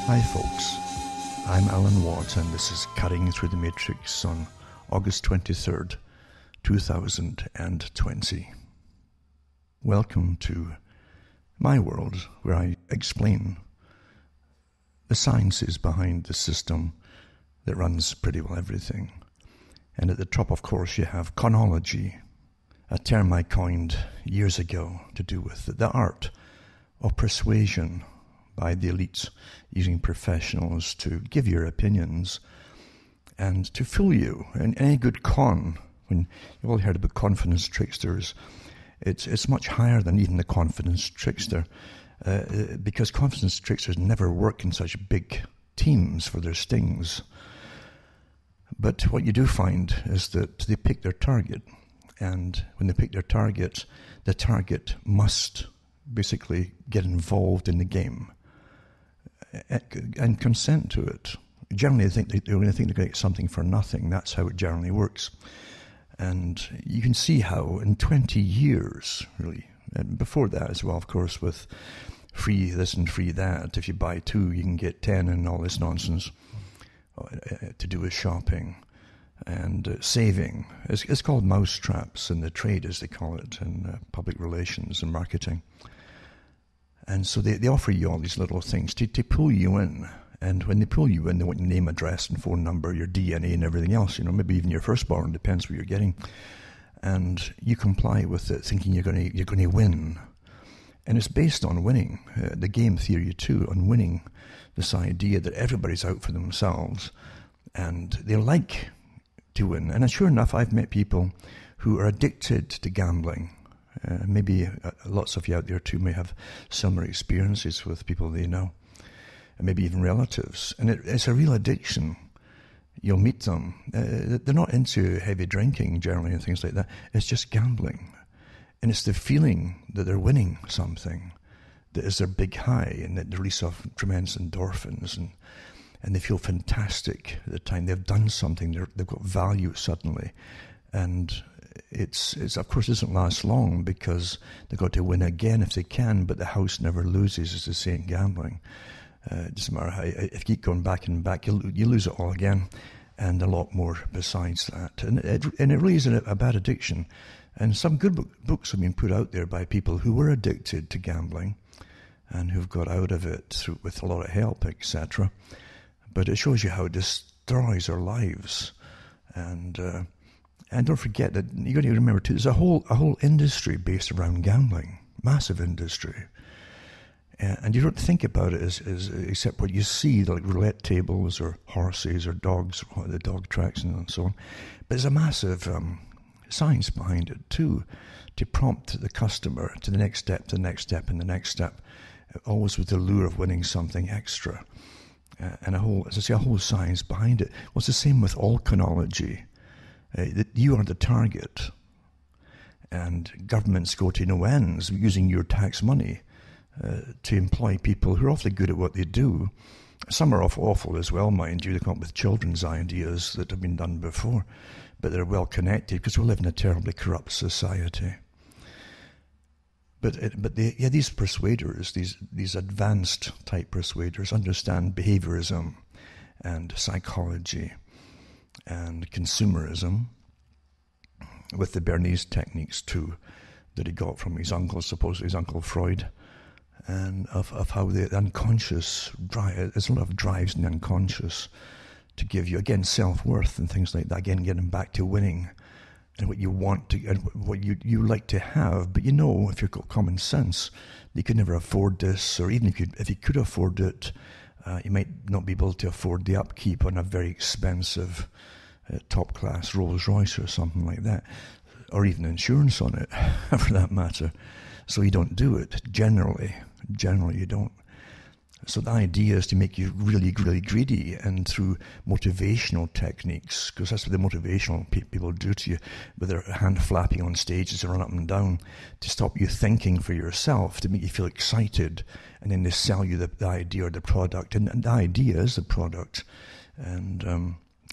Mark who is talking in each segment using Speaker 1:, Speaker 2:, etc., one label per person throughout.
Speaker 1: Hi folks, I'm Alan Watt and this is Cutting Through the Matrix on August 23rd, 2020. Welcome to my world where I explain the sciences behind the system that runs pretty well everything. And at the top, of course, you have Conology, a term I coined years ago to do with the art of persuasion by the elites, using professionals to give your opinions and to fool you. And any good con, when you've all heard about confidence tricksters, it's much higher than even the confidence trickster, because confidence tricksters never work in such big teams for their stings. But what you do find is that they pick their target, and when they pick their target, the target must basically get involved in the game and consent to it. Generally, they're going to think they're going to get something for nothing. That's how it generally works. And you can see how in 20 years, really, and before that as well, of course, with free this and free that, if you buy two, you can get 10 and all this nonsense to do with shopping and saving. It's called mousetraps in the trade, as they call it, in public relations and marketing. And so they offer you all these little things to pull you in. And when they pull you in, they want your name, address, and phone number, your DNA, and everything else. You know, maybe even your firstborn, depends what you're getting. And you comply with it, thinking you're going to win. And it's based on winning. The game theory too, on winning. This idea that everybody's out for themselves, and they like to win. And sure enough, I've met people who are addicted to gambling. Maybe lots of you out there too may have similar experiences with people they know, and maybe even relatives. And it's a real addiction. You'll meet them. They're not into heavy drinking generally and things like that. It's just gambling. And it's the feeling that they're winning something that is their big high, and the release of tremendous endorphins, and they feel fantastic at the time they've done something. They've got value suddenly. And it's of course doesn't last long, because they've got to win again if they can, but the house never loses, as they say in gambling. It doesn't matter how, if you keep going back and back, you lose it all again, and a lot more besides that. And it really is a bad addiction. And some good books have been put out there by people who were addicted to gambling and who've got out of it with a lot of help, etc. But it shows you how it destroys our lives. And don't forget that you've got to remember too, there's a whole industry based around gambling, massive industry. And you don't think about it as except what you see, like roulette tables or horses or dogs, or the dog tracks and so on. But there's a massive science behind it too, to prompt the customer to the next step, the next step, and the next step, always with the lure of winning something extra. And a whole science behind it. Well, it's the same with all Conology. That you are the target, and governments go to no ends using your tax money to employ people who are awfully good at what they do. Some are awful as well, mind you. They come up with children's ideas that have been done before, but they're well connected because we live in a terribly corrupt society. But these persuaders, these advanced type persuaders, understand behaviorism and psychology and consumerism, with the Bernese techniques too, that he got from his uncle, supposedly his Uncle Freud, and of how the unconscious there's a lot of drives in the unconscious to give you, again, self-worth and things like that, again, getting back to winning and what you want to, and what you like to have. But you know, if you've got common sense, you could never afford this, or even if you could afford it, you might not be able to afford the upkeep on a very expensive top-class Rolls-Royce or something like that, or even insurance on it, for that matter. So you don't do it, generally you don't. So the idea is to make you really, really greedy, and through motivational techniques, because that's what the motivational people do to you, with their hand flapping on stage as they run up and down, to stop you thinking for yourself, to make you feel excited, and then they sell you the idea or the product, and the idea is the product, and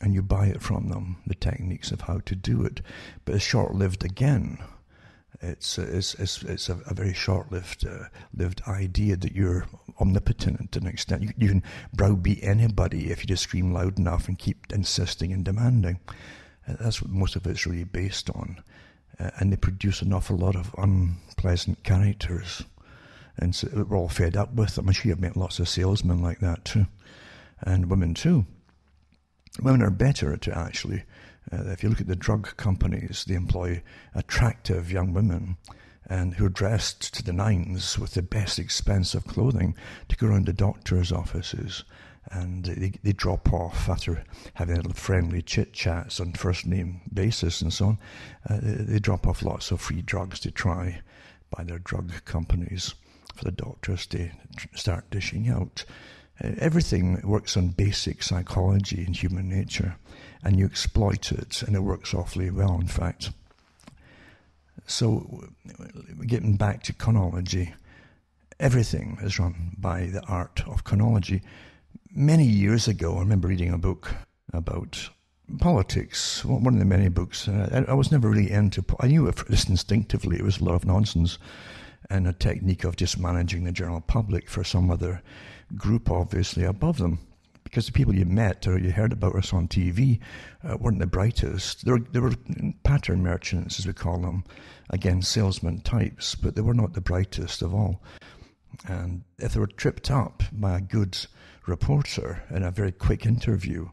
Speaker 1: you buy it from them, the techniques of how to do it. But it's short-lived again. It's a very short-lived lived idea that you're omnipotent to an extent. You can browbeat anybody if you just scream loud enough and keep insisting and demanding. That's what most of it's really based on. And they produce an awful lot of unpleasant characters. And so we're all fed up with them. I'm sure you've met lots of salesmen like that too. And women too. Women are better to actually, if you look at the drug companies, they employ attractive young women and who are dressed to the nines with the best expensive clothing to go around to doctors' offices. And they drop off after having a little friendly chit-chats on first-name basis and so on. They drop off lots of free drugs to try by their drug companies for the doctors to start dishing out. Everything works on basic psychology and human nature, and you exploit it, and it works awfully well, in fact. So, getting back to Conology, everything is run by the art of Conology. Many years ago, I remember reading a book about politics, one of the many books. I was never really into, I knew it just instinctively, it was a lot of nonsense, and a technique of just managing the general public for some other group, obviously, above them. Because the people you met or you heard about us on TV weren't the brightest. They were pattern merchants, as we call them. Again, salesman types, but they were not the brightest of all. And if they were tripped up by a good reporter in a very quick interview,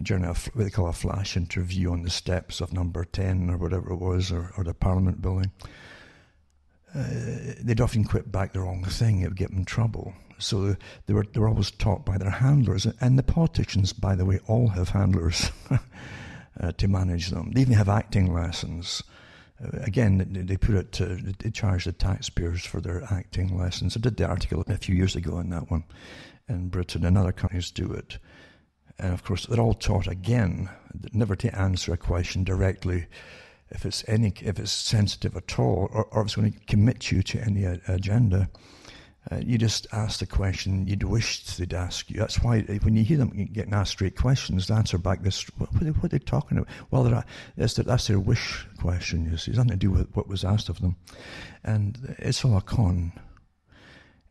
Speaker 1: during what they call a flash interview on the steps of number 10 or whatever it was, or the Parliament building, they'd often quit back the wrong thing. It would get them in trouble. So they were always taught by their handlers. And the politicians, by the way, all have handlers to manage them. They even have acting lessons. Again, they put it they charge the taxpayers for their acting lessons. I did the article a few years ago on that one in Britain, and other countries do it. And of course, they're all taught again never to answer a question directly if it's sensitive at all, or if it's going to commit you to any agenda. You just ask the question you'd wished they'd ask you. That's why when you hear them getting asked straight questions, they answer back this, what are they talking about? Well, that's their wish question, you see. It's nothing to do with what was asked of them. And it's all a con.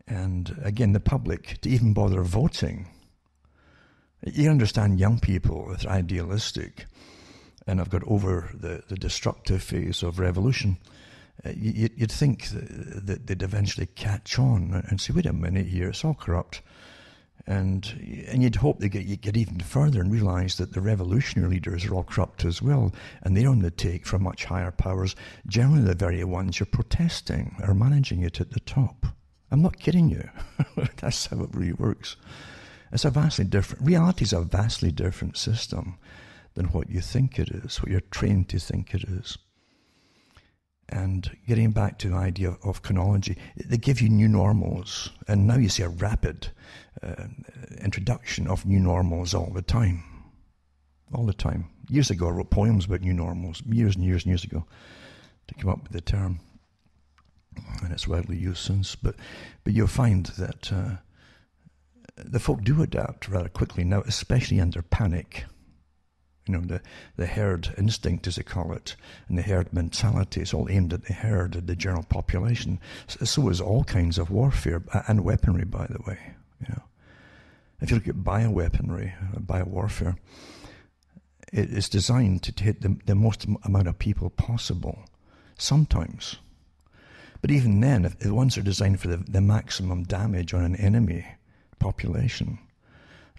Speaker 1: And again, the public, to even bother voting, you understand young people, they're idealistic, and have got over the destructive phase of revolution. You'd think that they'd eventually catch on and say, wait a minute here, it's all corrupt. And you'd hope they get even further and realise that the revolutionary leaders are all corrupt as well, and they're on the take from much higher powers, generally the very ones you're protesting are managing it at the top. I'm not kidding you. That's how it really works. It's a vastly different, reality is a vastly different system than what you think it is, what you're trained to think it is. And getting back to the idea of Conology, they give you new normals, and now you see a rapid introduction of new normals all the time. All the time. Years ago, I wrote poems about new normals, years and years and years ago, to come up with the term. And it's widely used since. But you'll find that the folk do adapt rather quickly now, especially under panic. You know, the herd instinct, as they call it, and the herd mentality, it's all aimed at the herd, at the general population. So is all kinds of warfare, and weaponry, by the way. You know, if you look at bioweaponry, biowarfare, it is designed to hit the most amount of people possible, sometimes. But even then, if the ones are designed for the maximum damage on an enemy population,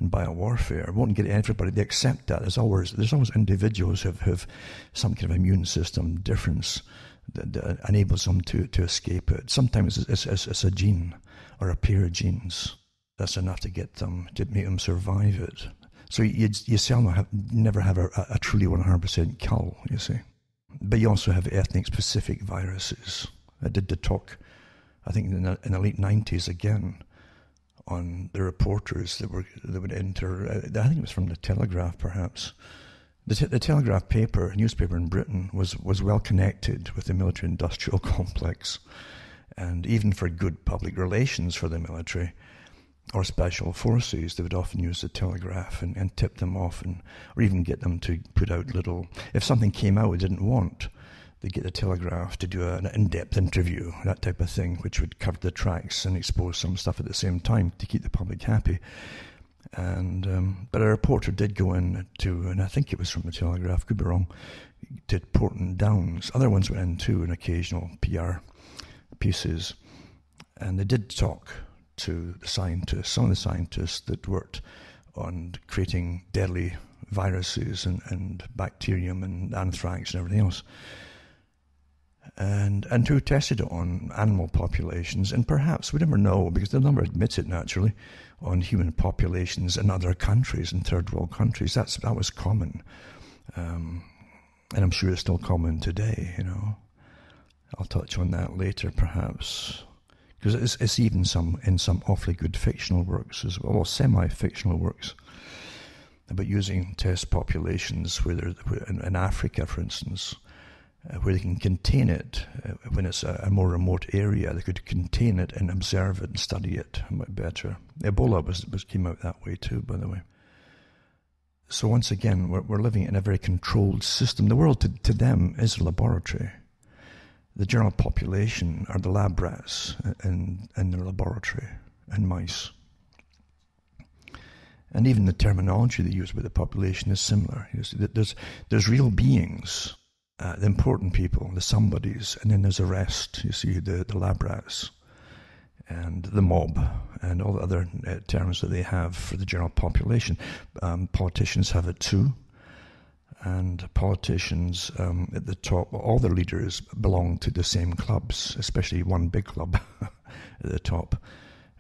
Speaker 1: and biowarfare won't get everybody. They accept that. There's always individuals who have some kind of immune system difference that enables them to escape it. Sometimes it's a gene or a pair of genes that's enough to get them, to make them survive it. So you seldom never have a truly 100% kill, you see. But you also have ethnic specific viruses. I did the talk, I think in the late 90s again, on the reporters that would enter. I think it was from the Telegraph, perhaps. The Telegraph newspaper in Britain, was well connected with the military-industrial complex, and even for good public relations for the military or special forces, they would often use the Telegraph and tip them off, or even get them to put out little. If something came out we didn't want, they get the Telegraph to do an in-depth interview, that type of thing, which would cover the tracks and expose some stuff at the same time to keep the public happy. And but a reporter did go in to, and I think it was from the Telegraph, could be wrong, to Porton Downs. Other ones went in too, in occasional PR pieces. And they did talk to the scientists, some of the scientists that worked on creating deadly viruses and bacterium and anthrax and everything else. And who tested it on animal populations, and perhaps, we never know, because they'll never admit it naturally, on human populations in other countries, in third world countries. That was common. And I'm sure it's still common today, you know. I'll touch on that later, perhaps. Because it's even in some awfully good fictional works as well, or semi-fictional works, about using test populations where in Africa, for instance, where they can contain it when it's a more remote area. They could contain it and observe it and study it much better. Ebola came out that way too, by the way. So once again, we're living in a very controlled system. The world to them is a laboratory. The general population are the lab rats in the laboratory, and mice. And even the terminology they use with the population is similar. You see, there's real beings, the important people, the somebodies, and then there's the rest. You see, the lab rats and the mob and all the other terms that they have for the general population. Politicians have it too. And politicians at the top, all their leaders belong to the same clubs, especially one big club at the top.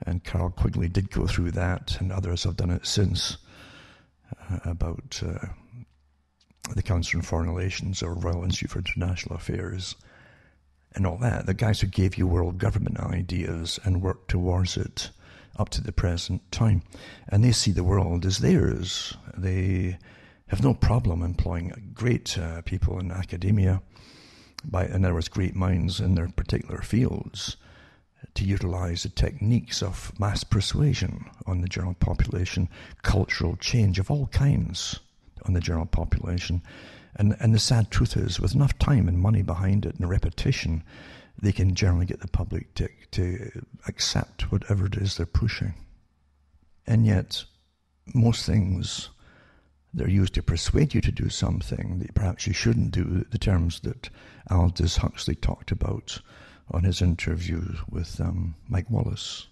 Speaker 1: And Carroll Quigley did go through that, and others have done it since, about the Council on Foreign Relations or Royal Institute for International Affairs and all that. The guys who gave you world government ideas and worked towards it up to the present time. And they see the world as theirs. They have no problem employing great people in academia, in other words, great minds in their particular fields, to utilize the techniques of mass persuasion on the general population, cultural change of all kinds on the general population. And the sad truth is, with enough time and money behind it and repetition, they can generally get the public to accept whatever it is they're pushing. And yet, most things, they're used to persuade you to do something that perhaps you shouldn't do, the terms that Aldous Huxley talked about on his interview with Mike Wallace.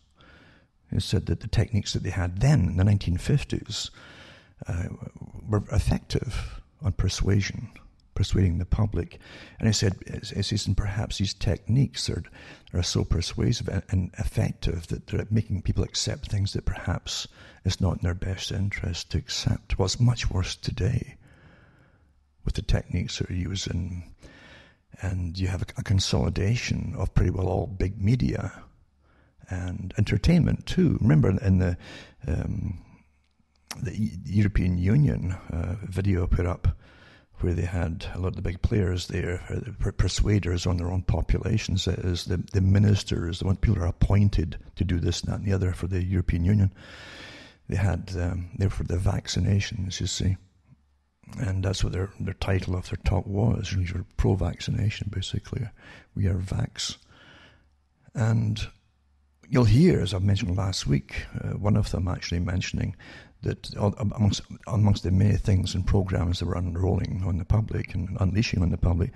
Speaker 1: He said that the techniques that they had then, in the 1950s, were effective on persuading the public. And he said, and perhaps these techniques are so persuasive and effective that they're making people accept things that perhaps it's not in their best interest to accept. Well, it's much worse today with the techniques that are used, and you have a consolidation of pretty well all big media and entertainment too. Remember in the European Union video put up, where they had a lot of the big players there, persuaders on their own populations, that is, the ministers, the one people are appointed to do this, that, and the other for the European Union. They had, they were for the vaccinations, you see. And that's what their title of their talk was. We were pro-vaccination, basically. We are vax. And you'll hear, as I mentioned last week, one of them actually mentioning that amongst the many things and programs that were unrolling on the public and unleashing on the public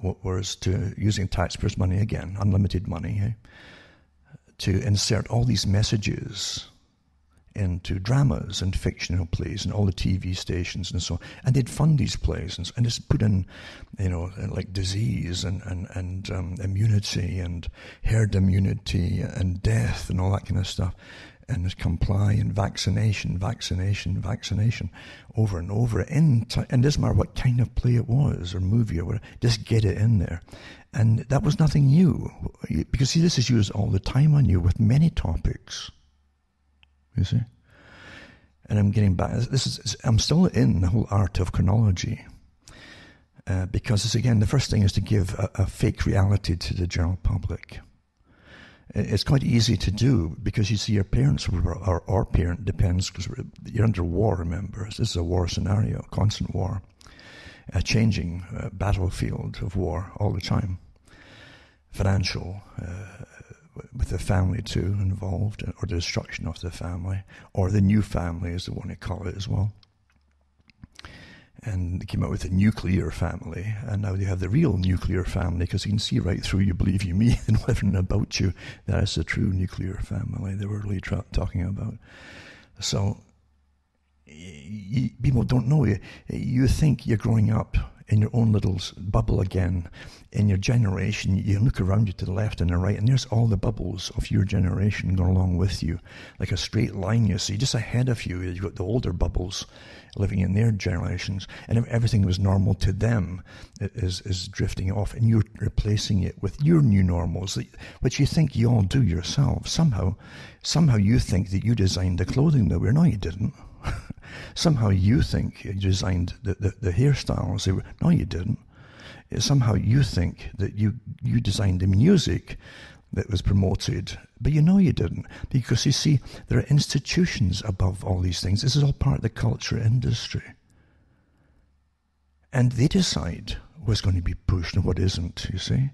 Speaker 1: was to using taxpayers' money again, unlimited money, to insert all these messages into dramas and fictional plays and all the TV stations and so on. And they'd fund these plays and just put in, like disease and immunity and herd immunity and death and all that kind of stuff. And comply and vaccination, over and over. And it doesn't matter what kind of play it was or movie or whatever, just get it in there. And that was nothing new. Because see, this is used all the time on you with many topics. You see? And I'm getting back. I'm still in the whole art of chronology. Because it's, again, the first thing is to give a fake reality to the general public. It's quite easy to do because you see your parents, or our parent, depends, because you're under war, remember. This is a war scenario, constant war. a changing battlefield of war all the time. Financial, with the family too involved, or the destruction of the family, or the new family is the one they call it as well. And they came out with a nuclear family, and now they have the real nuclear family, because you can see right through you, believe you me, and everything about you. That is the true nuclear family they were really talking about. So people don't know you. You think you're growing up in your own little bubble again. In your generation, you look around you to the left and the right, and there's all the bubbles of your generation going along with you, like a straight line you see. Just ahead of you, you've got the older bubbles living in their generations, and everything that was normal to them is drifting off, and you're replacing it with your new normals, which you think you all do yourself. Somehow you think that you designed the clothing that we're. No, you didn't. Somehow you think you designed the hairstyles. No, you didn't. Somehow you think that you designed the music that was promoted, but you know you didn't, because you see, there are institutions above all these things. This is all part of the culture industry, and they decide what's going to be pushed and what isn't. You see,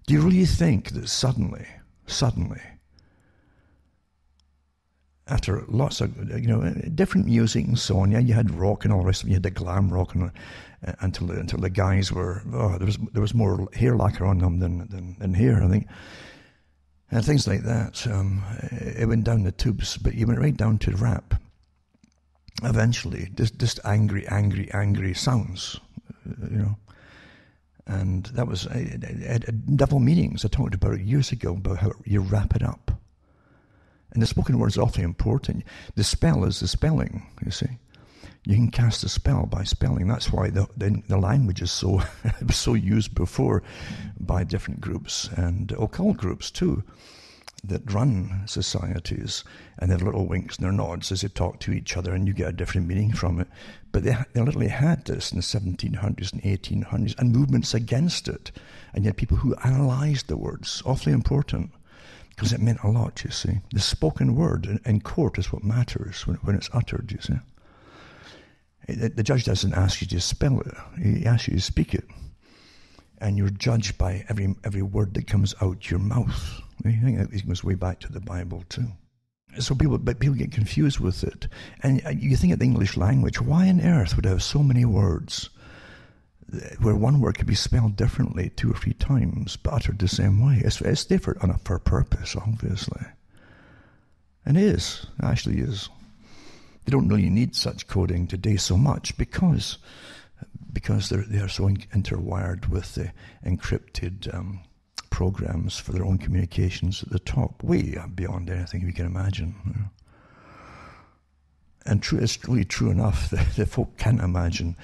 Speaker 1: do you really think that suddenly, after lots of different music and so on, yeah, you had rock and all the rest of it, you had the glam rock, and until the guys were, there was more hair lacquer on them than hair, I think, and things like that. It went down the tubes, but you went right down to rap. Eventually, just angry sounds, and that was double meanings. I talked about it years ago about how you wrap it up. And the spoken word is awfully important. The spell is the spelling, you see. You can cast a spell by spelling. That's why the language is so so used before by different groups and occult groups too, that run societies, and they have little winks and their nods as they talk to each other, and you get a different meaning from it. But they literally had this in the 1700s and 1800s, and movements against it. And you had people who analysed the words, awfully important, because it meant a lot, you see. The spoken word in court is what matters when it's uttered, you see. The judge doesn't ask you to spell it. He asks you to speak it. And you're judged by every word that comes out your mouth. I think that goes way back to the Bible too. So people get confused with it. And you think of the English language, why on earth would it have so many words where one word could be spelled differently 2 or 3 times, but uttered the same way? It's there for a purpose, obviously. And it actually is. They don't really need such coding today so much because they are so interwired with the encrypted programs for their own communications at the top, way beyond anything you can imagine. And it's really true enough that the folk can't imagine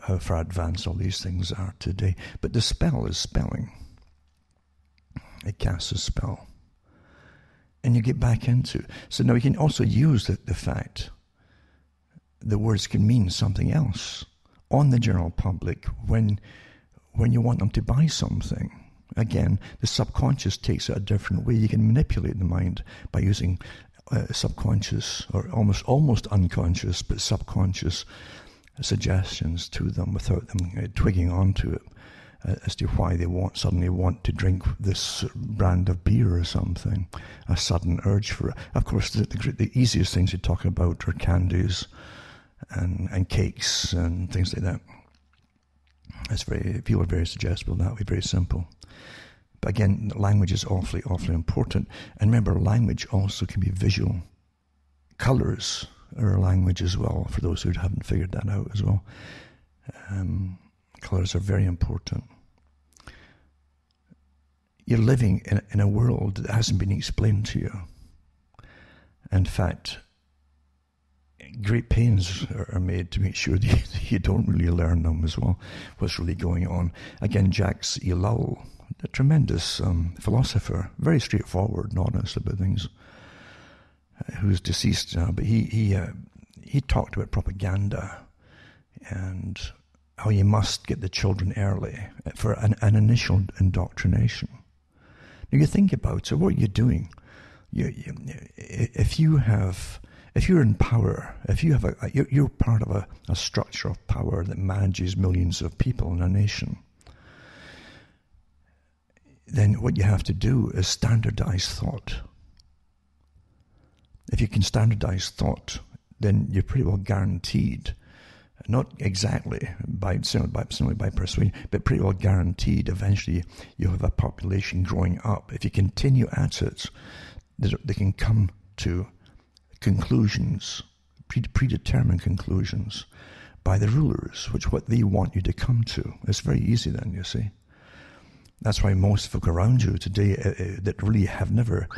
Speaker 1: how far advanced all these things are today. But the spell is spelling. It casts a spell. And you get back into it. So now you can also use the fact the words can mean something else on the general public when you want them to buy something. Again, the subconscious takes it a different way. You can manipulate the mind by using subconscious or almost unconscious but subconscious suggestions to them without them twigging onto it as to why they suddenly want to drink this brand of beer or something. A sudden urge for it. Of course, the easiest things to talk about are candies and cakes and things like that. People are very suggestible that way, very simple. But again, language is awfully important. And remember, language also can be visual. Colors are a language as well, for those who haven't figured that out as well. Colors are very important. You're living in a world that hasn't been explained to you. In fact, great pains are made to make sure that you don't really learn them as well, what's really going on. Again, Jacques Ellul, a tremendous philosopher, very straightforward and honest about things, who's deceased now, but he talked about propaganda and how you must get the children early for an initial indoctrination. Now you think about it, what are you doing? If you have If you're in power, if you have you're part of a structure of power that manages millions of people in a nation, then what you have to do is standardize thought. If you can standardize thought, then you're pretty well guaranteed, not exactly certainly by persuasion, but pretty well guaranteed eventually you'll have a population growing up. If you continue at it, they can come to conclusions, predetermined conclusions by the rulers, what they want you to come to. It's very easy then, you see. That's why most folk around you today that really have never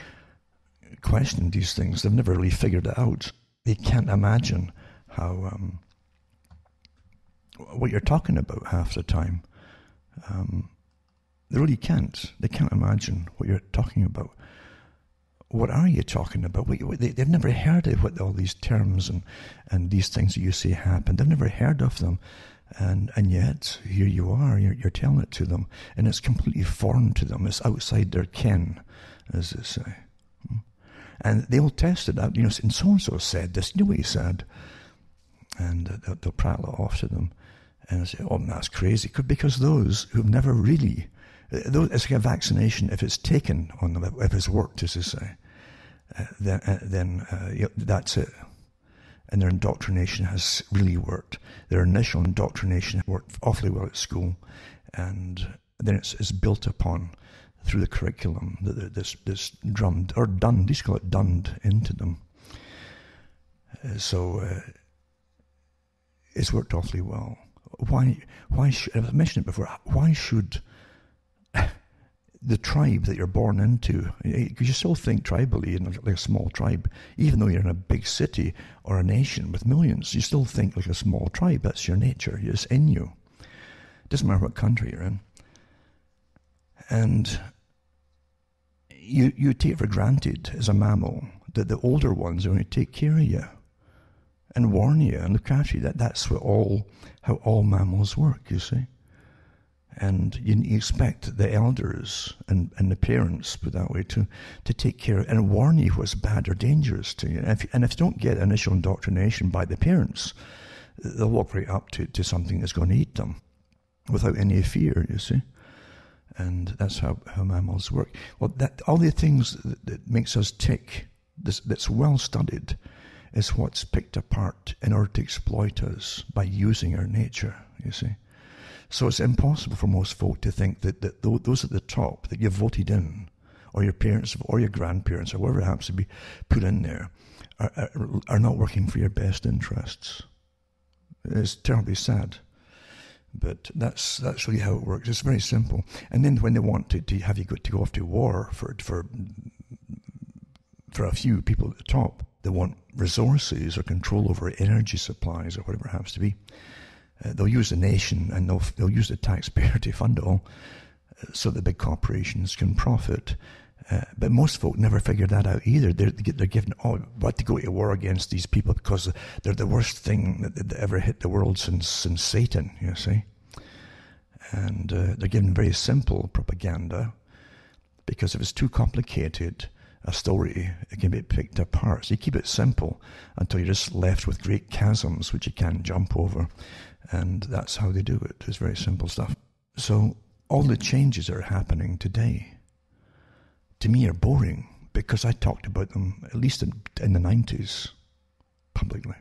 Speaker 1: questioned these things, they've never really figured it out. They can't imagine how what you're talking about half the time. They really can't. They can't imagine what you're talking about. What are you talking about? They've never heard of what all these terms and these things that you say happen. They've never heard of them. And yet, here you are, you're telling it to them. And it's completely foreign to them. It's outside their ken, as they say. And they'll test it out. And so-and-so said this. You know what he said? And they'll prattle it off to them. And I say, oh, that's crazy. Because those who've never really... It's like a vaccination. If it's taken on them, if it's worked, as they say, then that's it. And their indoctrination has really worked. Their initial indoctrination worked awfully well at school, and then it's built upon through the curriculum. This drummed or dunned. These call it dunned into them. So it's worked awfully well. Why should, I've mentioned it before, why should the tribe that you're born into, because you still think tribally in like a small tribe, even though you're in a big city or a nation with millions, you still think like a small tribe. That's your nature. It's in you. It doesn't matter what country you're in. And you take for granted as a mammal that the older ones are going to take care of you and warn you and look after you. That's how all mammals work, you see. And you expect the elders and the parents, put that way, to take care and warn you what's bad or dangerous to you. And if you don't get initial indoctrination by the parents, they'll walk right up to something that's going to eat them without any fear, you see. And that's how mammals work. Well, all the things that makes us tick, that's well studied, is what's picked apart in order to exploit us by using our nature, you see. So it's impossible for most folk to think that those at the top that you've voted in, or your parents or your grandparents or whoever it happens to be put in there, are not working for your best interests. It's terribly sad, but that's really how it works. It's very simple. And then when they want to have you to go off to war for a few people at the top, they want resources or control over energy supplies or whatever it happens to be. They'll use the nation and they'll use the taxpayer to fund it all so the big corporations can profit. But most folk never figure that out either. They're given, what to go to war against these people because they're the worst thing that ever hit the world since Satan, you see. And they're given very simple propaganda because if it's too complicated, a story, it can be picked apart. So you keep it simple until you're just left with great chasms which you can't jump over. And that's how they do it. It's very simple stuff. So all the changes that are happening today, to me, are boring because I talked about them at least in the 90s publicly.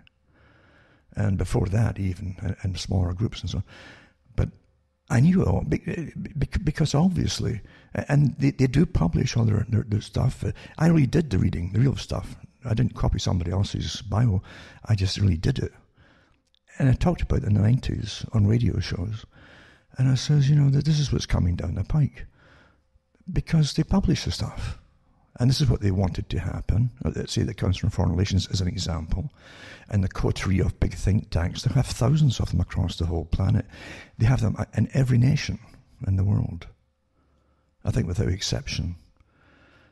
Speaker 1: And before that even, in smaller groups and so on. But I knew it all because obviously, and they do publish all their stuff. I really did the reading, the real stuff. I didn't copy somebody else's Bible. I just really did it. And I talked about it in the 90s on radio shows. And I says, that this is what's coming down the pike. Because they publish the stuff. And this is what they wanted to happen. Let's say that comes from Foreign Relations as an example. And the coterie of big think tanks, they have thousands of them across the whole planet. They have them in every nation in the world. I think without exception,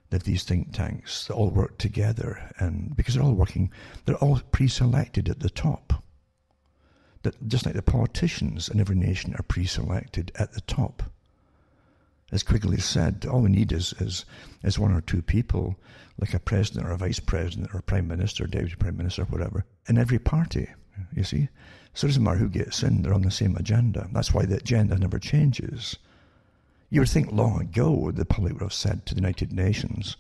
Speaker 1: that these think tanks, they all work together. And because they're all pre-selected at the top. That just like the politicians in every nation are pre-selected at the top. As Quigley said, all we need is one or two people, like a president or a vice president or a prime minister, deputy prime minister, whatever, in every party, you see. So it doesn't matter who gets in, they're on the same agenda. That's why the agenda never changes. You would think long ago the public would have said to the United Nations,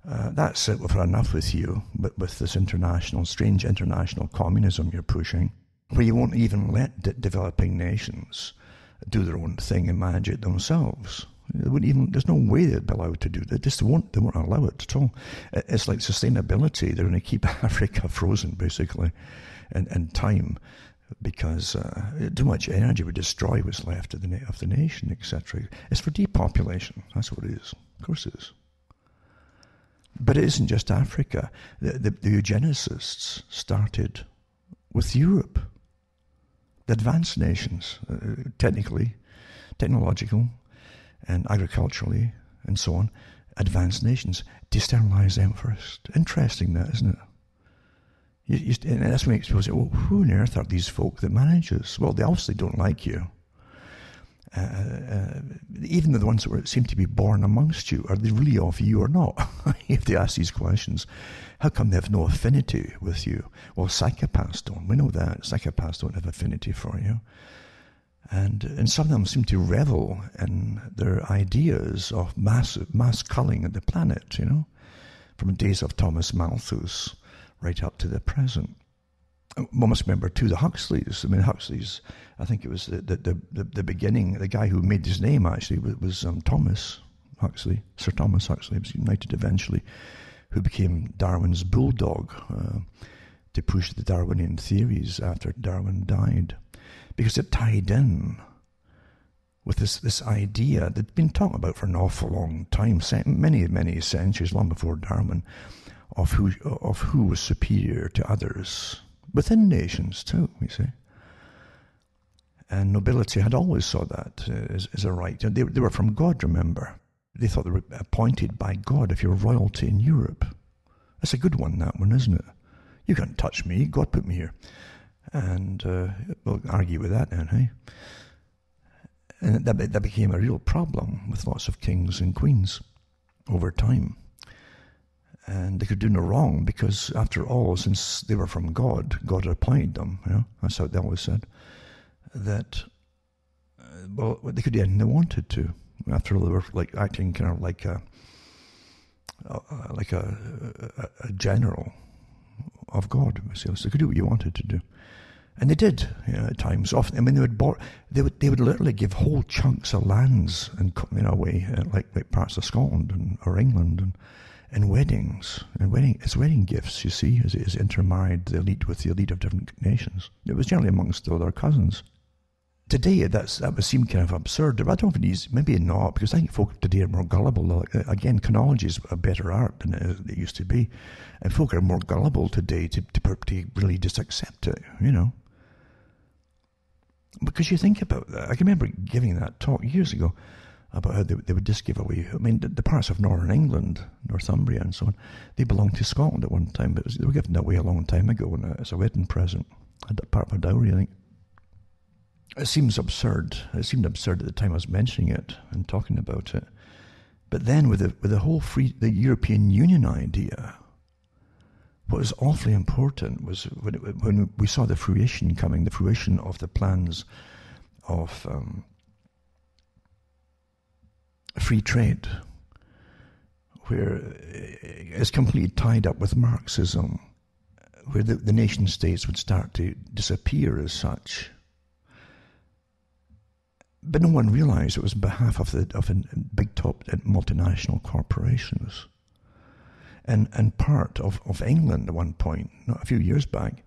Speaker 1: that's it, we've had enough with you, but with this strange international communism you're pushing, where you won't even let developing nations do their own thing and manage it themselves. There's no way they'd be allowed to do that. They won't allow it at all. It's like sustainability. They're going to keep Africa frozen, basically, in time, because too much energy would destroy what's left of the nation, etc. It's for depopulation. That's what it is. Of course it is. But it isn't just Africa. The eugenicists started with Europe. The advanced nations, technological and agriculturally and so on, advanced nations, desterilize them first. Interesting that, isn't it? And that's what makes people say, well, who on earth are these folk that manage us? Well, they obviously don't like you. Even the ones that seem to be born amongst you, are they really of you or not? If they ask these questions, how come they have no affinity with you? Well, psychopaths don't. We know that. Psychopaths don't have affinity for you. And some of them seem to revel in their ideas of mass culling of the planet, from the days of Thomas Malthus right up to the present. One must remember, too, the Huxleys. I mean, Huxleys, I think it was the beginning, the guy who made his name, actually, was Thomas Huxley, Sir Thomas Huxley. He was knighted eventually, who became Darwin's bulldog to push the Darwinian theories after Darwin died. Because it tied in with this idea that'd been talked about for an awful long time, many centuries, long before Darwin, of who was superior to others. Within nations too, you see. And nobility had always saw that as a right. They were from God, remember. They thought they were appointed by God if you're royalty in Europe. That's a good one, that one, isn't it? You can't touch me, God put me here. And we'll argue with that then, hey? And that became a real problem with lots of kings and queens over time. And they could do no wrong because, after all, since they were from God, God appointed them. That's how they always said. That, they could do anything they wanted to. After all, they were like acting kind of like a general of God. So they could do what you wanted to do, and they did. At times, often. I mean, they would literally give whole chunks of lands and away, like parts of Scotland or England and weddings, as wedding gifts, you see, as intermarried the elite with the elite of different nations. It was generally amongst all their cousins. Today, that would seem kind of absurd, but I don't think maybe not, because I think folk today are more gullible. Again, Conology is a better art than it used to be, and folk are more gullible today to really just accept it, Because you think about that. I can remember giving that talk years ago, about how they would just give away. I mean, the parts of northern England, Northumbria and so on, they belonged to Scotland at one time, but they were given away a long time ago as a wedding present. Part of a dowry, I think. It seems absurd. It seemed absurd at the time I was mentioning it and talking about it. But then with the whole the European Union idea, what was awfully important was when we saw the fruition of the plans of free trade, where it's completely tied up with Marxism, where the nation states would start to disappear as such. But no one realized it was on behalf of big top multinational corporations. And part of England at one point, not a few years back,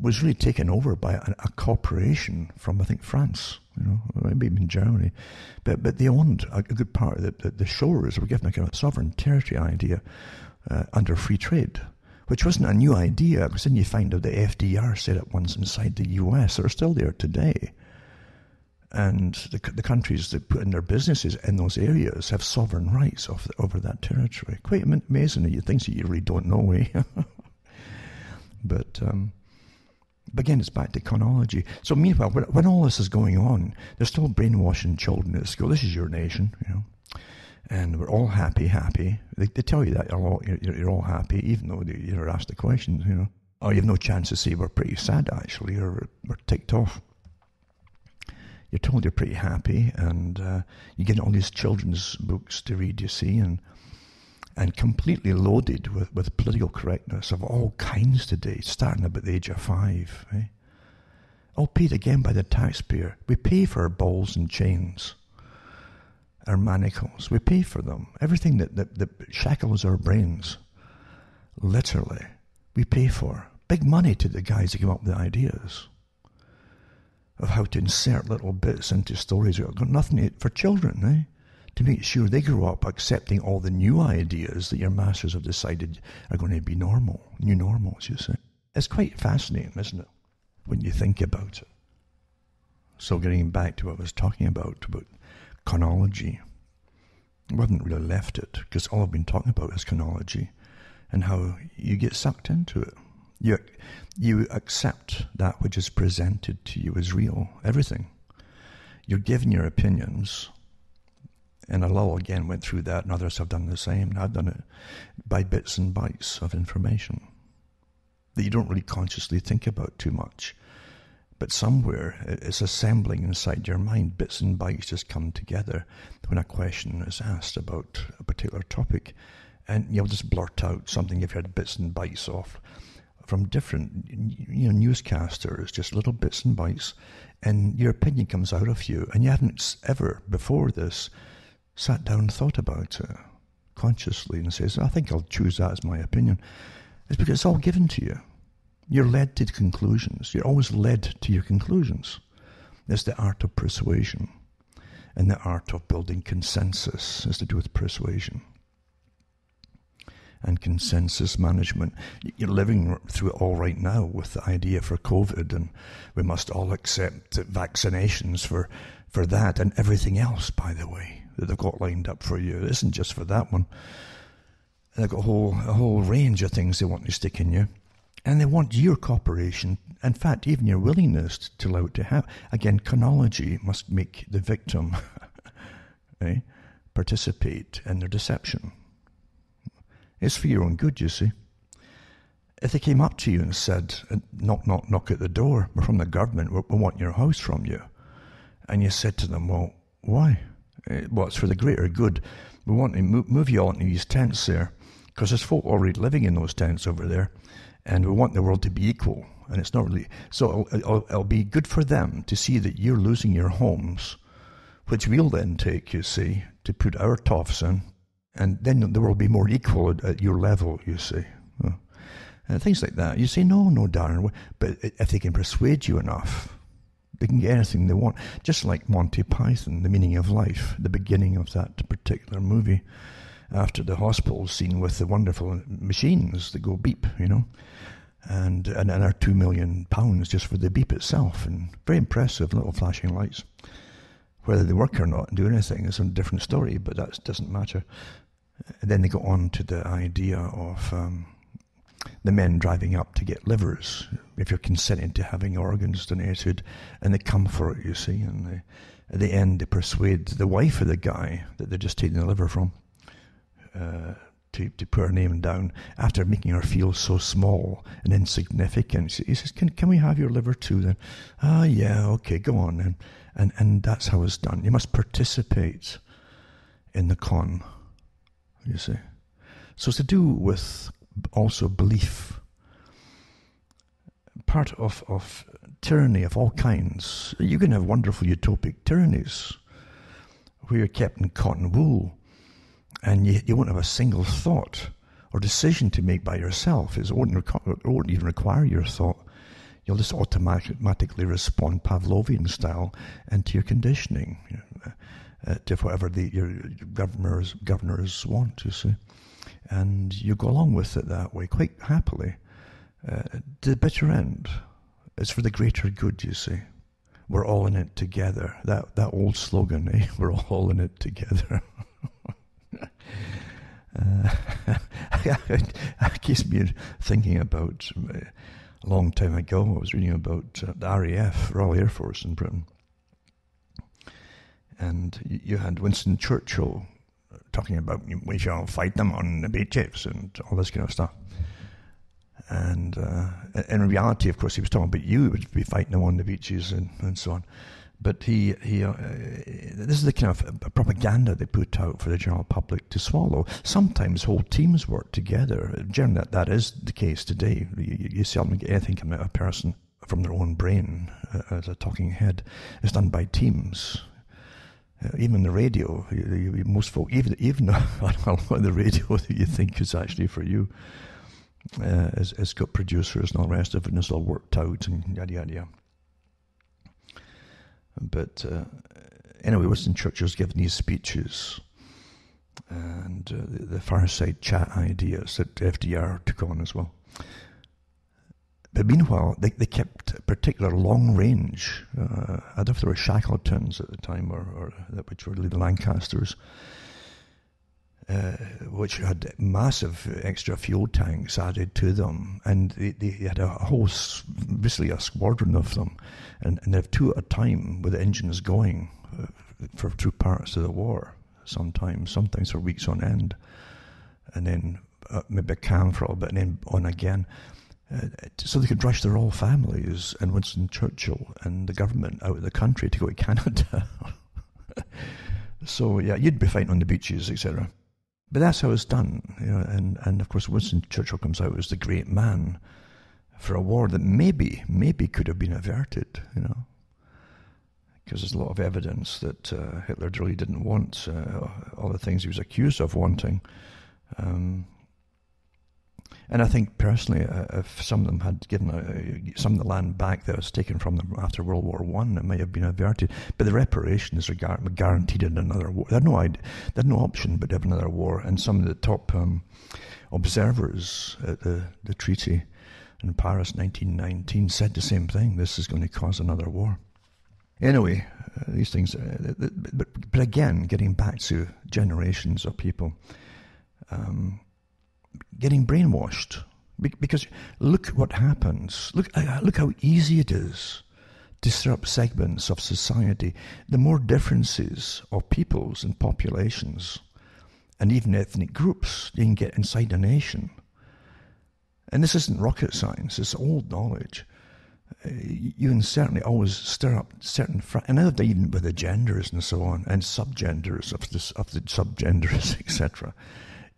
Speaker 1: was really taken over by a corporation from, I think, France, maybe even Germany. But they owned a good part of the shores. Were given a kind of sovereign territory idea under free trade, which wasn't a new idea, because then you find out the FDR set up ones inside the US that are still there today. And the countries that put in their businesses in those areas have sovereign rights over that territory. Quite amazing. Things that you really don't know, eh? But again, it's back to chronology. So meanwhile, when all this is going on, they're still brainwashing children at school. This is your nation, and we're all happy. They tell you that you're all happy, even though you're asked the questions, Oh, you have no chance to say we're pretty sad, actually, or we're ticked off. You're told you're pretty happy, and you get all these children's books to read, you see, and completely loaded with political correctness of all kinds today, starting about the age of 5. All paid again by the taxpayer. We pay for our balls and chains, our manacles. We pay for them. Everything that shackles our brains, literally, we pay for. Big money to the guys that come up with the ideas of how to insert little bits into stories that have got nothing for children, to make sure they grow up accepting all the new ideas that your masters have decided are going to be normal, new normals, you see. It's quite fascinating, isn't it, when you think about it. So getting back to what I was talking about chronology, we haven't really left it, because all I've been talking about is chronology and how you get sucked into it. You accept that which is presented to you as real, everything. You're given your opinions, and Allah again went through that, and others have done the same, and I've done it by bits and bytes of information that you don't really consciously think about too much. But somewhere it's assembling inside your mind. Bits and bytes just come together when a question is asked about a particular topic, and you'll just blurt out something you've heard bits and bytes of from different newscasters, just little bits and bytes, and your opinion comes out of you, and you haven't ever before this sat down and thought about it consciously and says, I think I'll choose that as my opinion. It's because it's all given to you. You're led to conclusions. You're always led to your conclusions. It's the art of persuasion, and the art of building consensus has to do with persuasion and consensus management. You're living through it all right now with the idea for COVID, and we must all accept vaccinations for that and everything else, by the way, that they've got lined up for you. It isn't just for that one. They've got a whole range of things they want to stick in you. And they want your cooperation, in fact, even your willingness to allow it to happen. Again, chronology must make the victim participate in their deception. It's for your own good, you see. If they came up to you and said, knock, knock, knock at the door, we're from the government, we want your house from you. And you said to them, well, why? Well, it's for the greater good. We want to move you all into these tents there, because there's folk already living in those tents over there, and we want the world to be equal. And it's not really... So it'll be good for them to see that you're losing your homes, which we'll then take, you see, to put our toffs in, and then the world will be more equal at your level, you see. And things like that. You say, no, darling. But if they can persuade you enough, they can get anything they want. Just like Monty Python, The Meaning of Life, the beginning of that particular movie, after the hospital scene with the wonderful machines that go beep, and our £2 million just for the beep itself, and very impressive little flashing lights. Whether they work or not and do anything is a different story, but that doesn't matter. And then they go on to the idea of the men driving up to get livers, if you're consenting to having organs donated, and they come for it, you see, and at the end they persuade the wife of the guy that they're just taking the liver from to put her name down, after making her feel so small and insignificant. He says, can we have your liver too then? Yeah, okay, go on then. And that's how it's done. You must participate in the con, you see. So it's to do with also belief. Part of tyranny of all kinds. You can have wonderful utopic tyrannies where you're kept in cotton wool, and you won't have a single thought or decision to make by yourself. It won't even require your thought. You'll just automatically respond Pavlovian style into your conditioning, to whatever your governors want, you see. And you go along with it that way, quite happily. To the bitter end. It's for the greater good, you see. We're all in it together. That old slogan, we're all in it together. It keeps me thinking about a long time ago, I was reading about the RAF, Royal Air Force in Britain. And you had Winston Churchill talking about, we shall fight them on the beaches and all this kind of stuff. And in reality, of course, he was talking about you would be fighting them on the beaches and so on. But this is the kind of propaganda they put out for the general public to swallow. Sometimes whole teams work together. Generally, that is the case today. You seldom get anything coming out of a person from their own brain as a talking head. It's done by teams. Even the radio, most folk, even a lot of the radio that you think is actually for you, has got producers and all the rest of it, and it's all worked out and yada yada yada. But anyway, Winston Churchill's given these speeches, and the fireside chat ideas that FDR took on as well. But meanwhile, they kept a particular long range. I don't know if they were Shackletons at the time, or which were the Lancasters, which had massive extra fuel tanks added to them, and they had a whole, basically a squadron of them, and they have two at a time with the engines going for 2 parts of the war. Sometimes for weeks on end, and then maybe a cam for a little bit, and then on again. So they could rush their whole families and Winston Churchill and the government out of the country to go to Canada. So yeah, you'd be fighting on the beaches, etc. But that's how it's done, and of course Winston Churchill comes out as the great man for a war that maybe could have been averted, because there's a lot of evidence that Hitler really didn't want all the things he was accused of wanting. And I think personally, if some of them had given some of the land back that was taken from them after World War I, it might have been averted. But the reparations are guaranteed in another war. They had no option but to have another war. And some of the top observers at the treaty in Paris 1919 said the same thing. This is going to cause another war. Anyway, these things. But again, getting back to generations of people. Getting brainwashed, because look what happens. Look how easy it is to stir up segments of society. The more differences of peoples and populations, and even ethnic groups, you can get inside a nation. And this isn't rocket science; it's old knowledge. You can certainly always stir up certain, and even with the genders and so on, and subgenders of the subgenders, etc.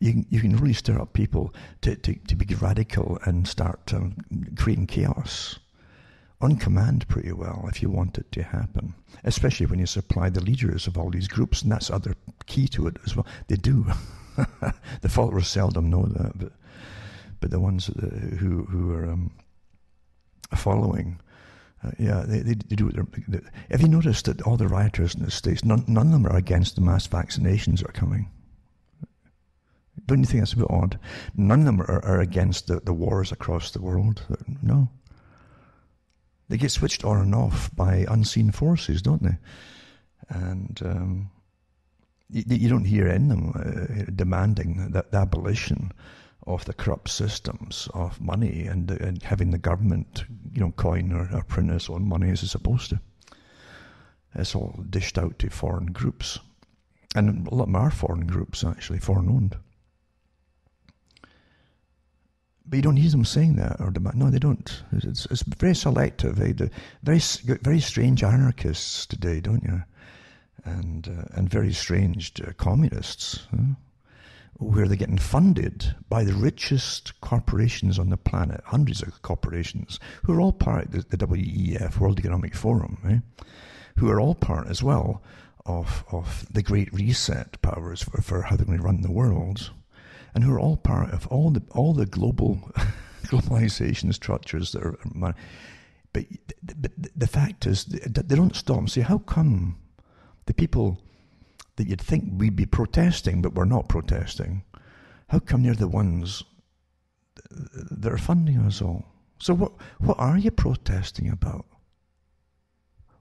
Speaker 1: You can really stir up people to be radical and start creating chaos on command pretty well if you want it to happen, especially when you supply the leaders of all these groups, and that's other key to it as well. They do. The followers seldom know that, but the ones who are following, they do it. Have you noticed that all the rioters in the States, none of them are against the mass vaccinations that are coming? Don't you think that's a bit odd? None of them are against the wars across the world. No. They get switched on and off by unseen forces, don't they? And you don't hear in them demanding the abolition of the corrupt systems of money and having the government, coin or print its own money as it's supposed to. It's all dished out to foreign groups. And a lot of them are foreign groups, actually, foreign-owned. But you don't hear them saying that or demand. No, they don't. It's very selective. Very strange anarchists today, don't you? And very strange communists, where they're getting funded by the richest corporations on the planet, hundreds of corporations, who are all part of the WEF, World Economic Forum, who are all part as well of the Great Reset powers for how they're going to run the world. And who are all part of all the global globalization structures that are. But the fact is, they don't stop and say, how come the people that you'd think we'd be protesting, but we're not protesting, how come they're the ones that are funding us all? So what are you protesting about?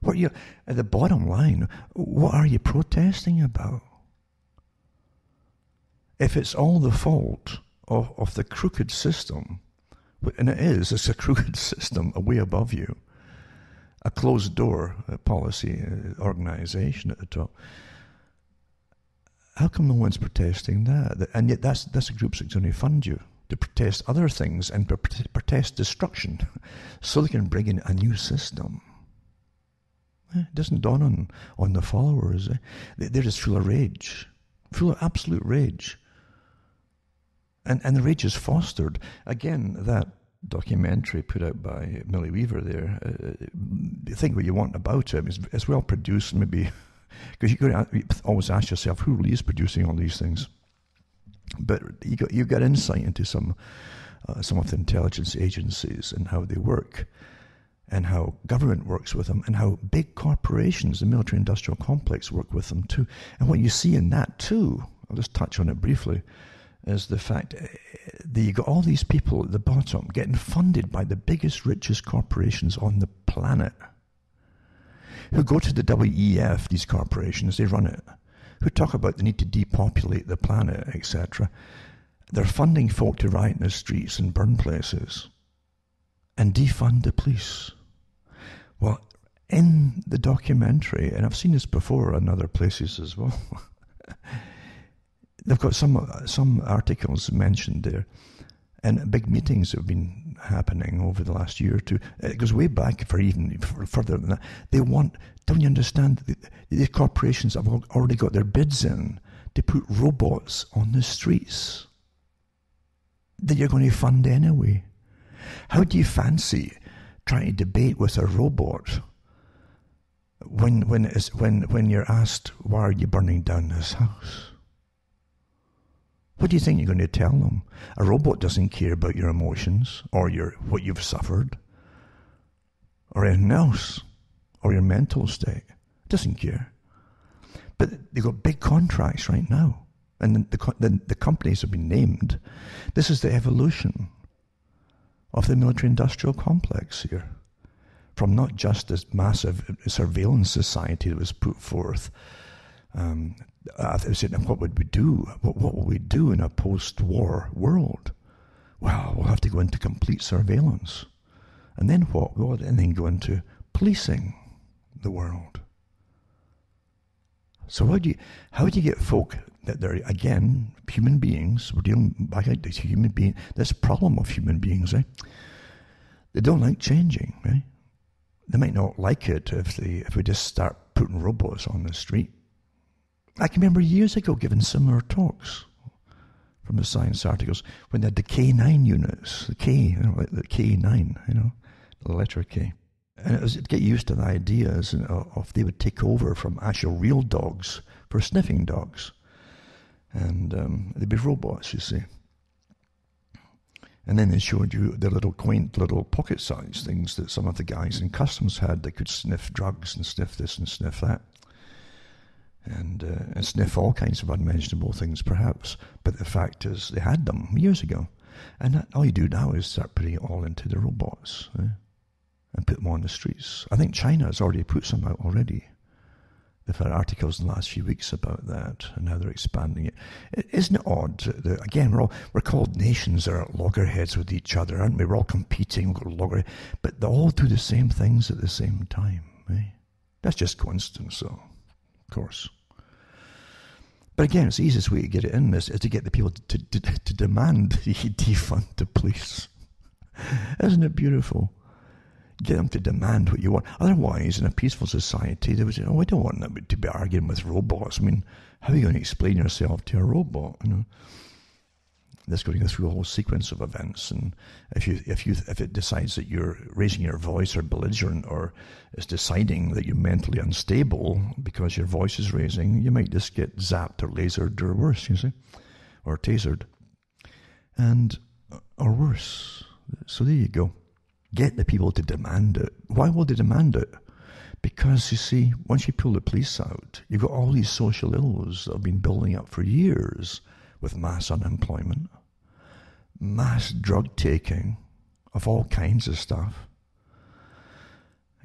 Speaker 1: At the bottom line, what are you protesting about? If it's all the fault of the crooked system And it's a crooked system way above you. A closed door policy organization at the top. How come no one's protesting that? And yet that's a group that's going to fund you to protest other things and protest destruction so they can bring in a new system. It doesn't dawn on the followers. They're just full of rage, full of absolute rage. And the rage is fostered. Again, that documentary put out by Millie Weaver there, think what you want about it. It's well produced, maybe, because you always ask yourself, who really is producing all these things? But you got insight into some of the intelligence agencies and how they work, and how government works with them, and how big corporations, the military-industrial complex, work with them too. And what you see in that too, I'll just touch on it briefly, is the fact that you got all these people at the bottom getting funded by the biggest, richest corporations on the planet, who go to the WEF, these corporations, they run it, who talk about the need to depopulate the planet, etc. They're funding folk to riot in the streets and burn places and defund the police. Well, in the documentary, and I've seen this before in other places as well, they've got some articles mentioned there, and big meetings have been happening over the last year or two. It goes way back for even further than that. Don't you understand, these corporations have already got their bids in to put robots on the streets that you're going to fund anyway. How do you fancy trying to debate with a robot when you're asked, why are you burning down this house? What do you think you're going to tell them? A robot doesn't care about your emotions or what you've suffered or anything else, or your mental state. It doesn't care. But they've got big contracts right now, and the companies have been named. This is the evolution of the military-industrial complex here, from not just this massive surveillance society that was put forth. I said, what would we do? What will we do in a post-war world? Well, we'll have to go into complete surveillance. And then what? Well, and then go into policing the world. So how do you get folk that they're, again, human beings, we're dealing back out to human beings, this problem of human beings, eh? They don't like changing, right? They might not like it if we just start putting robots on the street. I can remember years ago giving similar talks from the science articles when they had the K9 units, the K, like the K9, the letter K. And it was to get used to the ideas of they would take over from actual real dogs for sniffing dogs. And they'd be robots, you see. And then they showed you the little quaint little pocket-sized things that some of the guys in customs had that could sniff drugs and sniff this and sniff that. And sniff all kinds of unmentionable things, perhaps. But the fact is, they had them years ago. And all you do now is start putting it all into the robots, and put them on the streets. I think China has already put some out already. They've had articles in the last few weeks about that, and how they're expanding it. Isn't it odd that, again, we're called nations that are at loggerheads with each other, aren't we? We're all competing, we've got loggerheads, but they all do the same things at the same time, eh? That's just coincidence, though, of course. But again, it's the easiest way to get it in this is to get the people to demand the defund the police. Isn't it beautiful? Get them to demand what you want. Otherwise, in a peaceful society, they would say, we don't want them to be arguing with robots. I mean, how are you going to explain yourself to a robot? That's going to go through a whole sequence of events. And if it decides that you're raising your voice or belligerent, or is deciding that you're mentally unstable because your voice is raising, you might just get zapped or lasered or worse, you see, or tasered, or worse. So there you go. Get the people to demand it. Why will they demand it? Because, you see, once you pull the police out, you've got all these social ills that have been building up for years, with mass unemployment, mass drug taking of all kinds of stuff,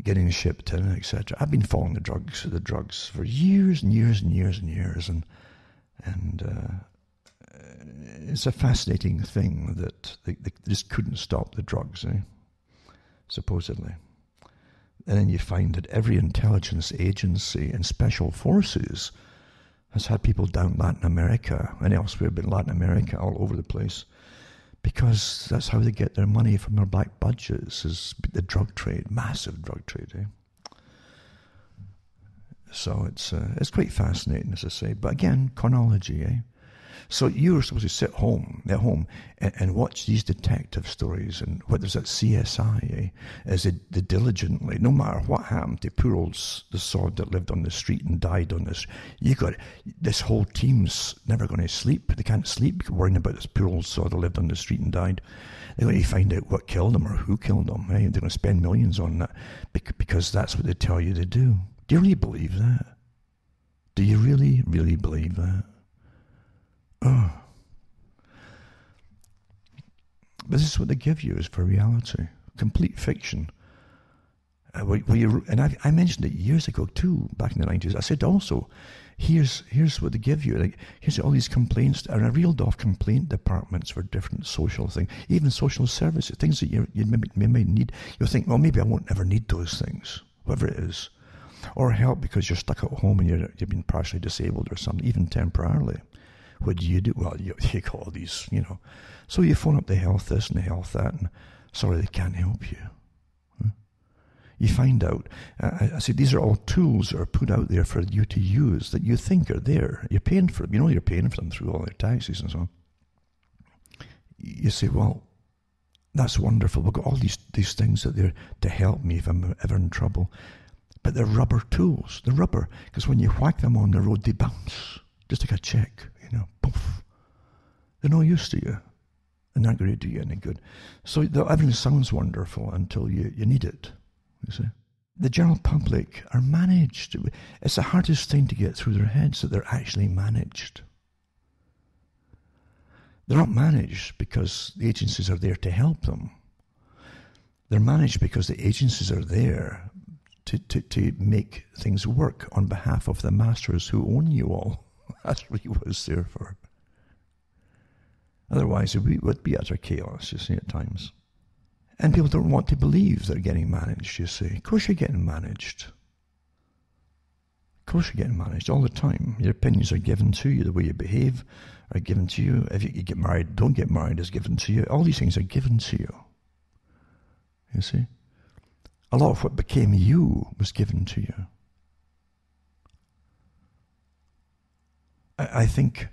Speaker 1: getting shipped in, etc. I've been following the drugs for years and years and years and years, and it's a fascinating thing that they just couldn't stop the drugs, supposedly. And then you find that every intelligence agency and special forces has had people down Latin America and elsewhere, but Latin America, all over the place, because that's how they get their money from their black budgets, is the drug trade, massive drug trade. So it's quite fascinating, as I say. But again, chronology. So you're supposed to sit at home and watch these detective stories, and what there's that CSI, as they diligently, no matter what happened to poor old the sod that lived on the street and died on this, this whole team's never going to sleep. They can't sleep worrying about this poor old sod that lived on the street and died. They're going to find out what killed him or who killed him. They're going to spend millions on that because that's what they tell you to do. Do you really believe that? Do you really, really believe that? Oh. But this is what they give you is for reality. Complete fiction. And I mentioned it years ago too, back in the 90s. I said also, here's what they give you. Like, here's all these complaints, and I reeled off complaint departments for different social things, even social services, things that you may need. You'll think, well, maybe I won't ever need those things, whatever it is. Or help because you're stuck at home and you've been partially disabled or something, even temporarily. What do you do? Well, you got all these, So you phone up the health this and the health that, and sorry, they can't help you. You find out, I said, these are all tools that are put out there for you to use that you think are there. You're paying for them. You're paying for them through all their taxes and so on. You say, well, that's wonderful. We've got all these things that they're to help me if I'm ever in trouble. But they're rubber tools. They're rubber, because when you whack them on the road, they bounce. Just like a check, poof. They're no use to you. They're not going to do you any good. So everything sounds wonderful until you need it, you see. The general public are managed. It's the hardest thing to get through their heads, that they're actually managed. They're not managed because the agencies are there to help them. They're managed because the agencies are there to make things work on behalf of the masters who own you all. That's what he was there for. Otherwise, it would be utter chaos, you see, at times. And people don't want to believe they're getting managed, you see. Of course you're getting managed. Of course you're getting managed all the time. Your opinions are given to you. The way you behave are given to you. If you get married, don't get married is given to you. All these things are given to you. You see? A lot of what became you was given to you. I think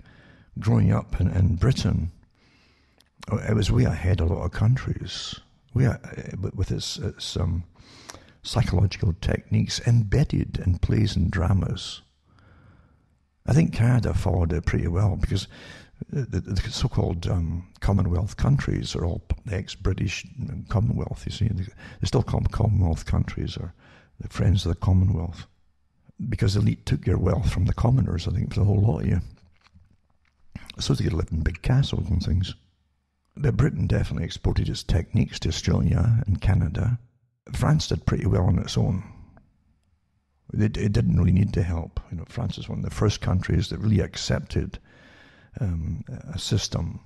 Speaker 1: growing up in Britain, it was way ahead a lot of countries. With its psychological techniques embedded in plays and dramas. I think Canada followed it pretty well, because the so-called Commonwealth countries are all the ex-British Commonwealth, you see. They're still called Commonwealth countries, or the Friends of the Commonwealth, because the elite took your wealth from the commoners, I think, for the whole lot of you. So they could live in big castles and things. But Britain definitely exported its techniques to Australia and Canada. France did pretty well on its own. It didn't really need the help. France is one of the first countries that really accepted a system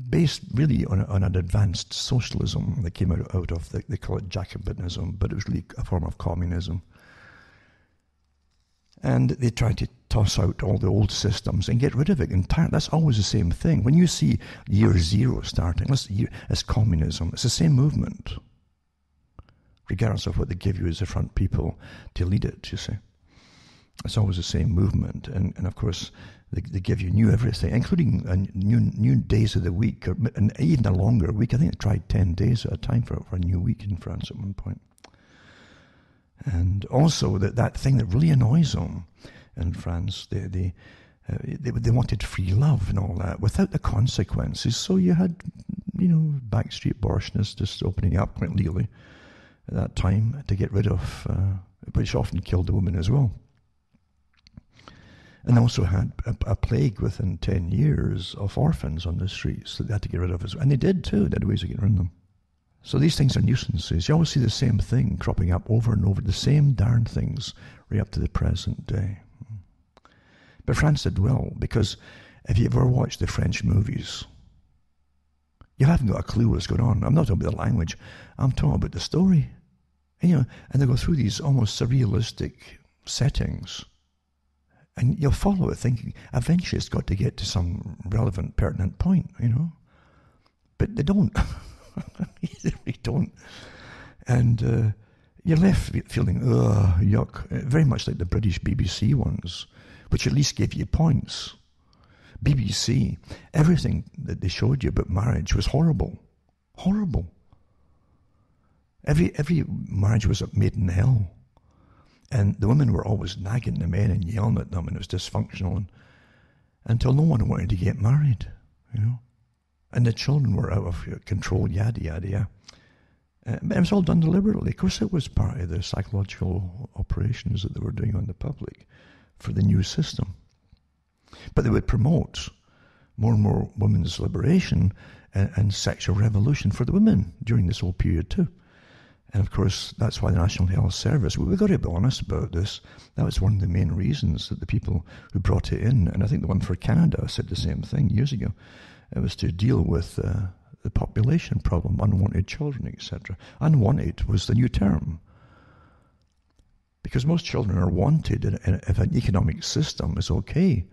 Speaker 1: based really on an advanced socialism that came out of, they call it Jacobinism, but it was really a form of communism. And they tried to toss out all the old systems and get rid of it entirely. That's always the same thing. When you see year zero starting, it's communism. It's the same movement, regardless of what they give you as the front people to lead it, you see. It's always the same movement. And of course, they give you new everything, including new days of the week, and even a longer week. I think they tried 10 days at a time for a new week in France at one point. And also that thing that really annoys them in France, they wanted free love and all that without the consequences. So you had, backstreet abortionists just opening up quite legally at that time to get rid of, which often killed the women as well. And also had a plague within 10 years of orphans on the streets that they had to get rid of as well. And they did too. They had ways of getting rid of them. So these things are nuisances. You always see the same thing cropping up over and over, the same darn things right up to the present day. But France did well, because if you ever watched the French movies, you haven't got a clue what's going on. I'm not talking about the language. I'm talking about the story. And they go through these almost surrealistic settings. And you'll follow it thinking, eventually it's got to get to some relevant, pertinent point, But they don't. They really don't. And you're left feeling, yuck. Very much like the British BBC ones, which at least gave you points. BBC, everything that they showed you about marriage was horrible. Horrible. Every marriage was made in hell. And the women were always nagging the men and yelling at them, and it was dysfunctional, until no one wanted to get married, And the children were out of control, yada, yada, yada. But it was all done deliberately. Of course, it was part of the psychological operations that they were doing on the public for the new system. But they would promote more and more women's liberation and sexual revolution for the women during this whole period too. And of course, that's why the National Health Service, we've got to be honest about this, that was one of the main reasons that the people who brought it in, and I think the one for Canada said the same thing years ago, it was to deal with the population problem, unwanted children, etc. Unwanted was the new term. Because most children are wanted if an economic system is okay.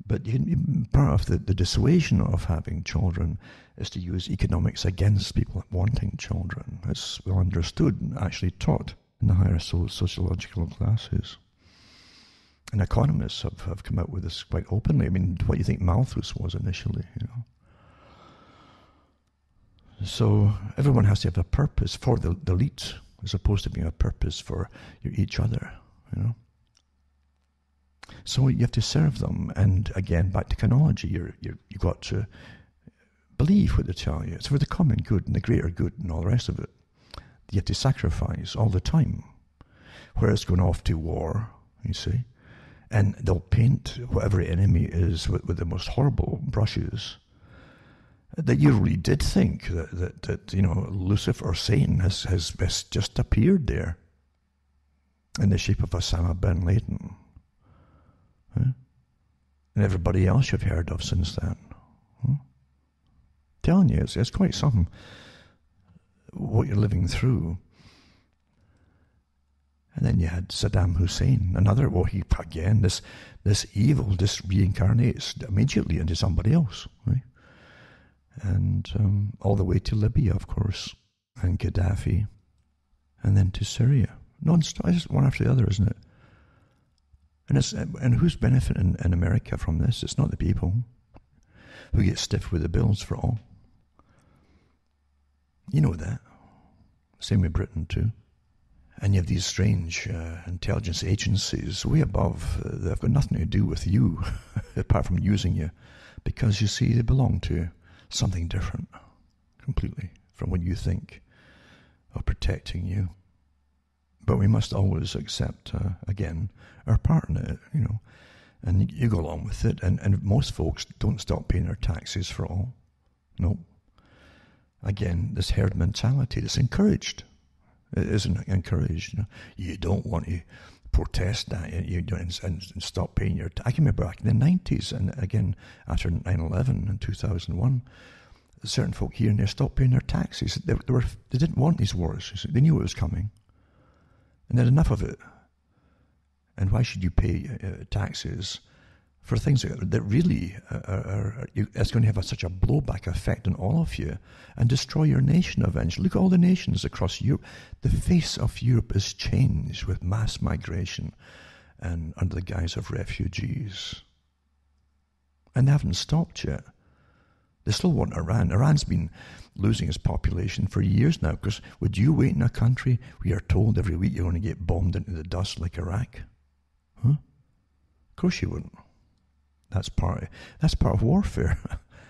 Speaker 1: But part of the dissuasion of having children is to use economics against people wanting children. It's well understood and actually taught in the higher sociological classes. And economists have come out with this quite openly. I mean, what do you think Malthus was initially, So everyone has to have a purpose for the elite, as opposed to being a purpose for each other, So you have to serve them, and again, back to Conology, you've got to believe what they tell you. It's for the common good and the greater good and all the rest of it. You have to sacrifice all the time. Whereas going off to war, you see, and they'll paint whatever enemy is with the most horrible brushes, that you really did think that Lucifer or Satan has just appeared there in the shape of Osama bin Laden. Huh? And everybody else you've heard of since then. Huh? Telling you, it's quite something what you're living through. And then you had Saddam Hussein, another, this evil just reincarnates immediately into somebody else, right? And all the way to Libya, of course, and Gaddafi, and then to Syria. Non-stop, just one after the other, isn't it? And who's benefiting in America from this? It's not the people who get stiff with the bills for all. You know that. Same with Britain too. And you have these strange intelligence agencies way above. They've got nothing to do with you, apart from using you, because you see they belong to something different, completely, from what you think of protecting you. But we must always accept, again, our part in it, and you go along with it. And most folks don't stop paying their taxes for all. Nope. Again, this herd mentality that's encouraged. It isn't encouraged. You don't want to protest that and stop paying your tax. I can remember back in the 90s, and again, after 9/11 in 2001, certain folk here and there stopped paying their taxes. They didn't want these wars. They knew it was coming. And they had enough of it. And why should you pay taxes for things that really it's going to have such a blowback effect on all of you and destroy your nation eventually? Look at all the nations across Europe. The face of Europe is changed with mass migration and under the guise of refugees. And they haven't stopped yet. They still want Iran. Iran's been losing its population for years now, because would you wait in a country where you're told every week you're going to get bombed into the dust like Iraq? Huh? Of course you wouldn't. That's part of warfare,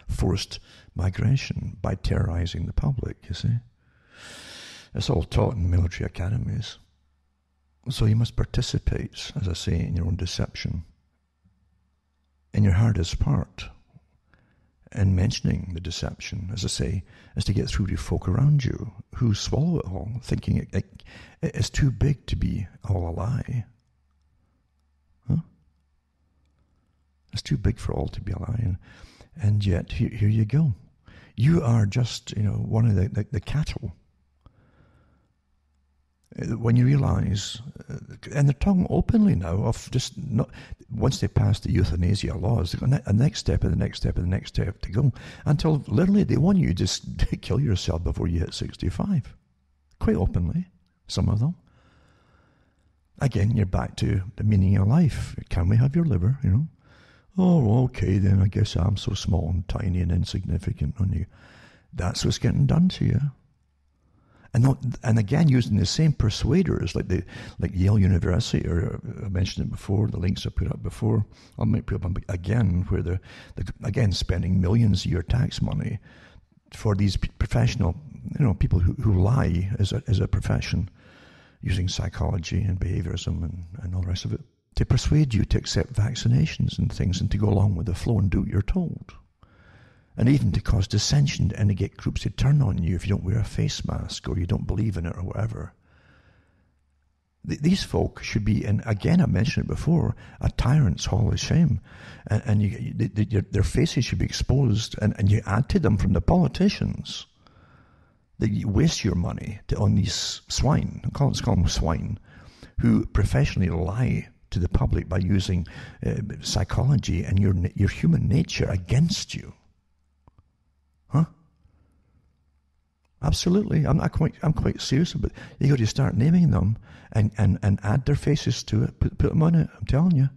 Speaker 1: forced migration by terrorizing the public, you see. It's all taught in military academies. So you must participate, as I say, in your own deception. And your hardest part in mentioning the deception, as I say, is to get through to folk around you who swallow it all, thinking it's too big to be all a lie. Huh? It's too big for all to be a lie. And yet, here you go. You are just, one of the cattle. When you realize, and they're talking openly now of just not, once they pass the euthanasia laws, they've got a next step and the next step and the next step to go, until literally they want you to just kill yourself before you hit 65. Quite openly, some of them. Again, you're back to the meaning of life. Can we have your liver, Oh, okay, then I guess I'm so small and tiny and insignificant on you. That's what's getting done to you. And again, using the same persuaders like Yale University, or I mentioned it before, the links I put up before. I might put up again, where they're again spending millions of your tax money for these professional, people who lie as a profession, using psychology and behaviorism and all the rest of it, to persuade you to accept vaccinations and things and to go along with the flow and do what you're told. And even to cause dissension and to get groups to turn on you if you don't wear a face mask or you don't believe in it or whatever. These folk should be, and again I mentioned it before, a tyrant's hall of shame. And their faces should be exposed, and you add to them from the politicians that you waste your money on these swine, let's call them swine, who professionally lie to the public by using psychology and your human nature against you. Huh? Absolutely. I'm quite serious about it. You got to start naming them and add their faces to it, put them on it. I'm telling you.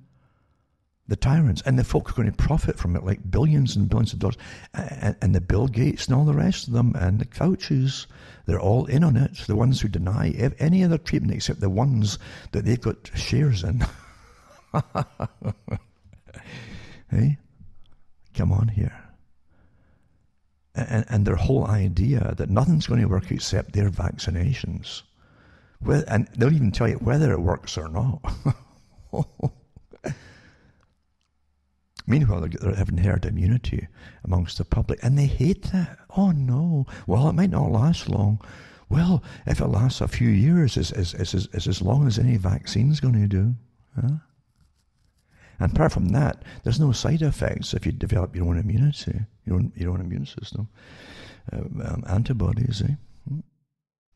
Speaker 1: The tyrants and the folk are going to profit from it, like billions and billions of dollars. And the Bill Gates and all the rest of them and the Faucis, they're all in on it. The ones who deny any other treatment except the ones that they've got shares in. Hey? Come on here. And their whole idea that nothing's going to work except their vaccinations. And they'll even tell you whether it works or not. Meanwhile, they're having herd immunity amongst the public, and they hate that. Oh no! Well, it might not last long. Well, if it lasts a few years, is as long as any vaccine's going to do. Huh? And apart from that, there's no side effects if you develop your own immunity, your own immune system, antibodies.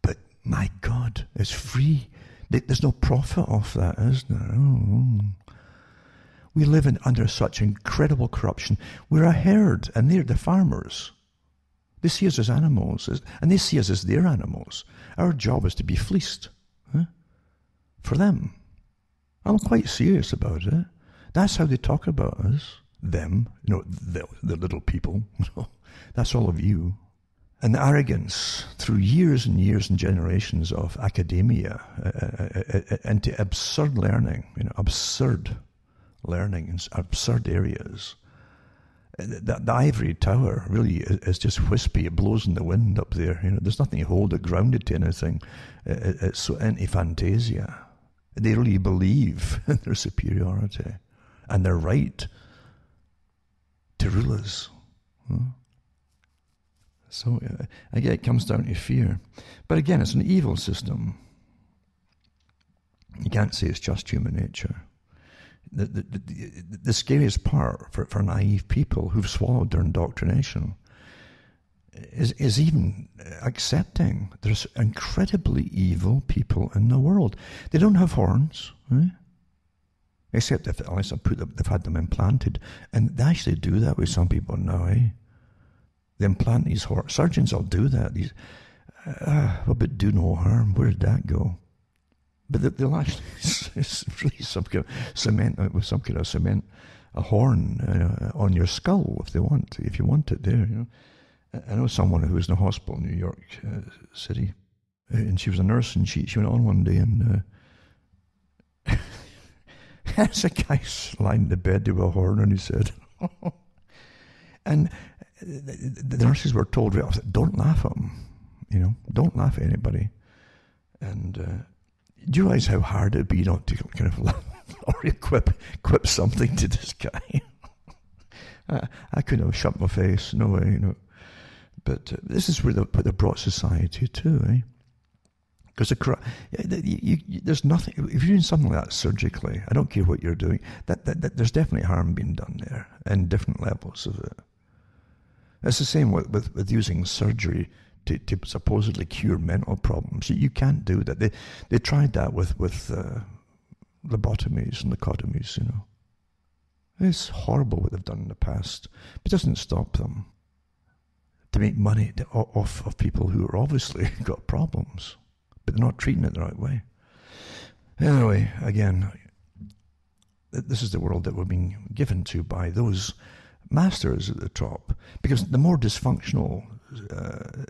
Speaker 1: But my God, it's free. There's no profit off that, is there? Oh. We live under such incredible corruption. We're a herd, and they're the farmers. They see us as animals, and they see us as their animals. Our job is to be fleeced, for them. I'm quite serious about it. That's how they talk about us. Them, the little people. That's all of you. And the arrogance through years and years and generations of academia into absurd learning, absurd learning in absurd areas. The ivory tower really is just wispy. It blows in the wind up there. There's nothing to hold it grounded to anything. It's so anti-fantasia. They really believe in their superiority and their right to rule us. So again, it comes down to fear. But again, it's an evil system. You can't say it's just human nature. The scariest part for naive people who've swallowed their indoctrination is even accepting there's incredibly evil people in the world. They don't have horns, except unless they've had them implanted, and they actually do that with some people now. They implant these horns. Surgeons will do that. But do no harm. Where did that go? But they'll actually, it's really some kind of cement, with some kind of cement, a horn on your skull if you want it there. I know someone who was in a hospital in New York City, and she was a nurse, and she went on one day, and there's a guy lying in the bed with a horn on his head. And the nurses were told, don't laugh at him, don't laugh at anybody. And do you realize how hard it'd be not to kind of laugh or quip something to this guy? I couldn't have shut my face, no way, But this is where they brought society to, Because there's nothing, if you're doing something like that surgically, I don't care what you're doing, that there's definitely harm being done there, and different levels of it. It's the same with using surgery to supposedly cure mental problems. You can't do that. They tried that with lobotomies and leucotomies, you know. It's horrible what they've done in the past, but it doesn't stop them to make money off of people who are obviously got problems, but they're not treating it the right way. Anyway, again, this is the world that we're being given to by those masters at the top, because the more dysfunctional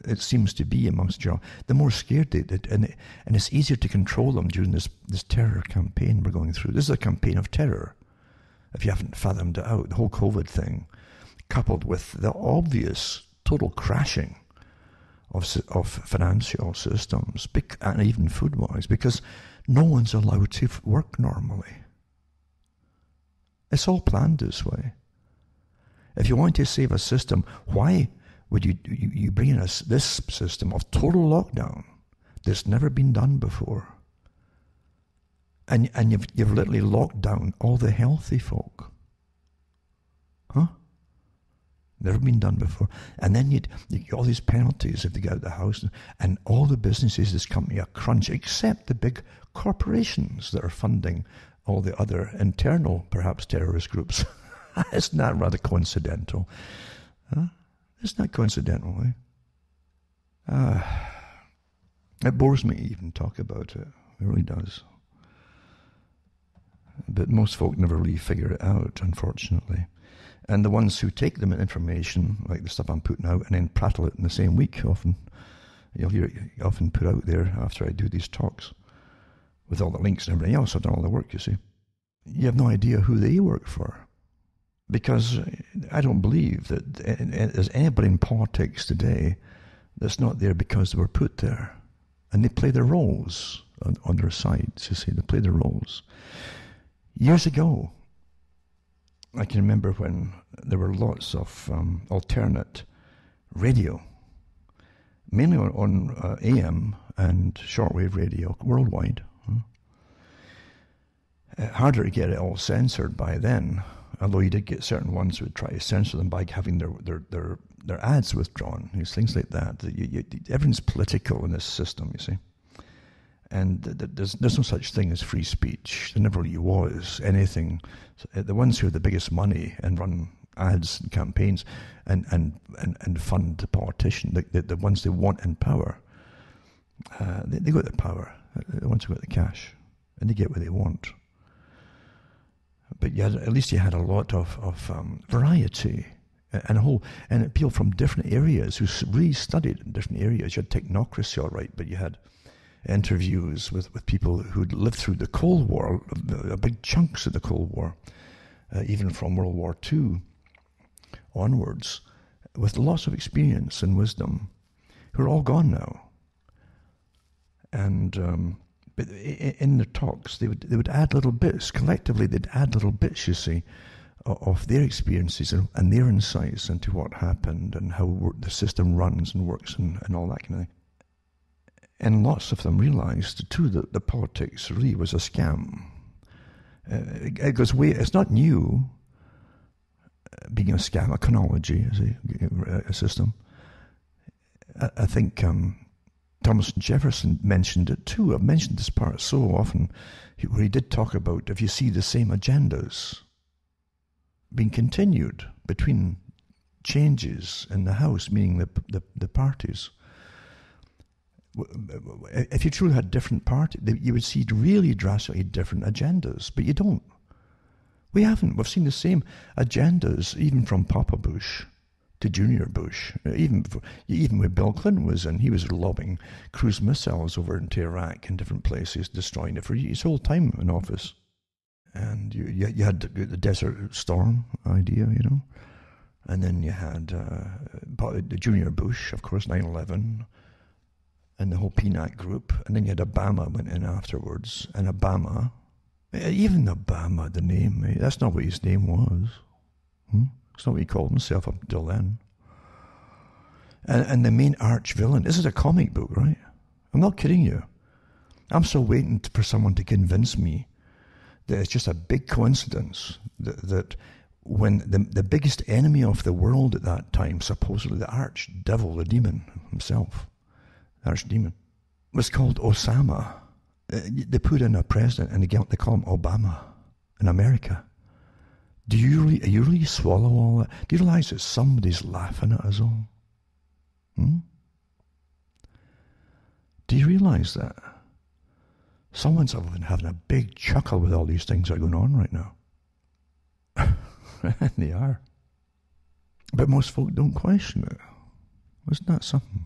Speaker 1: it seems to be amongst you, the more scared they did, and it's easier to control them during this terror campaign we're going through. This is a campaign of terror, if you haven't fathomed it out. The whole COVID thing, coupled with the obvious total crashing of financial systems, and even food-wise, because no one's allowed to work normally. It's all planned this way. If you want to save a system, why would you bring in this system of total lockdown that's never been done before? And you've literally locked down all the healthy folk. Huh? Never been done before. And then you get all these penalties if they get out of the house, and all the businesses this company a crunch, except the big corporations that are funding all the other internal, perhaps, terrorist groups. Isn't that rather coincidental? Huh? Isn't that coincidental, eh? It bores me to even talk about it. It really does. But most folk never really figure it out, unfortunately. And the ones who take the information, like the stuff I'm putting out, and then prattle it in the same week, you'll hear it often put out there after I do these talks, with all the links and everything else. I've done all the work, you see. You have no idea who they work for. Because I don't believe that there's anybody in politics today that's not there because they were put there. And they play their roles on their sides, you see. They play their roles. Years ago, I can remember when there were lots of alternate radio, mainly on AM and shortwave radio worldwide. Harder to get it all censored by then, although you did get certain ones who would try to censor them by having their ads withdrawn, things like that. Everything's political in this system, you see. And there's no such thing as free speech. There never really was anything. The ones who have the biggest money and run ads and campaigns and fund the politician, the ones they want in power, they got the power. The ones who got the cash, and they get what they want. But at least you had a lot of variety and people from different areas who really studied in different areas. You had technocracy, all right, but you had interviews with people who'd lived through the Cold War, big chunks of the Cold War, even from World War II onwards, with lots of experience and wisdom, who are all gone now. And but in the talks, they would add little bits. Collectively, they'd add little bits, you see, of their experiences and their insights into what happened and how the system runs and works and all that kind of thing. And lots of them realized, too, that the politics really was a scam. It goes way, it's not new, being a scam, a Conology, a system. I think Thomas Jefferson mentioned it, too. I've mentioned this part so often, where he did talk about, if you see the same agendas being continued between changes in the House, meaning the parties, if you truly had different parties, you would see really drastically different agendas, but you don't. We haven't. We've seen the same agendas, even from Papa Bush to Junior Bush. Even when Bill Clinton was in, he was lobbing cruise missiles over into Iraq and different places, destroying it for his whole time in office. And you had the Desert Storm idea, you know. And then you had the Junior Bush, of course, 9/11. And the whole PNAC group, and then you had Obama went in afterwards, and Obama, even Obama, the name, that's not what his name was. It's not what he called himself up till then. And the main arch villain, this is a comic book, right? I'm not kidding you. I'm still waiting for someone to convince me that it's just a big coincidence that when the biggest enemy of the world at that time, supposedly the archdevil, the demon himself, archdemon, was called Osama. They put in a president and they call him Obama in America. Do you really swallow all that? Do you realize that somebody's laughing at us all? Do you realize that? Someone's having a big chuckle with all these things that are going on right now. And they are. But most folk don't question it. Wasn't that something?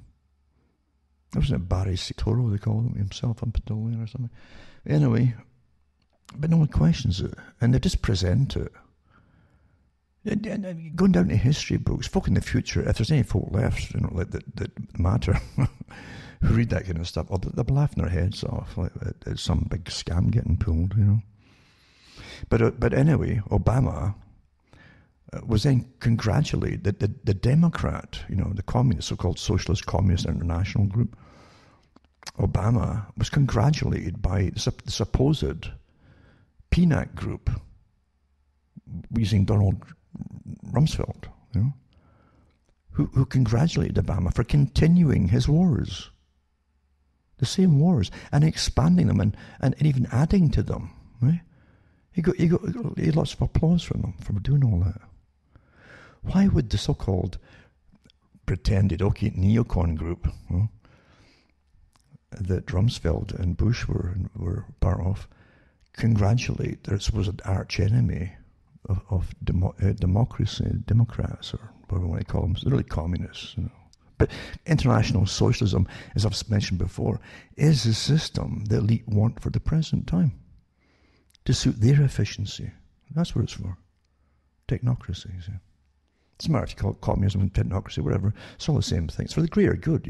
Speaker 1: Wasn't it Barry Toro, they called him himself, up until then or something? Anyway, but no one questions it. And they just present it. And going down to history books, folk in the future, if there's any folk left, that matter, who read that kind of stuff, they'll be laughing their heads off, like it's some big scam getting pulled, But anyway, Obama was then congratulated, the Democrat, the communist, so-called Socialist Communist International Group, Obama was congratulated by the supposed peanut group, using Donald Rumsfeld, who congratulated Obama for continuing his wars, the same wars, and expanding them and even adding to them. Right? He had lots of applause from them for doing all that. Why would the so-called pretended neocon group that Rumsfeld and Bush were part of congratulate their supposed arch enemy of democracy, Democrats, or whatever you want to call them? They're really communists, But international socialism, as I've mentioned before, is a system the elite want for the present time to suit their efficiency. That's what it's for. Technocracy. See? It's a matter if you call it communism and technocracy, whatever. It's all the same thing. It's for the greater good,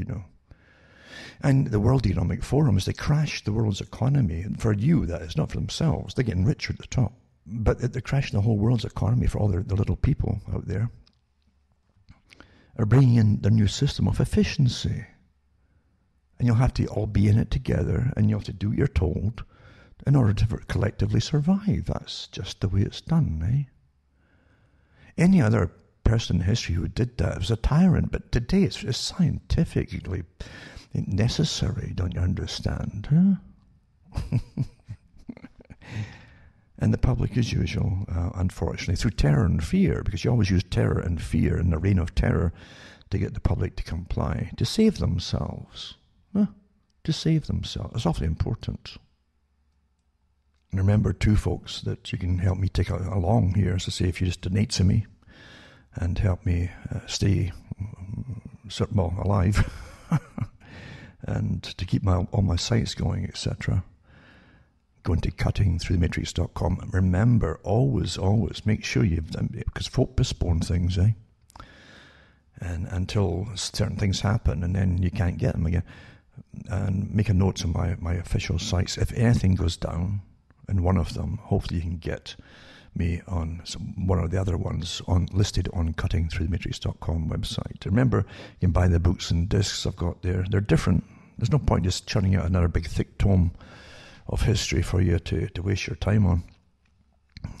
Speaker 1: And the World Economic Forum is they crash the world's economy. And for you, that is, not for themselves. They're getting richer at the top. But they're crashing the whole world's economy for all the little people out there. Are bringing in their new system of efficiency. And you'll have to all be in it together, and you'll have to do what you're told in order to collectively survive. That's just the way it's done, eh? Any other person in history who did that was a tyrant, but today it's scientifically necessary, don't you understand? Huh? And the public, as usual, unfortunately, through terror and fear, because you always use terror and fear and the reign of terror to get the public to comply, to save themselves. To save themselves. It's awfully important. And remember, too, folks, that you can help me take along here, as I say, if you just donate to me and help me stay, alive and to keep all my sites going, etc. Going to cuttingthroughthematrix.com. Remember, always make sure because folk postpone things, eh? And until certain things happen, and then you can't get them again. And make a note on my official sites. If anything goes down in one of them, hopefully you can get me on one or the other ones listed on cuttingthroughthematrix.com website. Remember, you can buy the books and discs I've got there. They're different. There's no point just churning out another big thick tome of history for you to waste your time on.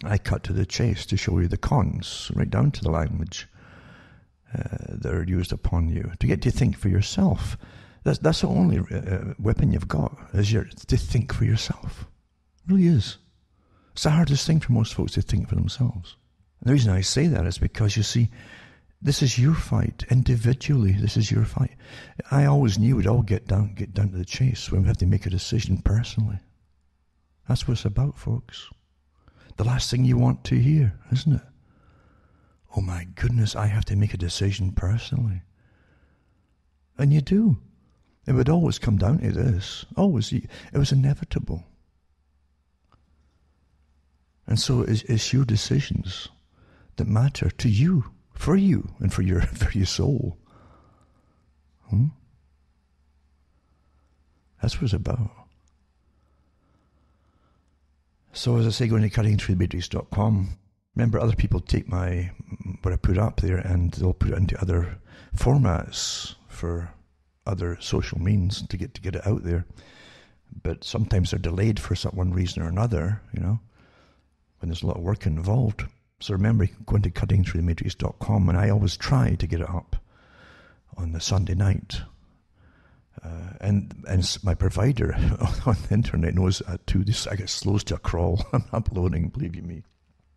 Speaker 1: I cut to the chase to show you the cons, right down to the language that are used upon you, to get to think for yourself. That's the only weapon you've got, is to think for yourself. It really is. It's the hardest thing for most folks to think for themselves. And the reason I say that is because, you see, this is your fight. Individually, this is your fight. I always knew we'd all get down to the chase when we have to make a decision personally. That's what it's about, folks. The last thing you want to hear, isn't it? Oh my goodness, I have to make a decision personally. And you do. It would always come down to this. Always. It was inevitable. And so it's your decisions that matter to you, and for your soul. That's what it's about. So as I say, going to cuttingthroughthematrix.com. Remember, other people take what I put up there, and they'll put it into other formats for other social means to get it out there. But sometimes they're delayed for one reason or another, when there's a lot of work involved. So remember, going to cuttingthroughthematrix.com, and I always try to get it up on the Sunday night. And my provider on the internet knows that too. I get slows to a crawl. I'm uploading, believe you me.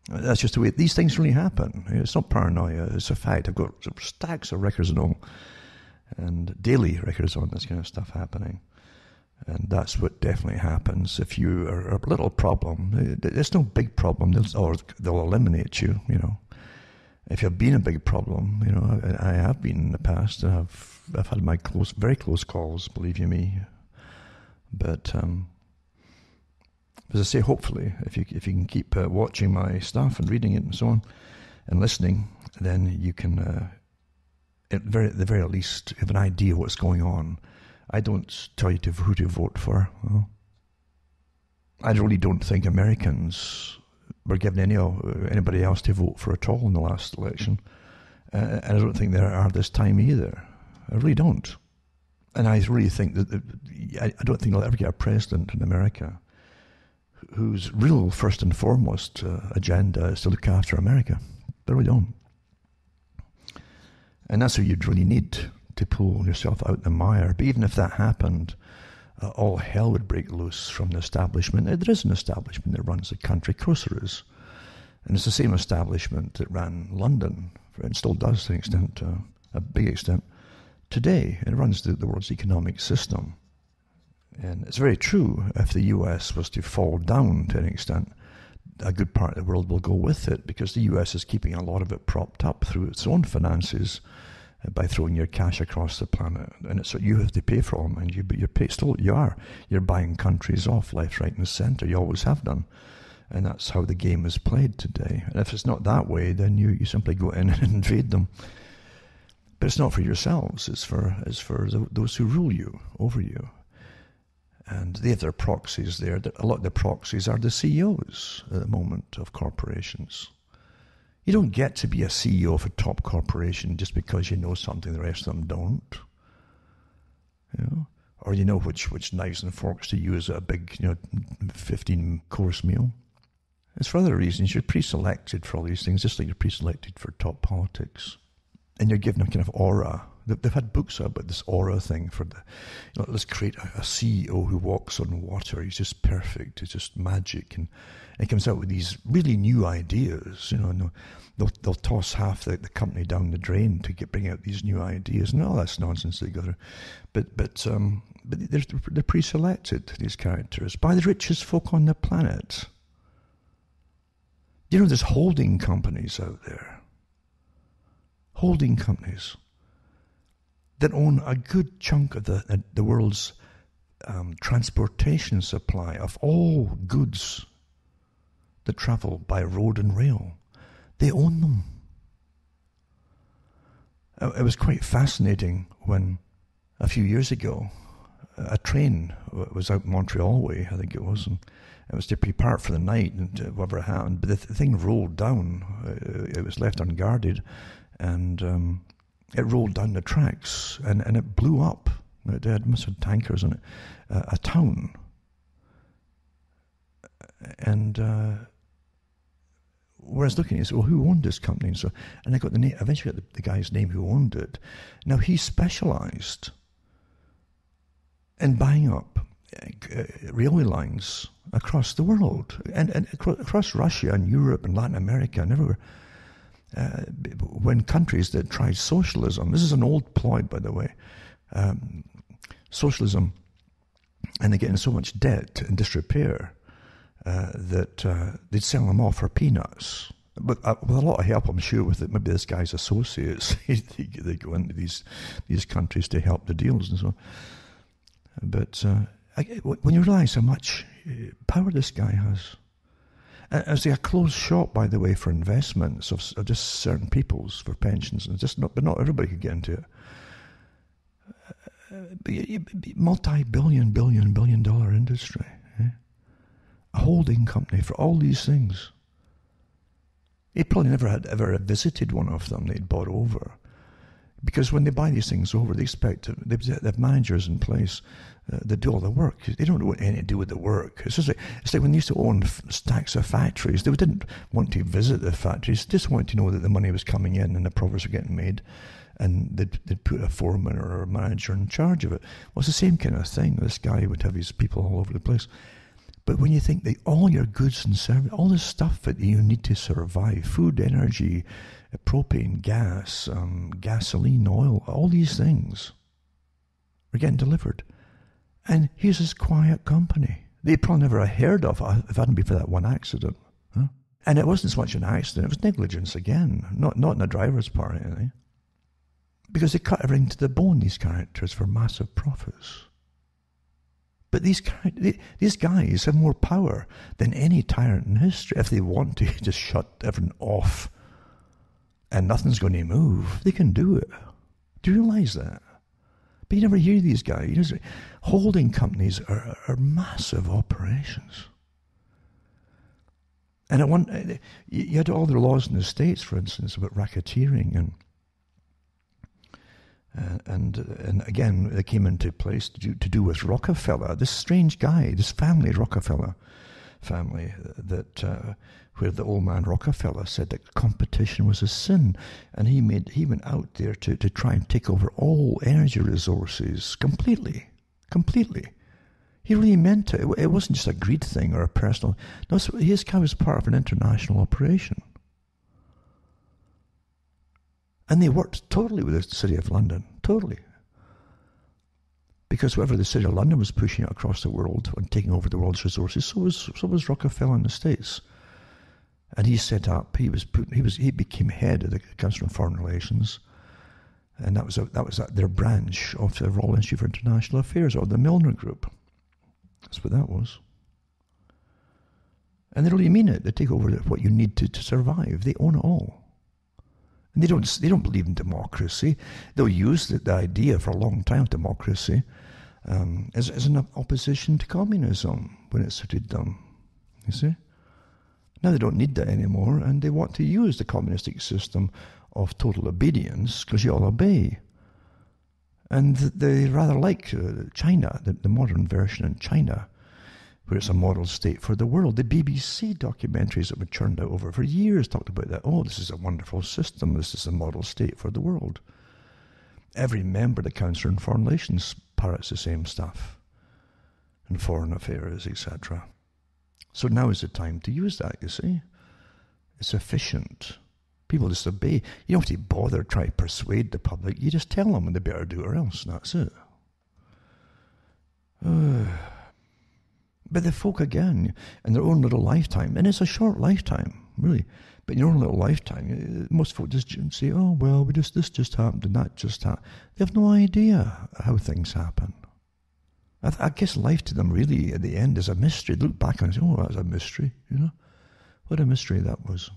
Speaker 1: That's just the way these things really happen. It's not paranoia, it's a fact. I've got stacks of records and all, and daily records on this kind of stuff happening. And that's what definitely happens if you are a little problem. It's no big problem. They'll eliminate you, If you've been a big problem, I have been in the past, and I've had my very close calls, believe you me. But as I say, hopefully, if you can keep watching my stuff and reading it and so on, and listening, then you can, at the very least, have an idea what's going on. I don't tell you who to vote for. Well, I really don't think Americans were given anybody else to vote for at all in the last election. And I don't think there are this time either. I really don't. And I really think that I don't think they'll ever get a president in America whose real first and foremost agenda is to look after America. They really don't. And that's what you'd really need to pull yourself out the mire. But even if that happened, all hell would break loose from the establishment. There is an establishment that runs the country. Of course there is. And it's the same establishment that ran London, and still does to an extent, a big extent, today. It runs the world's economic system. And it's very true, if the US was to fall down to an extent, a good part of the world will go with it, because the US is keeping a lot of it propped up through its own finances by throwing your cash across the planet. And it's what you have to pay for all, mind you, but you're buying countries off left, right and centre. You always have done. And that's how the game is played today. And if it's not that way, then you simply go in and invade them. But it's not for yourselves, it's for those who rule you, over you. And they have their proxies there. A lot of the proxies are the CEOs at the moment of corporations. You don't get to be a CEO of a top corporation just because you know something the rest of them don't. Or you know which knives and forks to use at a big 15-course meal. It's for other reasons. You're pre-selected for all these things, just like you're pre-selected for top politics. And you're given a kind of aura. They've had books about this aura thing for let's create a CEO who walks on water. He's just perfect. It's just magic. And he comes out with these really new ideas, and they'll toss half the company down the drain to bring out these new ideas. And all that's nonsense they go through. But they're pre-selected, these characters, by the richest folk on the planet. There's holding companies out there. Holding companies that own a good chunk of the world's transportation supply of all goods that travel by road and rail. They own them. It was quite fascinating when, a few years ago, a train was out Montreal way, I think it was, and it was to be parked for the night, and whatever happened, but the thing rolled down. It was left unguarded, and it rolled down the tracks, and it blew up. It must have tankers in it. A town. And whereas looking, I said, well, who owned this company? And I got eventually got the guy's name who owned it. Now, he specialised in buying up railway lines across the world, and across Russia and Europe and Latin America and everywhere. When countries that tried socialism, this is an old ploy, by the way, socialism, and they get in so much debt and disrepair that they'd sell them off for peanuts. But with a lot of help, I'm sure, with maybe this guy's associates, they go into these countries to help the deals and so on. But when you realise how much power this guy has, as a closed shop, by the way, for investments of just certain peoples for pensions, and but not everybody could get into it. Multi-billion dollar industry, a holding company for all these things. He probably never had ever visited one of them they'd bought over, Because when they buy these things over, they expect they have managers in place that do all the work. They don't want anything to do with the work. It's like when they used to own stacks of factories. They didn't want to visit the factories. They just wanted to know that the money was coming in and the profits were getting made. And they'd put a foreman or a manager in charge of it. Well, it's the same kind of thing. This guy would have his people all over the place. But when you think that all your goods and services, all the stuff that you need to survive, food, energy, propane, gas, gasoline, oil, all these things are getting delivered. And here's this quiet company they'd probably never have heard of if it hadn't been for that one accident. Huh? And it wasn't so much an accident, it was negligence again, not in the driver's part, anything. Because they cut everything to the bone, these characters, for massive profits. But these guys have more power than any tyrant in history. If they want to just shut everything off and nothing's going to move, they can do it. Do you realize that? But you never hear these guys. Holding companies are massive operations. And you had all the laws in the States, for instance, about racketeering and again, they came into place to do with Rockefeller, this strange guy, this family, Rockefeller family, that where the old man Rockefeller said that competition was a sin, and he went out there to try and take over all energy resources completely. He really meant it. It wasn't just a greed thing or a personal. No, his guy was part of an international operation. And they worked totally with the City of London, totally. Because whatever the City of London was pushing across the world and taking over the world's resources, so was Rockefeller in the States. And he set up, he became head of the Council on Foreign Relations, and that was their branch of the Royal Institute for International Affairs, or the Milner Group. That's what that was. And they really mean it. They take over what you need to survive. They own it all. And they don't believe in democracy. They'll use the idea for a long time, democracy, as an opposition to communism when it suited them. You see? Now they don't need that anymore, and they want to use the communistic system of total obedience because you all obey. And they rather like China, the modern version in China, where it's a model state for the world. The BBC documentaries that were churned out over for years talked about that. Oh, this is a wonderful system. This is a model state for the world. Every member of the Council on Foreign Relations parrots the same stuff. And foreign affairs, etc. So now is the time to use that, you see. It's efficient. People just obey. You don't have to bother trying to persuade the public. You just tell them when they better do it or else, and that's it. But the folk, again, in their own little lifetime, and it's a short lifetime, really, but in your own little lifetime, most folk just say, oh, well, this just happened and that just happened. They have no idea how things happen. I guess life to them, really, at the end, is a mystery. They look back and say, oh, that's a mystery, you know? What a mystery that was.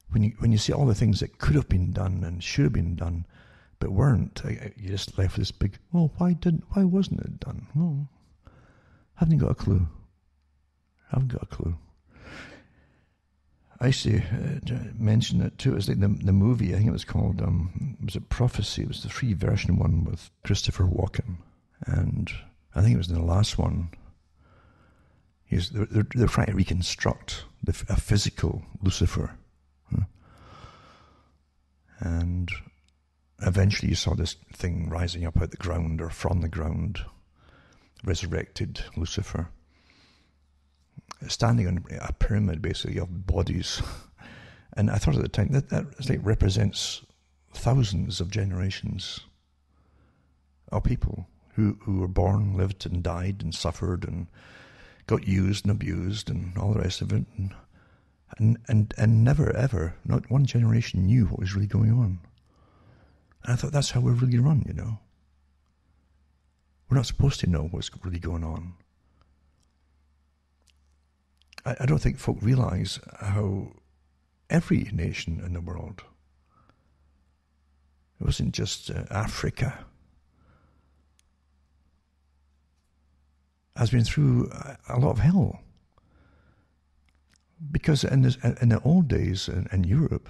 Speaker 1: When you see all the things that could have been done and should have been done, but weren't, you just left with this big, well, why wasn't it done? Well, haven't got a clue. I used to mention it too. It was like the movie, I think it was called, was it Prophecy? It was the free version one with Christopher Walken. And I think it was in the last one. They're trying to reconstruct a physical Lucifer. And eventually you saw this thing rising up out the ground or from the ground, resurrected Lucifer, standing on a pyramid basically of bodies. And I thought at the time that like represents thousands of generations of people who were born, lived and died and suffered and got used and abused and all the rest of it, and never ever, not one generation knew what was really going on. And I thought that's how we're really run, you know. We're not supposed to know what's really going on. I don't think folk realize how every nation in the world, it wasn't just Africa, has been through a lot of hell. Because in the old days in Europe,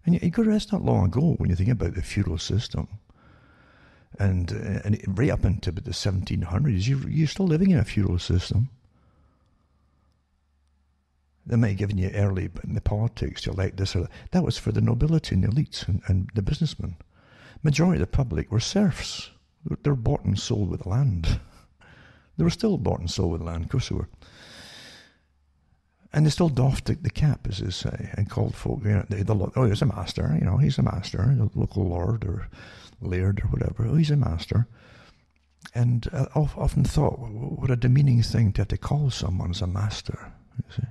Speaker 1: And you go, that's not long ago when you think about the feudal system. And right up into the 1700s, you're still living in a feudal system. They might have given you early in the politics to elect this or that. That was for the nobility and the elites and the businessmen. Majority of the public were serfs. They were bought and sold with the land. They were still bought and sold with the land, of course they were. And they still doffed the cap, as they say, and called folk, he's a master, he's a master, the local lord or laird or whatever, he's a master. And I often thought, what a demeaning thing to have to call someone as a master, you see.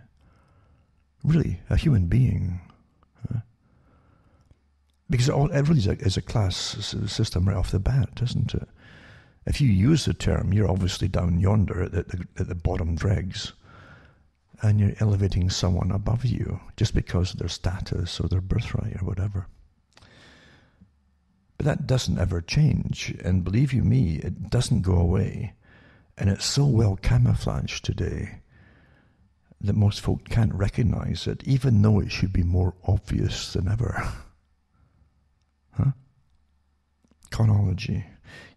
Speaker 1: Really, a human being. Because it really is a class system right off the bat, isn't it? If you use the term, you're obviously down yonder at the bottom dregs, and you're elevating someone above you just because of their status or their birthright or whatever. But that doesn't ever change, and believe you me, it doesn't go away. And it's so well camouflaged today that most folk can't recognize it, even though it should be more obvious than ever. Conology.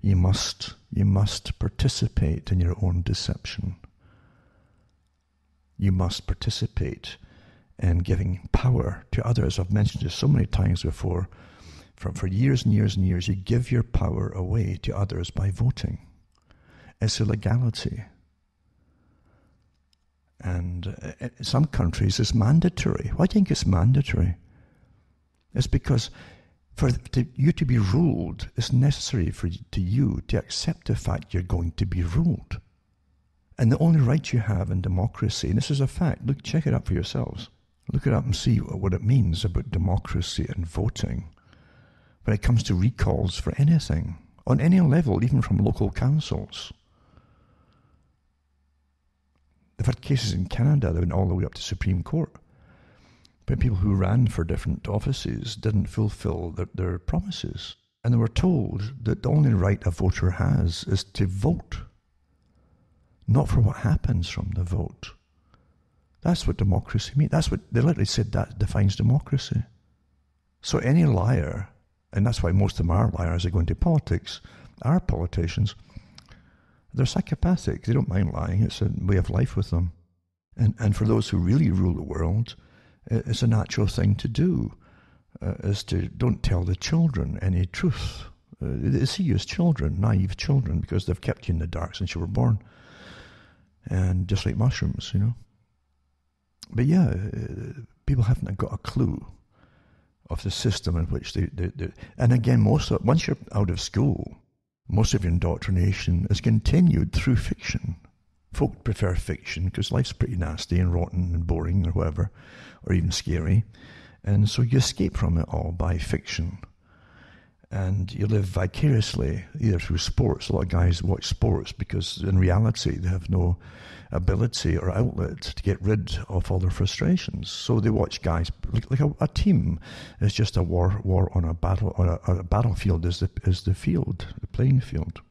Speaker 1: You must participate in your own deception. You must participate in giving power to others. I've mentioned this so many times before. For years and years and years, you give your power away to others by voting. It's a legality. And in some countries it's mandatory. Why do you think it's mandatory? It's because for you to be ruled, it's necessary for you to accept the fact you're going to be ruled. And the only right you have in democracy, and this is a fact, look, check it up for yourselves. Look it up and see what it means about democracy and voting when it comes to recalls for anything, on any level, even from local councils. They've had cases in Canada that went all the way up to Supreme Court, but people who ran for different offices didn't fulfill their promises. And they were told that the only right a voter has is to vote, not for what happens from the vote. That's what democracy means. That's what they literally said, that defines democracy. So any liar, and that's why most of them are liars, are going to politics, are politicians. They're psychopathic. They don't mind lying. It's a way of life with them. And for those who really rule the world, it's a natural thing to do, is to don't tell the children any truth. They see you as children, naive children, because they've kept you in the dark since you were born. And just like mushrooms, But yeah, people haven't got a clue of the system in which they and again, once you're out of school, most of your indoctrination is continued through fiction. Folk prefer fiction because life's pretty nasty and rotten and boring or whatever, or even scary. And so you escape from it all by fiction. And you live vicariously, either through sports. A lot of guys watch sports because in reality they have no ability or outlet to get rid of all their frustrations. So they watch guys, like a team is just a war on a battle, or a battlefield is the field, the playing field.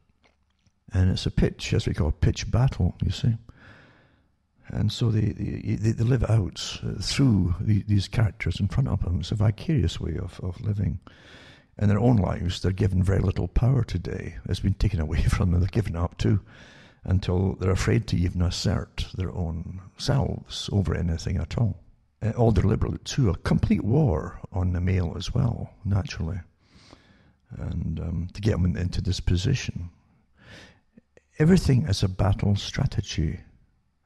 Speaker 1: And it's a pitch, as we call it, pitch battle, you see. And so they live out through these characters in front of them. It's a vicarious way of living. In their own lives, they're given very little power today. It's been taken away from them. They're given up to until they're afraid to even assert their own selves over anything at all. All deliberately, too. A complete war on the male as well, naturally. And to get them into this position. Everything is a battle strategy.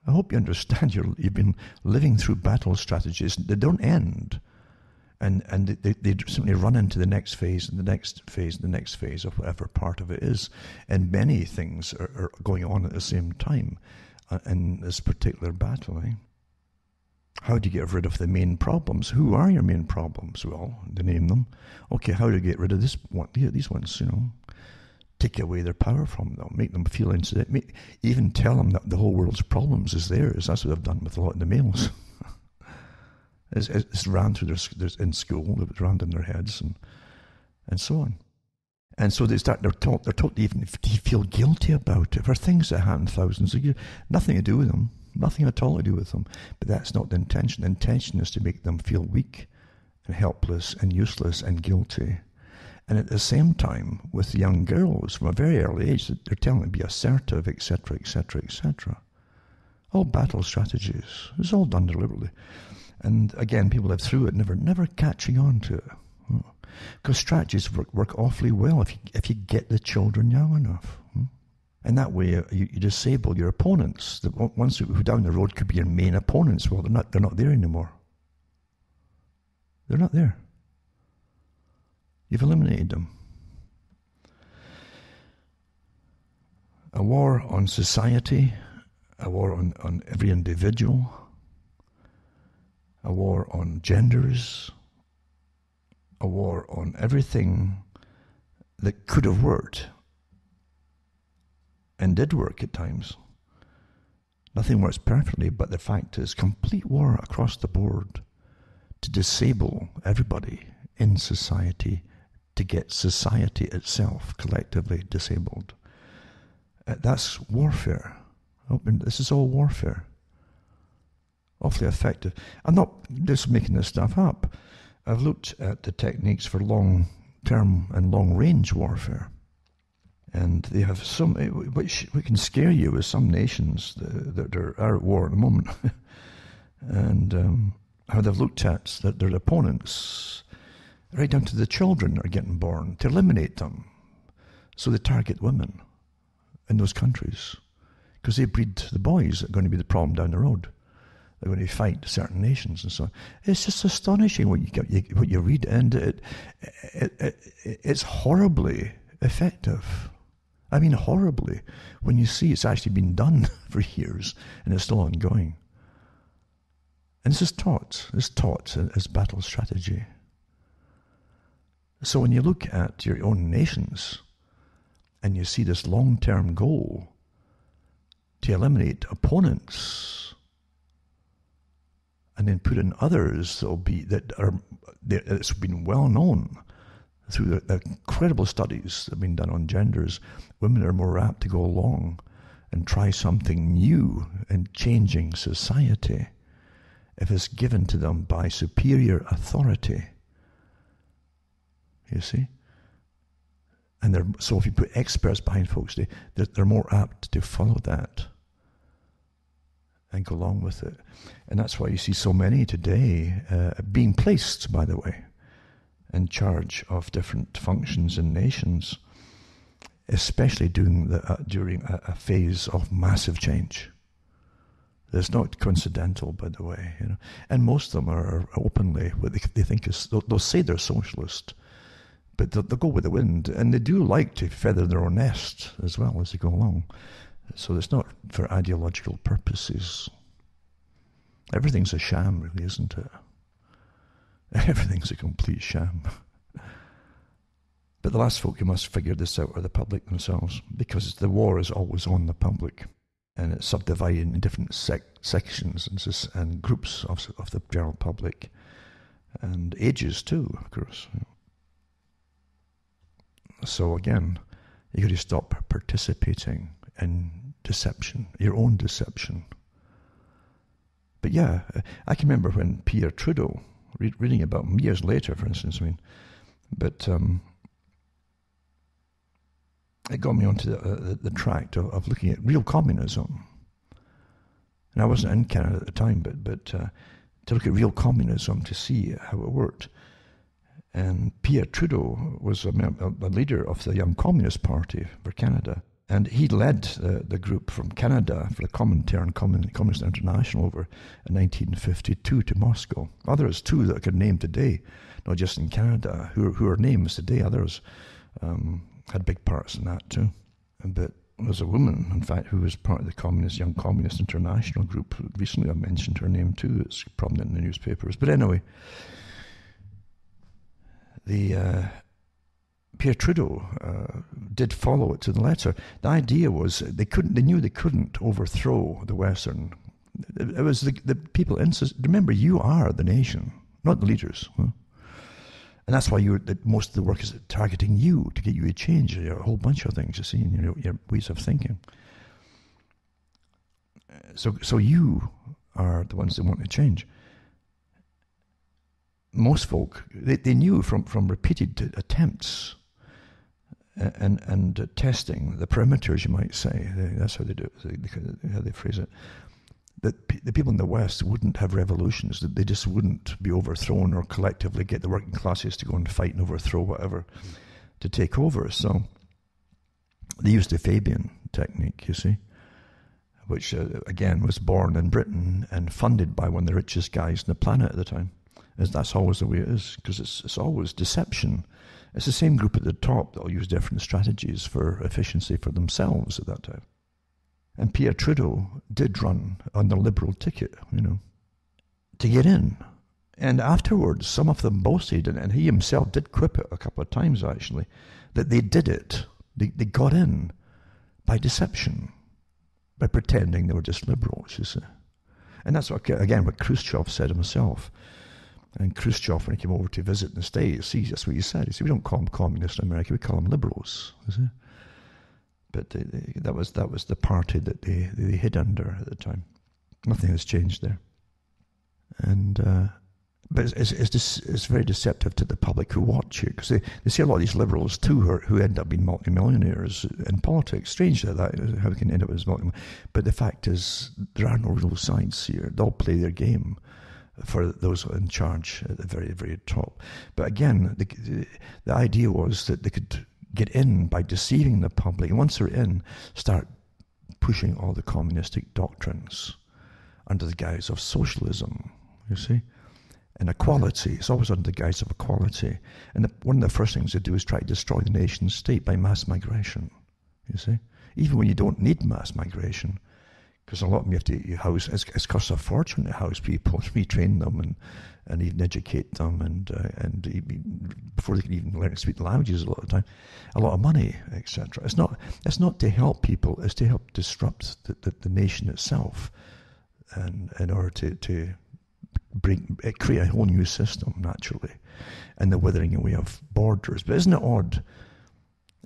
Speaker 1: I hope you understand you've been living through battle strategies. They don't end. And they simply run into the next phase and the next phase and the next phase of whatever part of it is. And many things are going on at the same time in this particular battling. How do you get rid of the main problems? Who are your main problems? Well, to name them. Okay, how do you get rid of these ones, Take away their power from them, make them feel insignificant, even tell them that the whole world's problems is theirs. That's what they've done with a lot of the males. It's ran through their in school, it ran in their heads, and so on. And so they're taught to even feel guilty about it for things that happened thousands of years. Nothing to do with them, nothing at all to do with them. But that's not the intention. The intention is to make them feel weak and helpless and useless and guilty. And at the same time, with young girls from a very early age, they're telling them to be assertive, etc., etc., etc. All battle strategies. It's all done deliberately. And again, people live through it, never catching on to it. Because strategies work awfully well if you get the children young enough. And that way, you disable your opponents. The ones who down the road could be your main opponents. Well, they're not there anymore. They're not there. You've eliminated them. A war on society, a war on every individual, a war on genders, a war on everything that could have worked and did work at times. Nothing works perfectly, but the fact is complete war across the board to disable everybody in society, to get society itself collectively disabled. That's warfare. This is all warfare. Awfully effective. I'm not just making this stuff up. I've looked at the techniques for long-term and long-range warfare. And they have some, which can scare you with some nations that are at war at the moment. And how they've looked at that their opponents, right down to the children that are getting born, to eliminate them. So they target women in those countries. Because they breed the boys that are going to be the problem down the road. They're going to fight certain nations and so on. It's just astonishing what you read, and it's horribly effective. I mean, horribly, when you see it's actually been done for years and it's still ongoing. And this is taught as battle strategy. So when you look at your own nations and you see this long-term goal to eliminate opponents and then put in others that's been well known through the incredible studies that have been done on genders, women are more apt to go along and try something new and changing society if it's given to them by superior authority. You see? And so if you put experts behind folks, they're more apt to follow that and go along with it. And that's why you see so many today being placed, by the way, in charge of different functions in nations, especially during a phase of massive change. It's not coincidental, by the way, you know. And most of them are openly what they think is. They'll say they're socialist, but they'll go with the wind, and they do like to feather their own nest as well as they go along. So it's not for ideological purposes. Everything's a sham, really, isn't it? Everything's a complete sham. But the last folk who must figure this out are the public themselves, because the war is always on the public, and it's subdivided into different sections and groups of the general public, and ages too, of course. So again, you got to stop participating in deception, your own deception. But yeah, I can remember when Pierre Trudeau, reading about him years later, for instance, but it got me onto the track of looking at real communism. And I wasn't in Canada at the time, but to look at real communism to see how it worked. And Pierre Trudeau was a leader of the Young Communist Party for Canada. And he led the group from Canada for the Comintern Communist International over in 1952 to Moscow. Others too that I could name today, not just in Canada, who are names today. Others had big parts in that too. But there was a woman, in fact, who was part of the Young Communist International group. Recently I mentioned her name too. It's prominent in the newspapers. But anyway, Pierre Trudeau did follow it to the letter. The idea was they knew they couldn't overthrow the Western. It was the people. Remember, you are the nation, not the leaders. Huh? And that's why most of the work is targeting you to get you to change a whole bunch of things, you see, in your ways of thinking. So you are the ones that want to change. most folk, they knew from repeated attempts and testing, the perimeters, you might say, that's how they do it, how they phrase it, that the people in the West wouldn't have revolutions, that they just wouldn't be overthrown or collectively get the working classes to go and fight and overthrow whatever to take over. So they used the Fabian technique, you see, which again was born in Britain and funded by one of the richest guys on the planet at the time. That's always the way it is, because it's always deception. It's the same group at the top that will use different strategies for efficiency for themselves at that time. And Pierre Trudeau did run on the Liberal ticket, to get in. And afterwards, some of them boasted, and he himself did quip it a couple of times actually, that they did it. They got in by deception, by pretending they were just liberals, you see. And that's what Khrushchev said himself. And Khrushchev, when he came over to visit in the States, that's what he said. He said, we don't call them communists in America, we call them liberals. You see? But that was the party that they hid under at the time. Nothing has changed there. And but it's very deceptive to the public who watch it, because they see a lot of these liberals too who end up being multimillionaires in politics. Strange that how they can end up as multimillionaires. But the fact is, there are no real sides here. They'll play their game for those in charge at the very, very top. But again, the idea was that they could get in by deceiving the public, and once they're in, start pushing all the communistic doctrines under the guise of socialism, you see, and equality. It's always under the guise of equality. And one of the first things they do is try to destroy the nation state by mass migration, you see, even when you don't need mass migration. Because a lot of them you have to house, it costs a fortune to house people, to retrain them and even educate them, and even, before they can even learn to speak the languages a lot of the time, a lot of money, etc. It's not to help people, it's to help disrupt the nation itself, and in order to create a whole new system naturally, and the withering away of borders. But isn't it odd?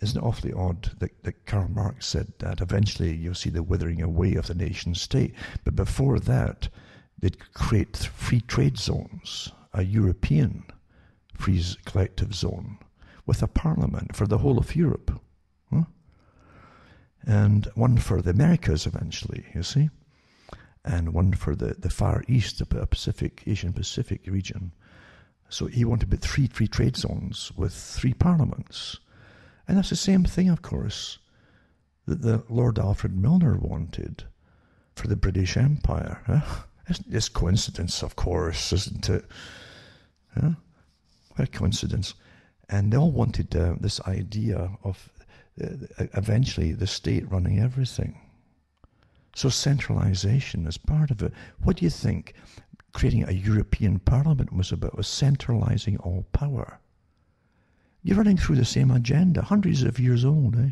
Speaker 1: Isn't it awfully odd that Karl Marx said that eventually you'll see the withering away of the nation state, but before that they'd create free trade zones, a European free collective zone with a parliament for the whole of Europe, and one for the Americas eventually, you see, and one for the Far East, the Asian Pacific region. So he wanted to put 3 free trade zones with 3 parliaments. And that's the same thing, of course, that the Lord Alfred Milner wanted for the British Empire. It's coincidence, of course, isn't it? What a coincidence. And they all wanted this idea of eventually the state running everything. So centralization is part of it. What do you think creating a European Parliament was about? It was centralizing all power. You're running through the same agenda, hundreds of years old, eh?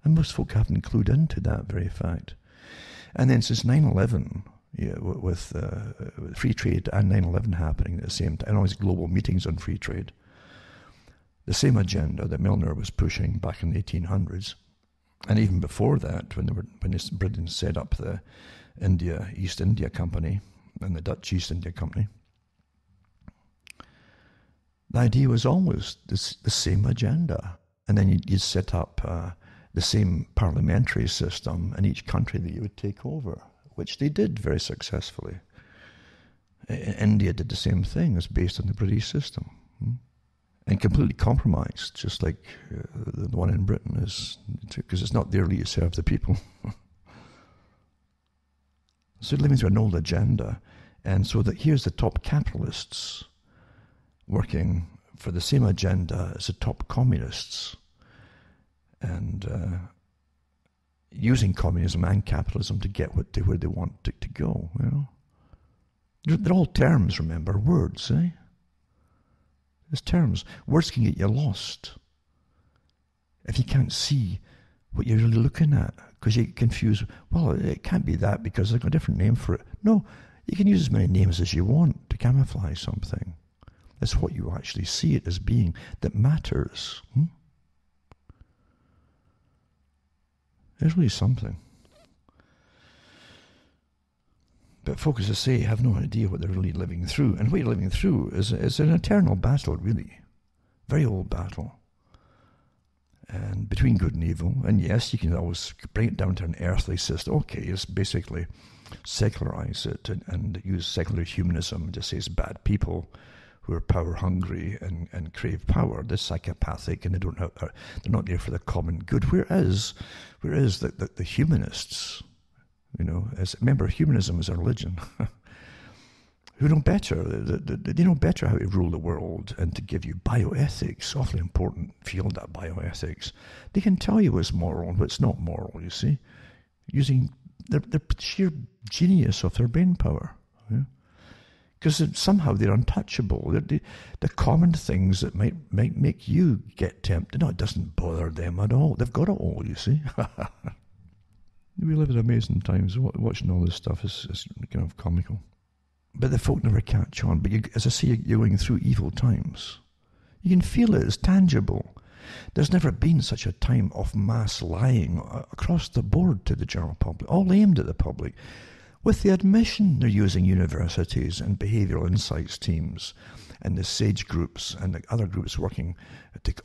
Speaker 1: And most folk haven't clued into that very fact. And then since 9/11, with free trade and 9/11 happening at the same time, and all these global meetings on free trade, the same agenda that Milner was pushing back in the 1800s, and even before that, when Britain set up the East India Company and the Dutch East India Company, the idea was always the same agenda. And then you'd set up the same parliamentary system in each country that you would take over, which they did very successfully. India did the same thing. It's based on the British system. And completely compromised, just like the one in Britain is, because it's not there to serve the people. So they're living through an old agenda. And so that here's the top capitalists working for the same agenda as the top communists, and using communism and capitalism to get where they want it to go. They're all terms, remember, words, eh? It's terms. Words can get you lost if you can't see what you're really looking at, because you get confused. Well, it can't be that because I've got a different name for it. No, you can use as many names as you want to camouflage something. That's what you actually see it as being that matters. There's really something. But folk, as I say, have no idea what they're really living through. And what you're living through is an eternal battle, really. Very old battle. And between good and evil. And yes, you can always bring it down to an earthly system. Okay, it's basically secularize it and use secular humanism to say it's bad people who are power hungry and crave power. They're psychopathic and they're not there for the common good. Whereas the humanists, remember, humanism is a religion, who know better. They know better how to rule the world and to give you bioethics, awfully important field, that bioethics. They can tell you what's moral and what's not moral, you see, using the sheer genius of their brain power. Because somehow they're untouchable. The common things that might make you get tempted, no, it doesn't bother them at all. They've got it all, you see. We live in amazing times. Watching all this stuff is kind of comical. But the folk never catch on. But as I say, you're going through evil times. You can feel it. It's tangible. There's never been such a time of mass lying across the board to the general public, all aimed at the public, with the admission they're using universities and behavioural insights teams and the SAGE groups and the other groups working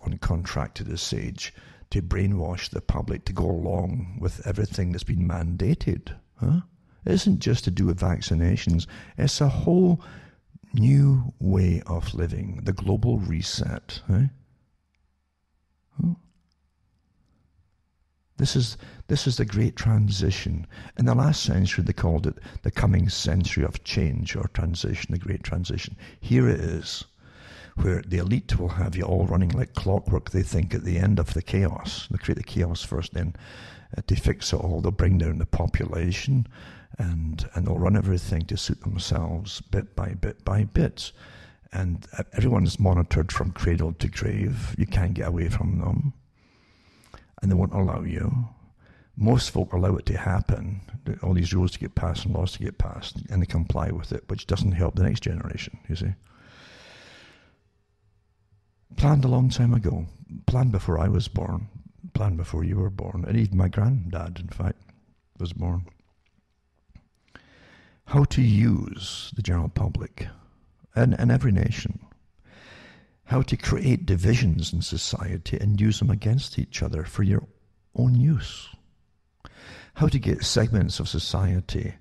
Speaker 1: on contract to the SAGE to brainwash the public to go along with everything that's been mandated. It isn't just to do with vaccinations. It's a whole new way of living, the global reset. This is the great transition. In the last century, they called it the coming century of change or transition, the great transition. Here it is, where the elite will have you all running like clockwork, they think, at the end of the chaos. They create the chaos first, then to fix it all, they'll bring down the population and they'll run everything to suit themselves bit by bit. And everyone is monitored from cradle to grave. You can't get away from them. And they won't allow you. Most folk allow it to happen, all these rules to get passed and laws to get passed, and they comply with it, which doesn't help the next generation, you see. Planned a long time ago, planned before I was born, planned before you were born, and even my granddad, in fact, was born. How to use the general public and every nation. How to create divisions in society and use them against each other for your own use. How to get segments of society.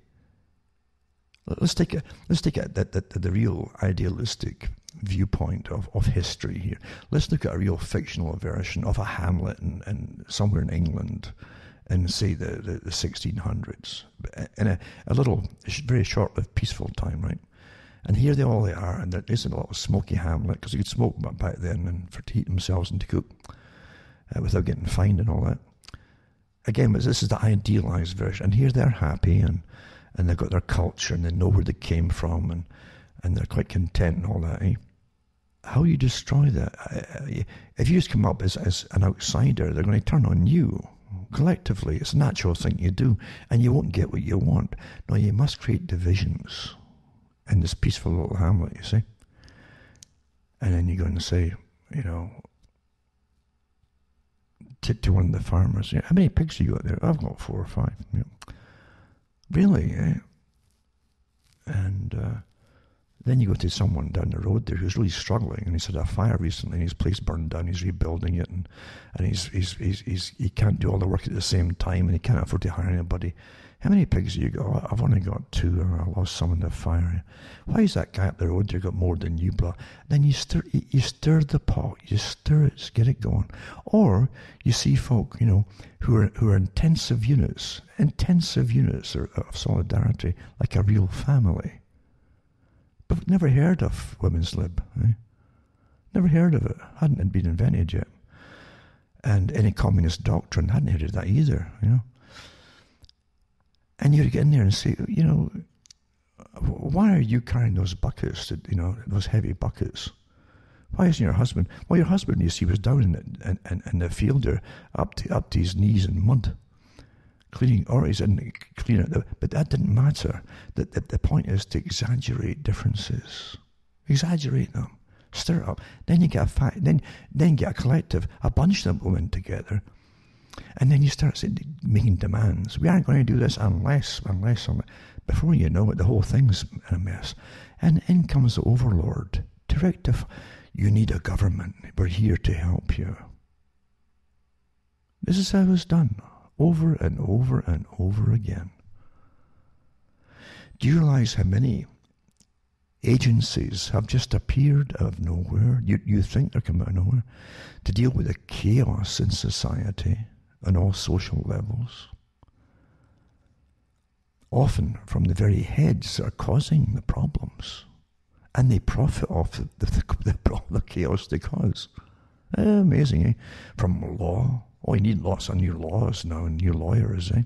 Speaker 1: Let's take the real idealistic viewpoint of history here. Let's look at a real fictional version of a Hamlet in somewhere in England in, say, the 1600s. In a little, very short-lived, peaceful time, right? And here they all are, and there isn't a lot of smoky Hamlet, because you could smoke back then and to heat themselves and to cook without getting fined and all that. Again, but this is the idealized version. And here they're happy, and they've got their culture, and they know where they came from, and they're quite content and all that. Eh? How you destroy that? If you just come up as an outsider, they're going to turn on you. Collectively, it's a natural thing you do, and you won't get what you want. No, you must create divisions in this peaceful little hamlet, you see. And then you go and say, to one of the farmers, how many pigs you got there? I've got 4 or 5. Really, eh? And then you go to someone down the road there who's really struggling, and he's had a fire recently, and his place burned down, he's rebuilding it, and he can't do all the work at the same time, and he can't afford to hire anybody. How many pigs do you got? Oh, I've only got 2, or I lost some in the fire. Why is that guy up the road there got more than you, blah? Then you stir the pot, you stir it, get it going. Or you see folk, who are intensive units of solidarity, like a real family. But never heard of women's lib, eh? Never heard of it. Hadn't been invented yet. And any communist doctrine, hadn't heard of that either, And you get in there and say, why are you carrying those buckets, those heavy buckets? Why isn't your husband? Well, your husband, you see, was down in the field there, up to his knees in mud, cleaning, or he's in cleaning it. But that didn't matter. The point is to exaggerate differences. Exaggerate them. Stir it up. Then you get then get a collective, a bunch of women together, And then you start making demands. We aren't going to do this unless. Before you know it, the whole thing's in a mess. And in comes the overlord to rectify. You need a government. We're here to help you. This is how it's done, over and over and over again. Do you realize how many agencies have just appeared out of nowhere? You think they're coming out of nowhere to deal with the chaos in society on all social levels. Often from the very heads that are causing the problems. And they profit off the chaos they cause. Amazing, eh? From law. Oh, you need lots of new laws now and new lawyers, eh?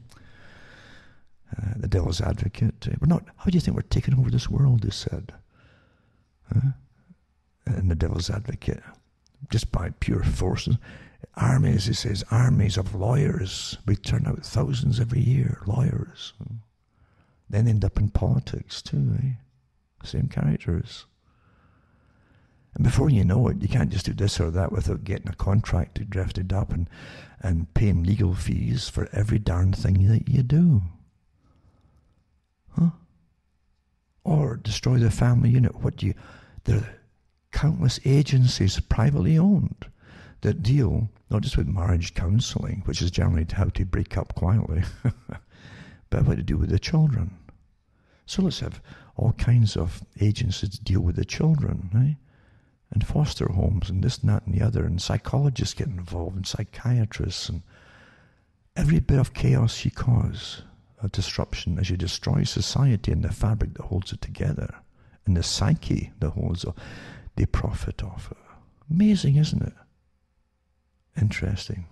Speaker 1: The devil's advocate. We're not. How do you think we're taking over this world, they said? And the devil's advocate, just by pure force. Armies, he says, armies of lawyers. We turn out thousands every year, lawyers. Then end up in politics too, eh? Same characters. And before you know it, you can't just do this or that without getting a contract drafted up and paying legal fees for every darn thing that you do. Or destroy the family unit. There are countless agencies privately owned that deal not just with marriage counselling, which is generally how to break up quietly, but what to do with the children. So let's have all kinds of agencies to deal with the children, eh? And foster homes and this and that and the other, and psychologists get involved and psychiatrists, and every bit of chaos you cause, a disruption as you destroy society and the fabric that holds it together, and the psyche that holds it, they profit off it. Amazing, isn't it? Interesting.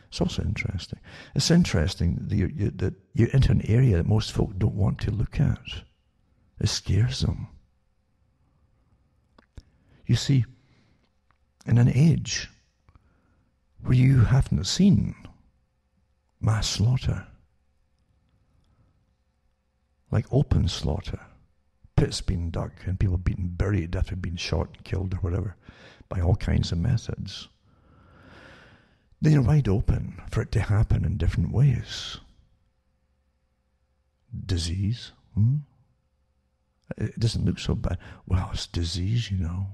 Speaker 1: It's also interesting. It's interesting that you enter an area that most folk don't want to look at. It scares them. You see, in an age where you haven't seen mass slaughter, like open slaughter, pits being dug and people being buried after being shot and killed or whatever by all kinds of methods, they're wide open for it to happen in different ways. Disease. It doesn't look so bad. Well, it's disease, you know.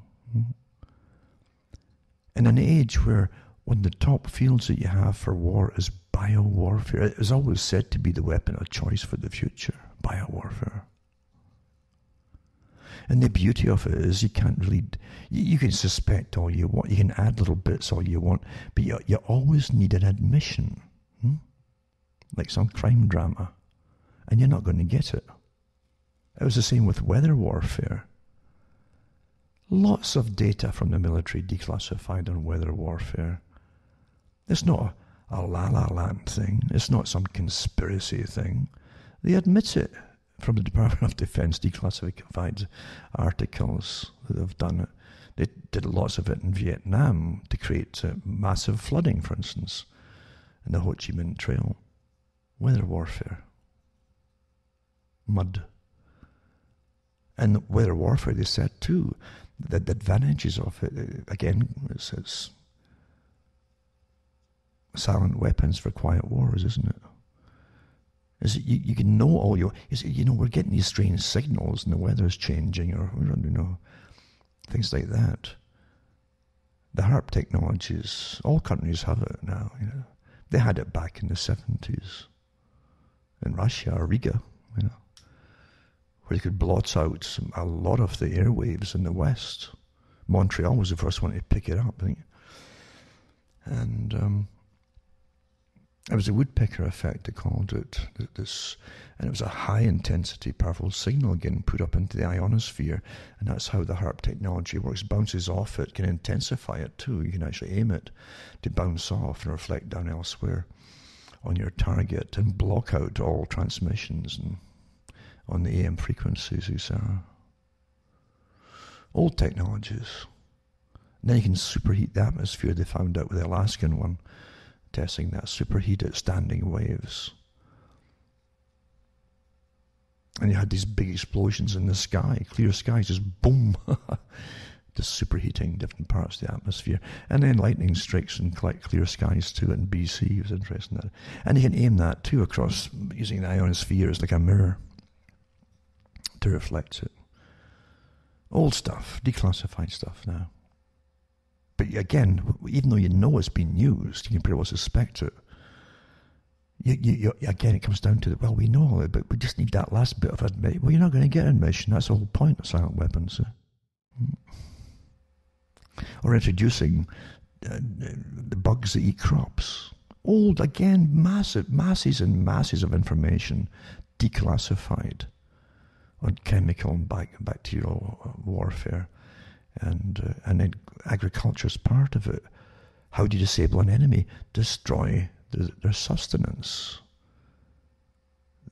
Speaker 1: In an age where one of the top fields that you have for war is biowarfare, it is always said to be the weapon of choice for the future, biowarfare. And the beauty of it is you can't really, you can suspect all you want, you can add little bits all you want, but you always need an admission, like some crime drama, and you're not going to get it. It was the same with weather warfare. Lots of data from the military declassified on weather warfare. It's not a la-la land thing. It's not some conspiracy thing. They admit it from the Department of Defense declassified articles that have done it. They did lots of it in Vietnam to create massive flooding, for instance, in the Ho Chi Minh Trail. Weather warfare. Mud. And weather warfare, they said too, that the advantages of it, again, it says silent weapons for quiet wars, isn't it? Is it you can know all your, we're getting these strange signals and the weather's changing or, things like that. The HARP technologies, all countries have it now, They had it back in the 70s in Russia or Riga, where they could blot out a lot of the airwaves in the West. Montreal was the first one to pick it up, I think. And it was a woodpecker effect, they called it. And it was a high-intensity, powerful signal again put up into the ionosphere. And that's how the HARP technology works. Bounces off it, can intensify it too. You can actually aim it to bounce off and reflect down elsewhere on your target and block out all transmissions and on the AM frequencies, etc. Old technologies. And then you can superheat the atmosphere. They found out with the Alaskan one, testing that, superheat at standing waves. And you had these big explosions in the sky, clear skies, just boom. just superheating different parts of the atmosphere. And then lightning strikes in clear skies too in BC. It was interesting that. And you can aim that too across using the ionosphere as like a mirror to reflect it. Old stuff, declassified stuff now. But again, even though you know it's been used, you can pretty well suspect it. Again, it comes down to, well, we know all it, but we just need that last bit of admission. Well, you're not going to get admission. That's the whole point of silent weapons. Or introducing the bugs that eat crops. Old, again, masses and masses of information declassified on chemical and bacterial warfare. And then agriculture is part of it. How do you disable an enemy? Destroy their sustenance,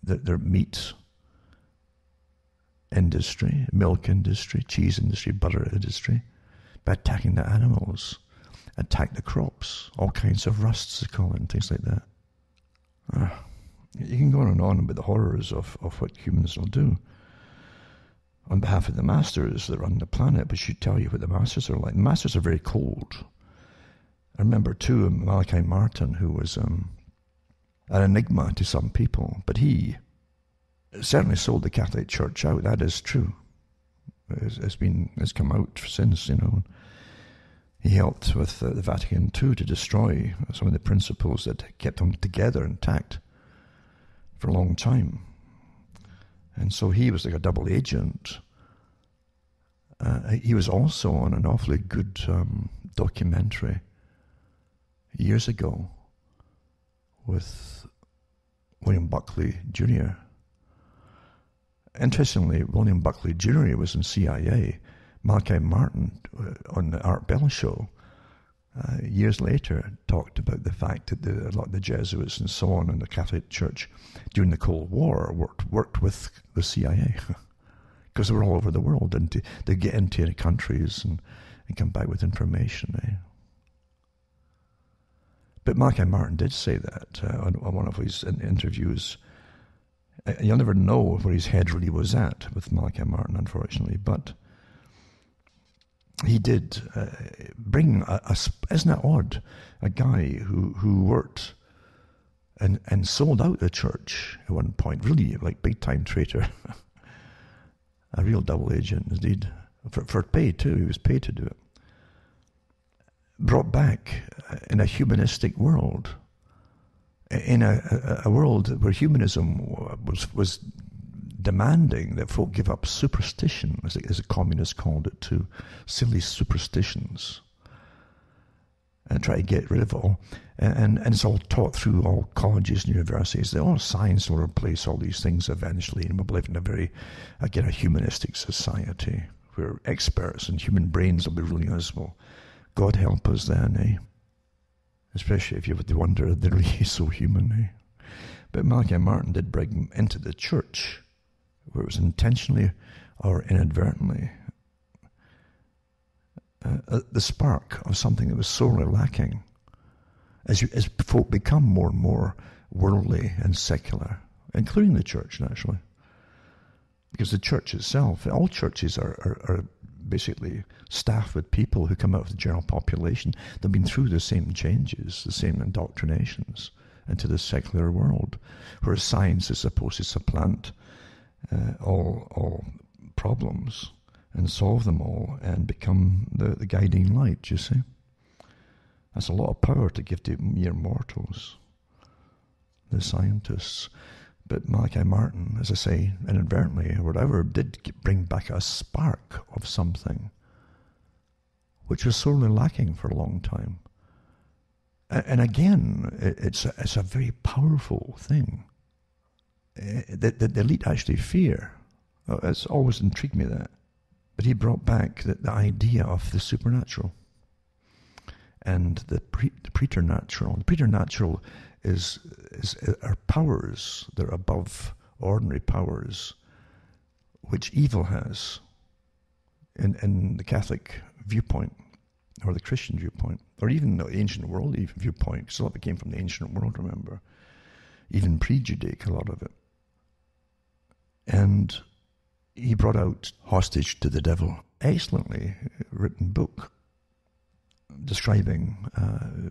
Speaker 1: their meat industry, milk industry, cheese industry, butter industry, by attacking the animals, attack the crops, all kinds of rusts, they call it, and things like that. You can go on and on about the horrors of what humans will do on behalf of the masters that run the planet, but should tell you what the masters are like. The masters are very cold. I remember too Malachi Martin, who was an enigma to some people, but he certainly sold the Catholic Church out. That is true. It's come out since, He helped with the Vatican II to destroy some of the principles that kept them together intact for a long time. And so he was like a double agent. He was also on an awfully good documentary years ago with William Buckley Jr. Interestingly, William Buckley Jr. was in CIA. Malachi Martin on the Art Bell show years later talked about the fact that a lot of the Jesuits and so on in the Catholic Church during the Cold War worked with the CIA because they were all over the world, and they get into the countries and come back with information. But Malachi Martin did say that on one of his interviews. You'll never know where his head really was at with Malachi Martin, unfortunately, but he did bring isn't that odd, a guy who worked and sold out the church at one point, really like big time traitor, a real double agent indeed, for pay too. He was paid to do it. Brought back in a humanistic world, in a world where humanism was demanding that folk give up superstition, as the communists called it too, silly superstitions, and try to get rid of it all. And it's all taught through all colleges and universities. All science will replace all these things eventually, and we'll live in a very, again, a humanistic society where experts and human brains will be ruling us. Well, God help us then, Especially if you would wonder, they're really so human, But Malachi Martin did bring them into the church, where it was intentionally or inadvertently the spark of something that was sorely lacking as folk become more and more worldly and secular, including the church, naturally. Because the church itself, all churches are basically staffed with people who come out of the general population. They've been through the same changes, the same indoctrinations into the secular world, where science is supposed to supplant all problems and solve them all and become the guiding light, you see. That's a lot of power to give to mere mortals, the scientists. But Malachi Martin, as I say, inadvertently or whatever, did bring back a spark of something which was sorely lacking for a long time. And again, it's a very powerful thing that the elite actually fear. It's always intrigued me that. But he brought back the idea of the supernatural and the preternatural. The preternatural are powers that are above ordinary powers, which evil has in the Catholic viewpoint, or the Christian viewpoint, or even the ancient world viewpoint, because a lot of it came from the ancient world, remember, even pre-Judaic, a lot of it. And he brought out hostage to the devil. excellently written book describing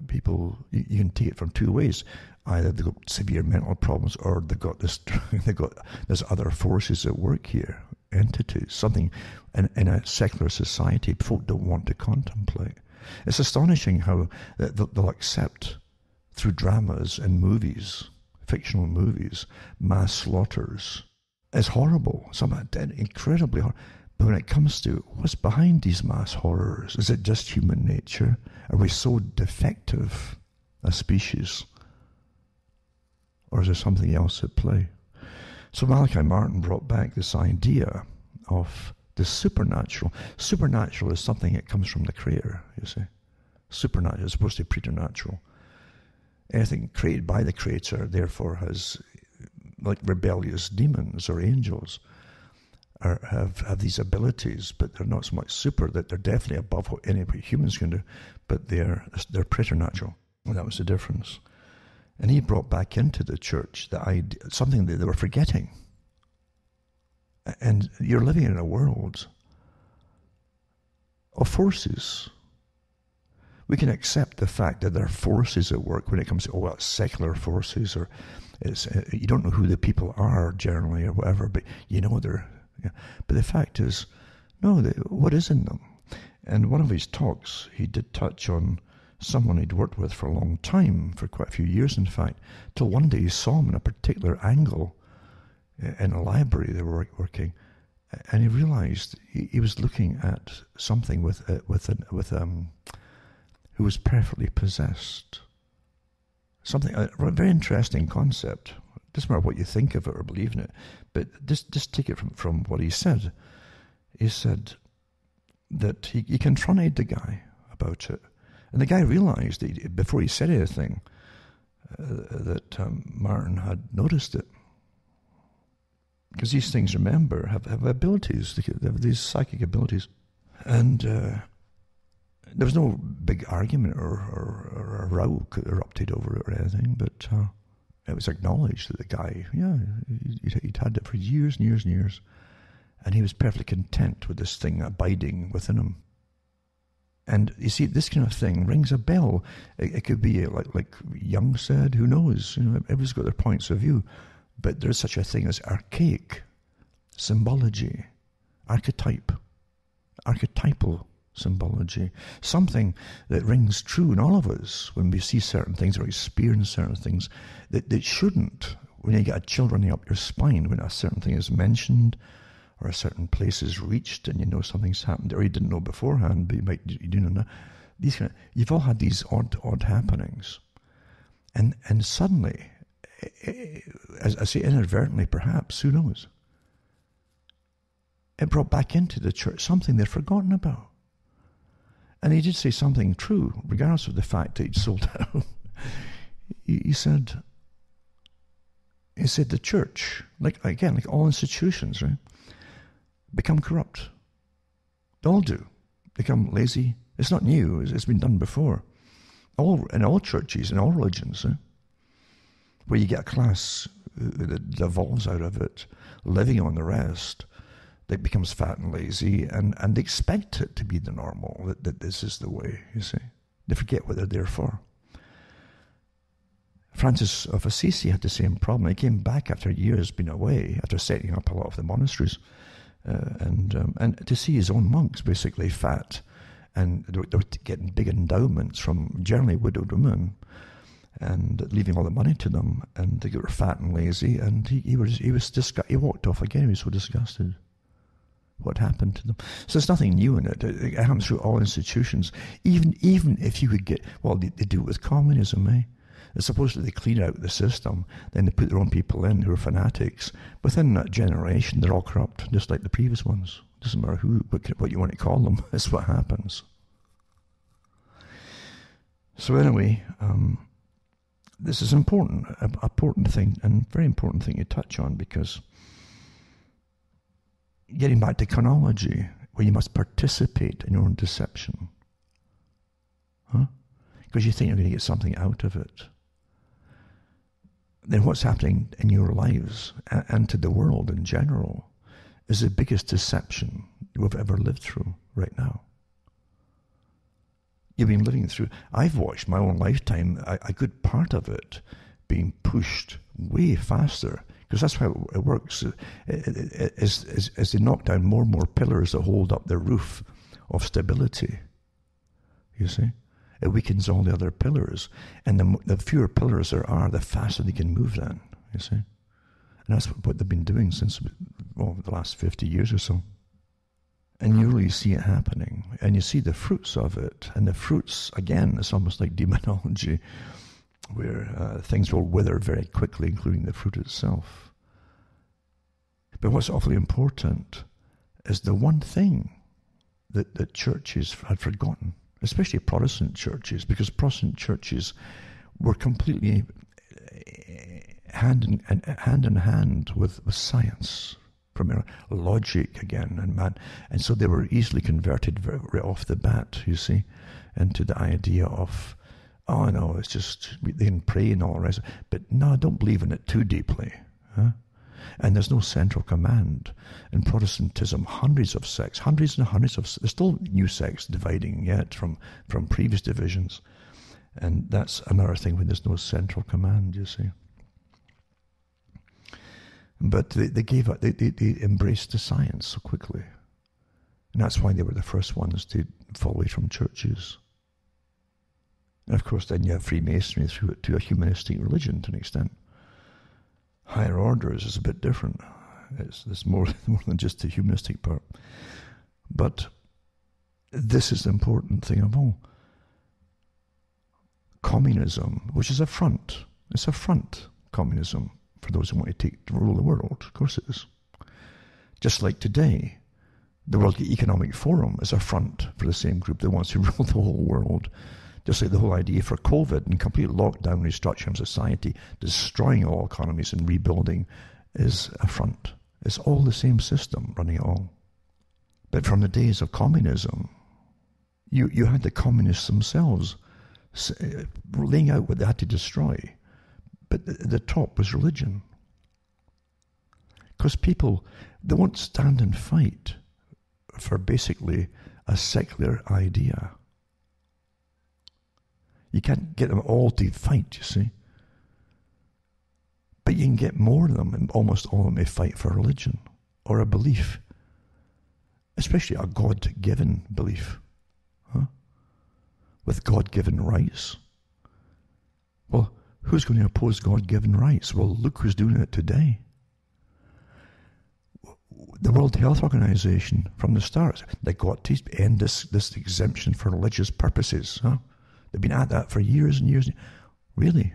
Speaker 1: people. You can take it from two ways. Either they've got severe mental problems, or they've got there's other forces at work here, entities, something in a secular society folk don't want to contemplate. It's astonishing how they'll accept through dramas and movies, fictional movies, mass slaughters. It's horrible, incredibly horrible. But when it comes to what's behind these mass horrors, is it just human nature? Are we so defective a species? Or is there something else at play? So Malachi Martin brought back this idea of the supernatural. Supernatural is something that comes from the Creator, you see. Supernatural is supposed to be preternatural. Anything created by the Creator, therefore, has, like rebellious demons or angels, have these abilities, but they're not so much super, that they're definitely above what any humans can do, but they're preternatural. And that was the difference. And he brought back into the church the idea, something that they were forgetting. And you're living in a world of forces. We can accept the fact that there are forces at work when it comes to, it's secular forces, or you don't know who the people are generally or whatever, but you know they're. Yeah. But the fact is, no, what is in them? And one of his talks, he did touch on someone he'd worked with for a long time, for quite a few years in fact, till one day he saw him in a particular angle in a library they were working, and he realized he was looking at something who was perfectly possessed. Something, a very interesting concept. Doesn't matter what you think of it or believe in it, but just take it from what he said. He said that he confronted the guy about it, and the guy realized before he said anything that Martin had noticed it, because these things, remember, have abilities. They have these psychic abilities, and there was no big argument or a row erupted over it or anything, but it was acknowledged that the guy, he'd had it for years and years and years, and he was perfectly content with this thing abiding within him. And you see, this kind of thing rings a bell. It could be like Jung said, who knows? Everybody's got their points of view, but there's such a thing as archaic symbology, archetypal symbology, something that rings true in all of us when we see certain things or experience certain things that shouldn't. When you get a chill running up your spine when a certain thing is mentioned or a certain place is reached, and you know something's happened, or you didn't know beforehand, but you do know now. You've all had these odd happenings, and suddenly, as I say, inadvertently perhaps, who knows, it brought back into the church something they'd forgotten about. And he did say something true, regardless of the fact that he'd sold out. He said the church, like all institutions, right, become corrupt. They all do. Become lazy. It's not new. It's been done before. In all churches, in all religions, where you get a class that devolves out of it, living on the rest, that becomes fat and lazy, and they expect it to be the normal, that this is the way, you see. They forget what they're there for. Francis of Assisi had the same problem. He came back after years being away, after setting up a lot of the monasteries, and to see his own monks basically fat, and they were getting big endowments from generally widowed women, and leaving all the money to them, and they were fat and lazy, and he walked off again. He was so disgusted. What happened to them? So there's nothing new in it. It happens through all institutions. Even if you could get, they do it with communism, eh? It's supposed that they clean out the system, then they put their own people in who are fanatics. Within that generation, they're all corrupt, just like the previous ones. Doesn't matter what you want to call them. That's what happens. So anyway, this is important thing, and very important thing to touch on, because getting back to chronology, where you must participate in your own deception, because you think you're going to get something out of it, then what's happening in your lives and to the world in general is the biggest deception we've ever lived through right now. You've been living through, I've watched my own lifetime, a good part of it being pushed way faster, because that's how it works. As they knock down more and more pillars that hold up the roof of stability, you see, it weakens all the other pillars. And the fewer pillars there are, the faster they can move then, you see. And that's what they've been doing since, well, the last 50 years or so. And you really see it happening, and you see the fruits of it. And the fruits, again, it's almost like demonology, where things will wither very quickly, including the fruit itself. But what's awfully important is the one thing that churches had forgotten, especially Protestant churches, because Protestant churches were completely hand in hand with science, from logic again, and so they were easily converted right off the bat, you see, into the idea of, oh no, it's just, they can pray and all the rest, but no, don't believe in it too deeply, huh? And there's no central command. In Protestantism, hundreds and hundreds of, there's still new sects dividing yet from previous divisions, and that's another thing when there's no central command, you see. But they gave up, they embraced the science so quickly. And that's why they were the first ones to fall away from churches. And of course, then you have Freemasonry through it to a humanistic religion to an extent. Higher orders is a bit different. It's more than just the humanistic part. But this is the important thing of all. Communism, which is a front. It's a front, communism, for those who want to rule the world. Of course it is. Just like today, the World Economic Forum is a front for the same group that wants to rule the whole world. Just like the whole idea for COVID and complete lockdown, restructuring of society, destroying all economies and rebuilding is a front. It's all the same system running it all. But from the days of communism, you had the communists themselves laying out what they had to destroy. But the top was religion. Because people, they won't stand and fight for basically a secular idea. You can't get them all to fight, you see. But you can get more of them, and almost all of them may fight for religion or a belief, especially a God-given belief, with God-given rights. Well, who's going to oppose God-given rights? Well, look who's doing it today. The World Health Organization, from the start, they got to end this exemption for religious purposes. They've been at that for years and years. Really?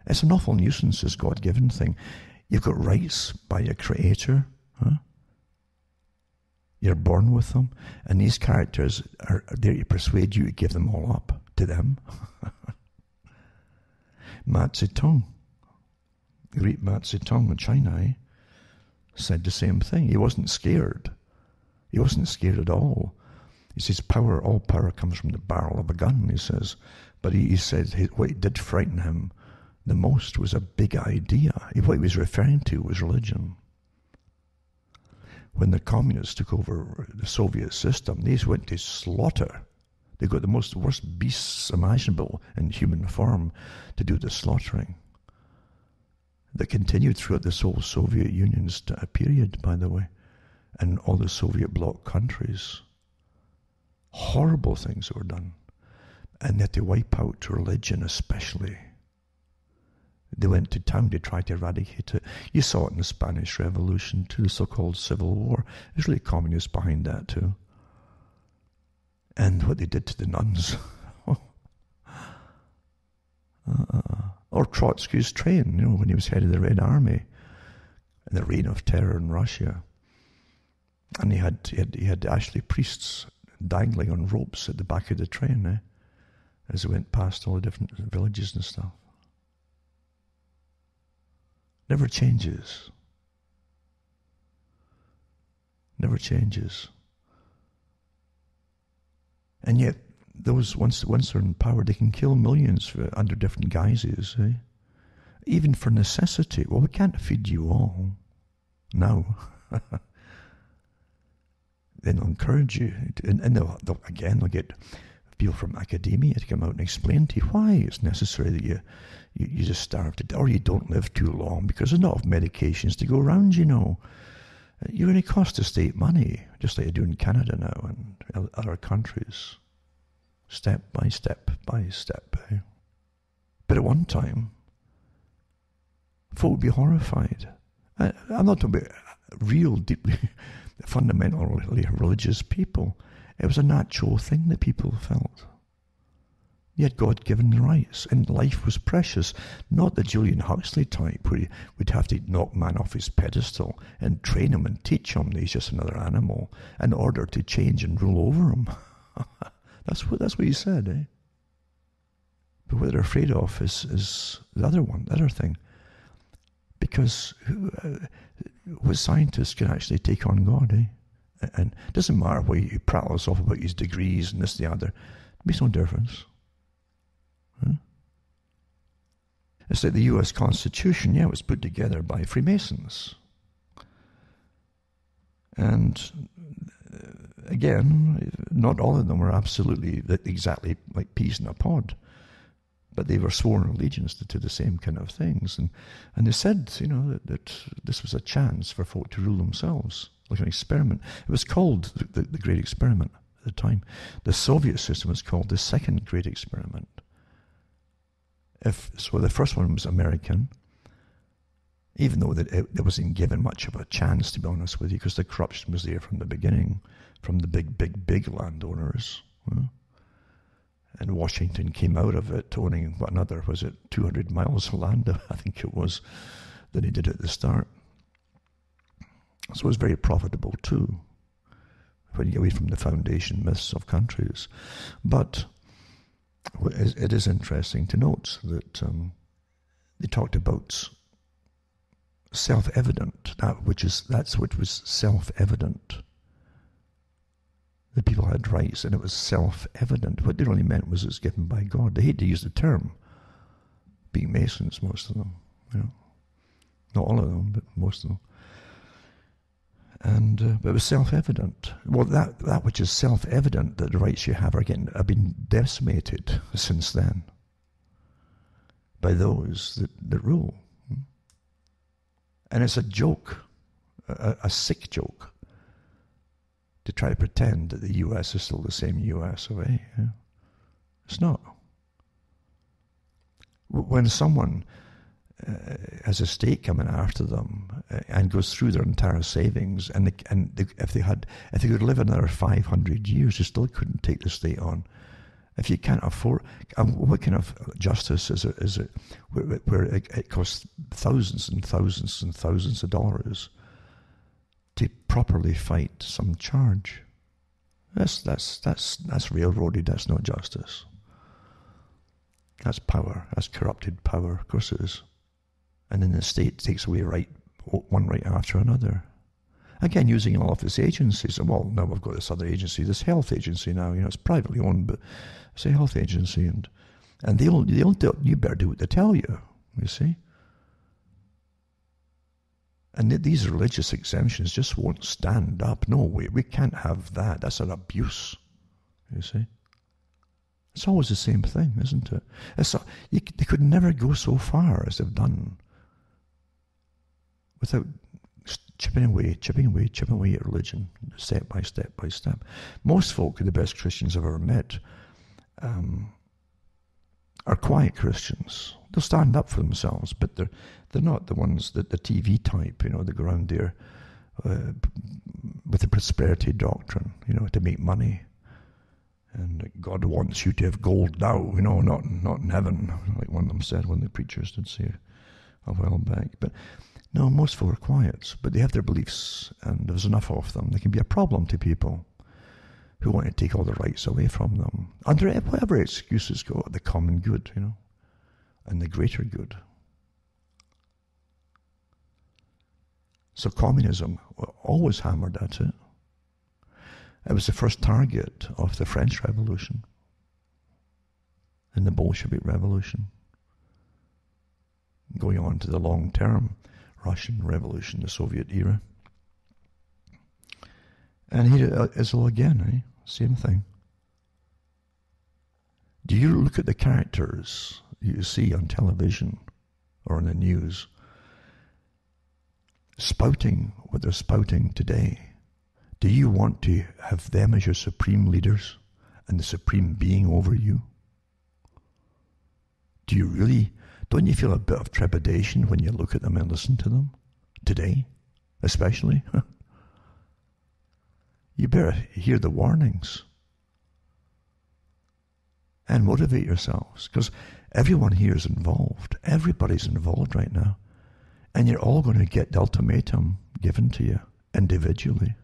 Speaker 1: It's an awful nuisance, this God-given thing. You've got rights by your creator. You're born with them. And these characters are there to persuade you to give them all up to them. Mao Zedong, great Mao Zedong in China, said the same thing. He wasn't scared. He wasn't scared at all. He says, all power comes from the barrel of a gun, he says. But he said what did frighten him the most was a big idea. What he was referring to was religion. When the communists took over the Soviet system, they went to slaughter. They got the worst beasts imaginable in human form to do the slaughtering. That continued throughout this whole Soviet Union's period, by the way, and all the Soviet bloc countries. Horrible things were done. And that they wipe out religion especially. They went to town to try to eradicate it. You saw it in the Spanish Revolution too, the so-called Civil War. There's really communists behind that too. And what they did to the nuns. Or Trotsky's train, when he was head of the Red Army in the reign of terror in Russia. And he had actually priests dangling on ropes at the back of the train as they went past all the different villages and stuff. Never changes. Never changes. And yet, those once they're in power, they can kill millions under different guises. Even for necessity. Well, we can't feed you all. No. then they'll encourage you, and they'll get people from academia to come out and explain to you why it's necessary that you just starve to death, or you don't live too long, because there's not enough medications to go around, you know. You're going to cost the state money, just like you do in Canada now and other countries, step by step by step. But at one time, folk would be horrified. I'm not talking about real, deeply, fundamentally religious people. It was a natural thing that people felt. You had God-given rights, and life was precious. Not the Julian Huxley type, where we'd have to knock man off his pedestal and train him and teach him that he's just another animal in order to change and rule over him. That's what he said, eh? But what they're afraid of is the other thing. Because what scientists can actually take on God, eh? And it doesn't matter why he prattles off about his degrees and this, the other. It makes no difference. Huh? It's like the US Constitution, it was put together by Freemasons. And again, not all of them were absolutely exactly like peas in a pod. But they were sworn allegiance to the same kind of things. And they said, you know, that this was a chance for folk to rule themselves, like an experiment. It was called the Great Experiment at the time. The Soviet system was called the Second Great Experiment. So the first one was American, even though it wasn't given much of a chance, to be honest with you, because the corruption was there from the beginning, from the big landowners. And Washington came out of it owning, 200 miles of land, I think it was, that he did at the start. So it was very profitable too, when you get away from the foundation myths of countries. But it is interesting to note that they talked about self-evident, that's what was self-evident. The people had rights, and it was self-evident. What they really meant was it's given by God. They hate to use the term, being Masons, most of them. You know, not all of them, but most of them. And but it was self-evident. Well, that which is self-evident, that the rights you have have been decimated since then by those that rule. And it's a joke, a sick joke, to try to pretend that the US is still the same US of A. Yeah. It's not. When someone has a state coming after them and goes through their entire savings, if they could live another 500 years, they still couldn't take the state on. If you can't afford, what kind of justice is it where it costs thousands and thousands and thousands of dollars to properly fight some charge? That's railroaded. That's not justice. That's power. That's corrupted power. Of course it is. And then the state takes away one right after another. Again, using all of its agencies. Well, now we've got this other agency, this health agency now. You know, it's privately owned, but it's a health agency, and they'll you better do what they tell you. You see. And these religious exemptions just won't stand up. No, we can't have that. That's an abuse, you see. It's always the same thing, isn't it? They could never go so far as they've done without chipping away at religion, step by step by step. Most folk, the best Christians I've ever met, are quiet Christians. They'll stand up for themselves, but they're not the ones that the TV type, you know, that go around there with the prosperity doctrine, you know, to make money. And God wants you to have gold now, you know, not in heaven, like one of them said, one of the preachers did say a while back. But no, most folk are quiet, but they have their beliefs, and there's enough of them. They can be a problem to people who want to take all the rights away from them, under whatever excuses go, the common good, you know, and the greater good. So communism always hammered at it. It was the first target of the French Revolution and the Bolshevik Revolution, going on to the long-term Russian Revolution, the Soviet era. And here it is all again, eh? Same thing. Do you look at the characters you see on television or on the news spouting what they're spouting today? Do you want to have them as your supreme leaders and the supreme being over you? Do you really, don't you feel a bit of trepidation when you look at them and listen to them? Today, especially? You better hear the warnings and motivate yourselves, because everyone here is involved. Everybody's involved right now. And you're all going to get the ultimatum given to you individually.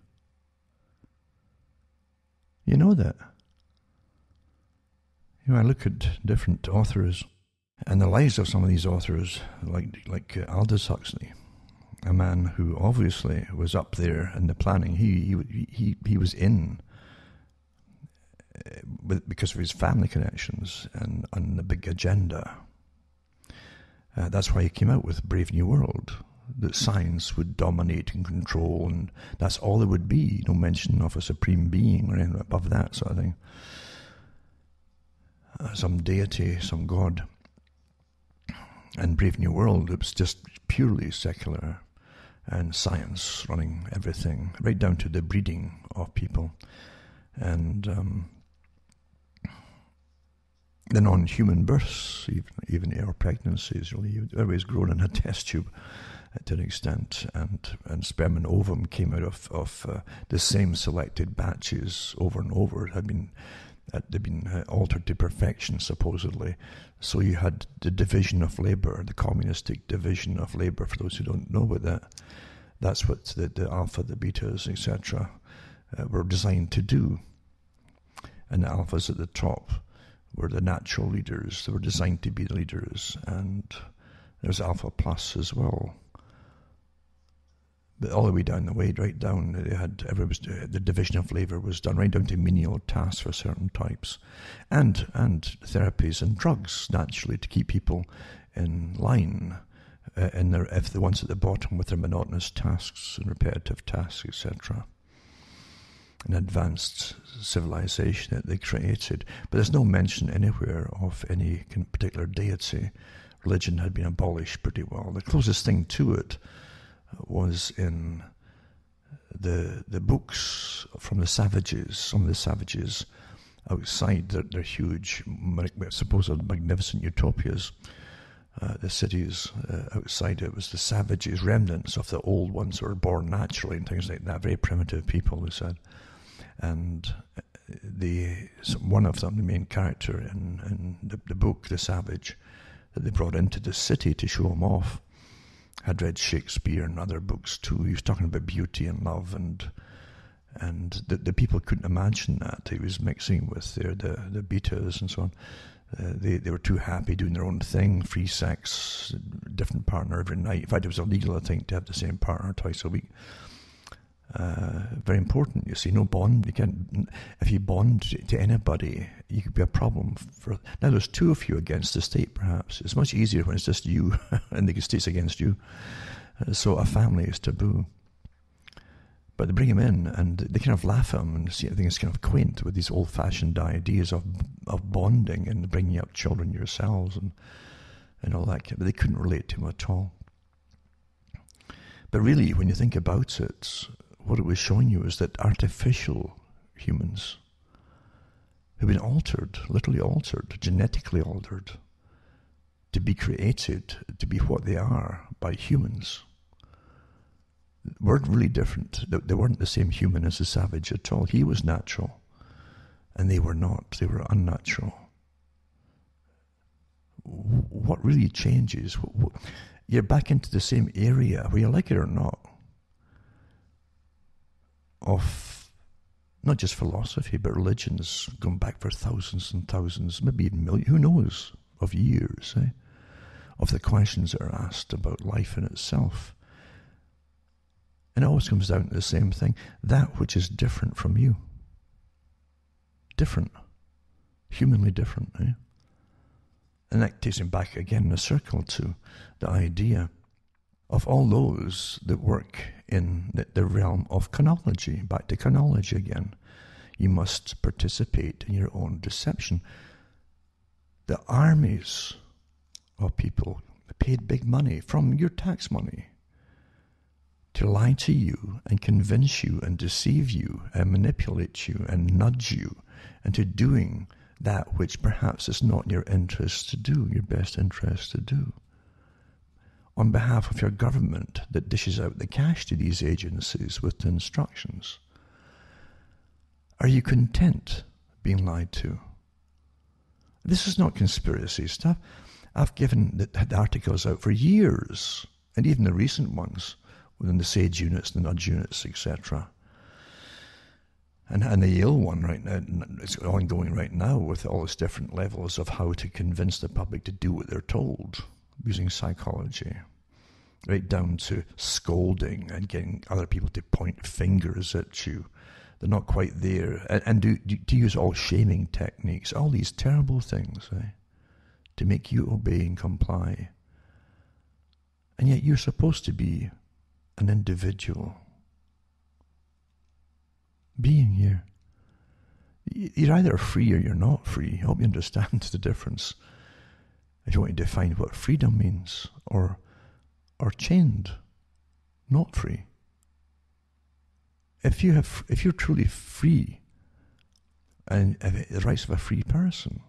Speaker 1: You know that. I look at different authors and the lives of some of these authors, like Aldous Huxley, a man who obviously was up there in the planning. He was in because of his family connections and the big agenda. That's why he came out with Brave New World, that science would dominate and control, and that's all there would be. No mention of a supreme being or anything above that sort of thing. Some deity, some god. And Brave New World, it was just purely secular, and science running everything, right down to the breeding of people. And the non-human births, even our pregnancies, really, everybody's grown in a test tube to an extent, and sperm and ovum came out of the same selected batches over and over. They'd been altered to perfection, supposedly. So you had the division of labor, the communistic division of labor, for those who don't know about that. That's what the alpha, the betas, etc. Were designed to do. And the alphas at the top were the natural leaders. They were designed to be the leaders. And there's alpha plus as well. But all the way down the way, right down, they had the division of labour was done right down to menial tasks for certain types, and therapies and drugs, naturally, to keep people in line. If the ones at the bottom with their monotonous tasks and repetitive tasks, etc. An advanced civilization that they created. But there's no mention anywhere of any particular deity. Religion had been abolished pretty well. The closest thing to it was in the books from the savages. Some of the savages outside their huge, supposed magnificent utopias, the cities outside it was the savages, remnants of the old ones who were born naturally and things like that, very primitive people, they said. And one of them, the main character in the book, The Savage, that they brought into the city to show him off, had read Shakespeare and other books too. He was talking about beauty and love, and the people couldn't imagine that. He was mixing with the betas and so on. They were too happy doing their own thing, free sex, different partner every night. In fact, it was illegal, I think, to have the same partner twice a week. Very important, you see, no bond. You can't, if you bond to anybody, you could be a problem for. Now there's two of you against the state, perhaps. It's much easier when it's just you and the state's against you. So a family is taboo. But they bring him in and they kind of laugh at him and see everything is kind of quaint with these old-fashioned ideas of bonding and bringing up children yourselves and all that. But they couldn't relate to him at all. But really, when you think about it, what it was showing you is that artificial humans who've been altered, literally altered, genetically altered, to be created, to be what they are by humans, weren't really different. They weren't the same human as the savage at all. He was natural, and they were not. They were unnatural. What really changes? You're back into the same area, whether you like it or not, of not just philosophy, but religions going back for thousands and thousands, maybe even millions, who knows, of years, of the questions that are asked about life in itself. And it always comes down to the same thing, that which is different from you. Different. Humanly different, And that takes him back again in a circle to the idea of all those that work in the realm of Conology. Back to Conology again. You must participate in your own deception. The armies of people paid big money from your tax money to lie to you and convince you and deceive you and manipulate you and nudge you into doing that which perhaps is not in your interest to do, your best interest to do. On behalf of your government that dishes out the cash to these agencies with the instructions. Are you content being lied to? This is not conspiracy stuff. I've given the articles out for years, and even the recent ones, within the SAGE units, the nudge units, etc. And the Yale one right now, it's ongoing right now with all these different levels of how to convince the public to do what they're told using psychology. Right down to scolding and getting other people to point fingers at you. They're not quite there. And to use all shaming techniques, all these terrible things, to make you obey and comply. And yet you're supposed to be an individual being here. You're either free or you're not free. I hope you understand the difference. If you want to define what freedom means, or chained, not free. If you're truly free and have the rights of a free person,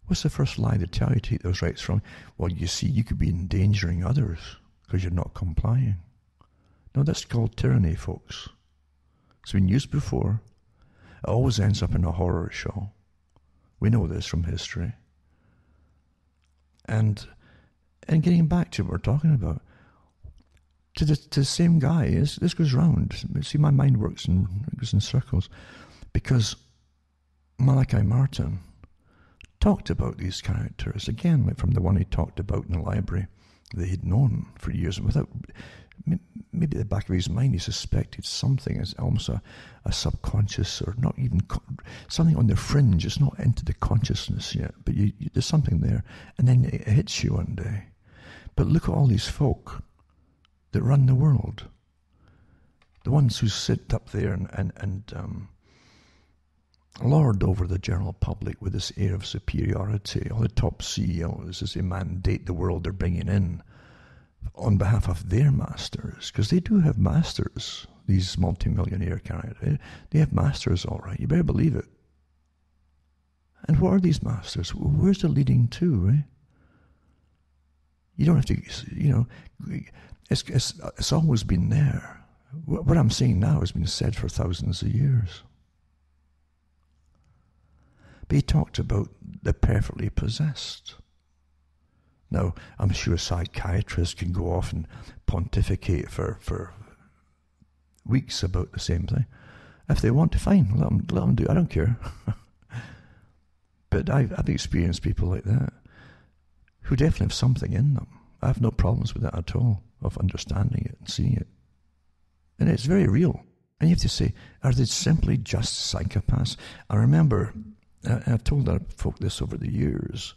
Speaker 1: what's the first lie they tell you to take those rights from? Well, you see, you could be endangering others because you're not complying. No, that's called tyranny, folks. It's been used before. It always ends up in a horror show. We know this from history. And getting back to what we're talking about, to the same guy, this goes round. See, my mind goes in circles, because Malachi Martin talked about these characters again, like from the one he talked about in the library that he'd known for years, and without maybe at the back of his mind he suspected something as almost a subconscious, or not even something on the fringe. It's not into the consciousness yet, but there's something there, and then it hits you one day. But look at all these folk that run the world, the ones who sit up there and lord over the general public with this air of superiority. All the top CEOs, as they mandate the world they're bringing in on behalf of their masters, because they do have masters, these multimillionaire characters. They have masters, all right. You better believe it. And what are these masters? Where's it leading to, eh? You don't have to, it's always been there. What I'm saying now has been said for thousands of years. But he talked about the perfectly possessed. Now, I'm sure psychiatrists can go off and pontificate for weeks about the same thing. If they want to, fine, let them do it. I don't care. But I've experienced people like that who definitely have something in them. I have no problems with that at all, of understanding it and seeing it. And it's very real. And you have to say, are they simply just psychopaths? I remember, I've told folk this over the years,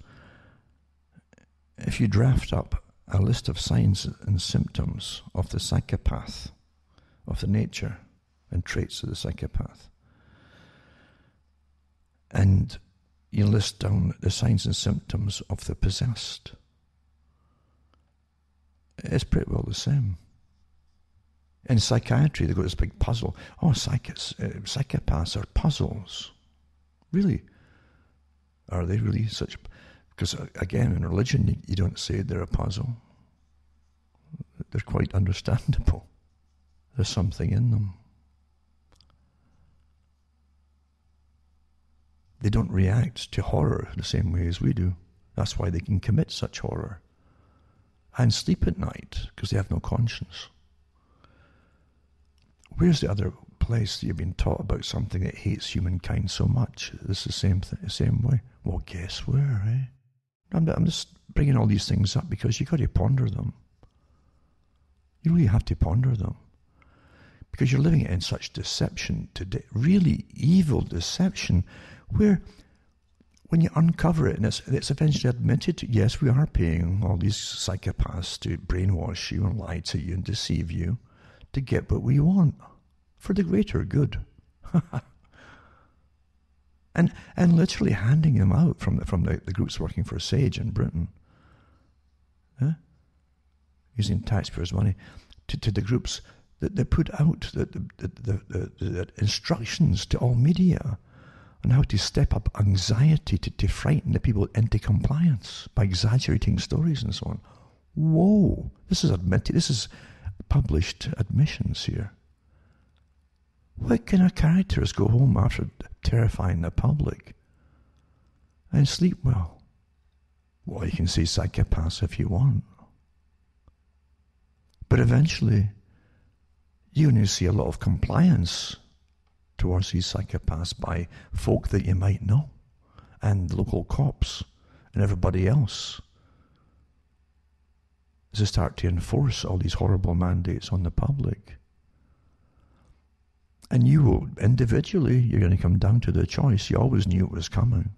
Speaker 1: if you draft up a list of signs and symptoms of the psychopath, of the nature and traits of the psychopath, and you list down the signs and symptoms of the possessed, it's pretty well the same. In psychiatry, they've got this big puzzle. Oh, psychopaths are puzzles. Really? Are they really such? Because again, in religion, you don't say they're a puzzle. They're quite understandable. There's something in them. They don't react to horror the same way as we do. That's why they can commit such horror and sleep at night, because they have no conscience. Where's the other place that you've been taught about something that hates humankind so much? It's the same thing, the same way. Well, guess where, eh? I'm just bringing all these things up because you've got to ponder them. You really have to ponder them. Because you're living in such deception today, really evil deception, where when you uncover it, and it's eventually admitted, yes, we are paying all these psychopaths to brainwash you and lie to you and deceive you to get what we want for the greater good. and literally handing them out from the groups working for Sage in Britain, using taxpayers' money, to the groups that they put out the instructions to all media on how to step up anxiety to frighten the people into compliance by exaggerating stories and so on. Whoa, this is admitted, this is published admissions here. What kind of characters go home after terrifying the public and sleep well? Well, you can say psychopaths if you want. But eventually, you're going to see a lot of compliance towards these psychopaths by folk that you might know, and local cops, and everybody else, as they start to enforce all these horrible mandates on the public. And you will, individually, you're going to come down to the choice. You always knew it was coming.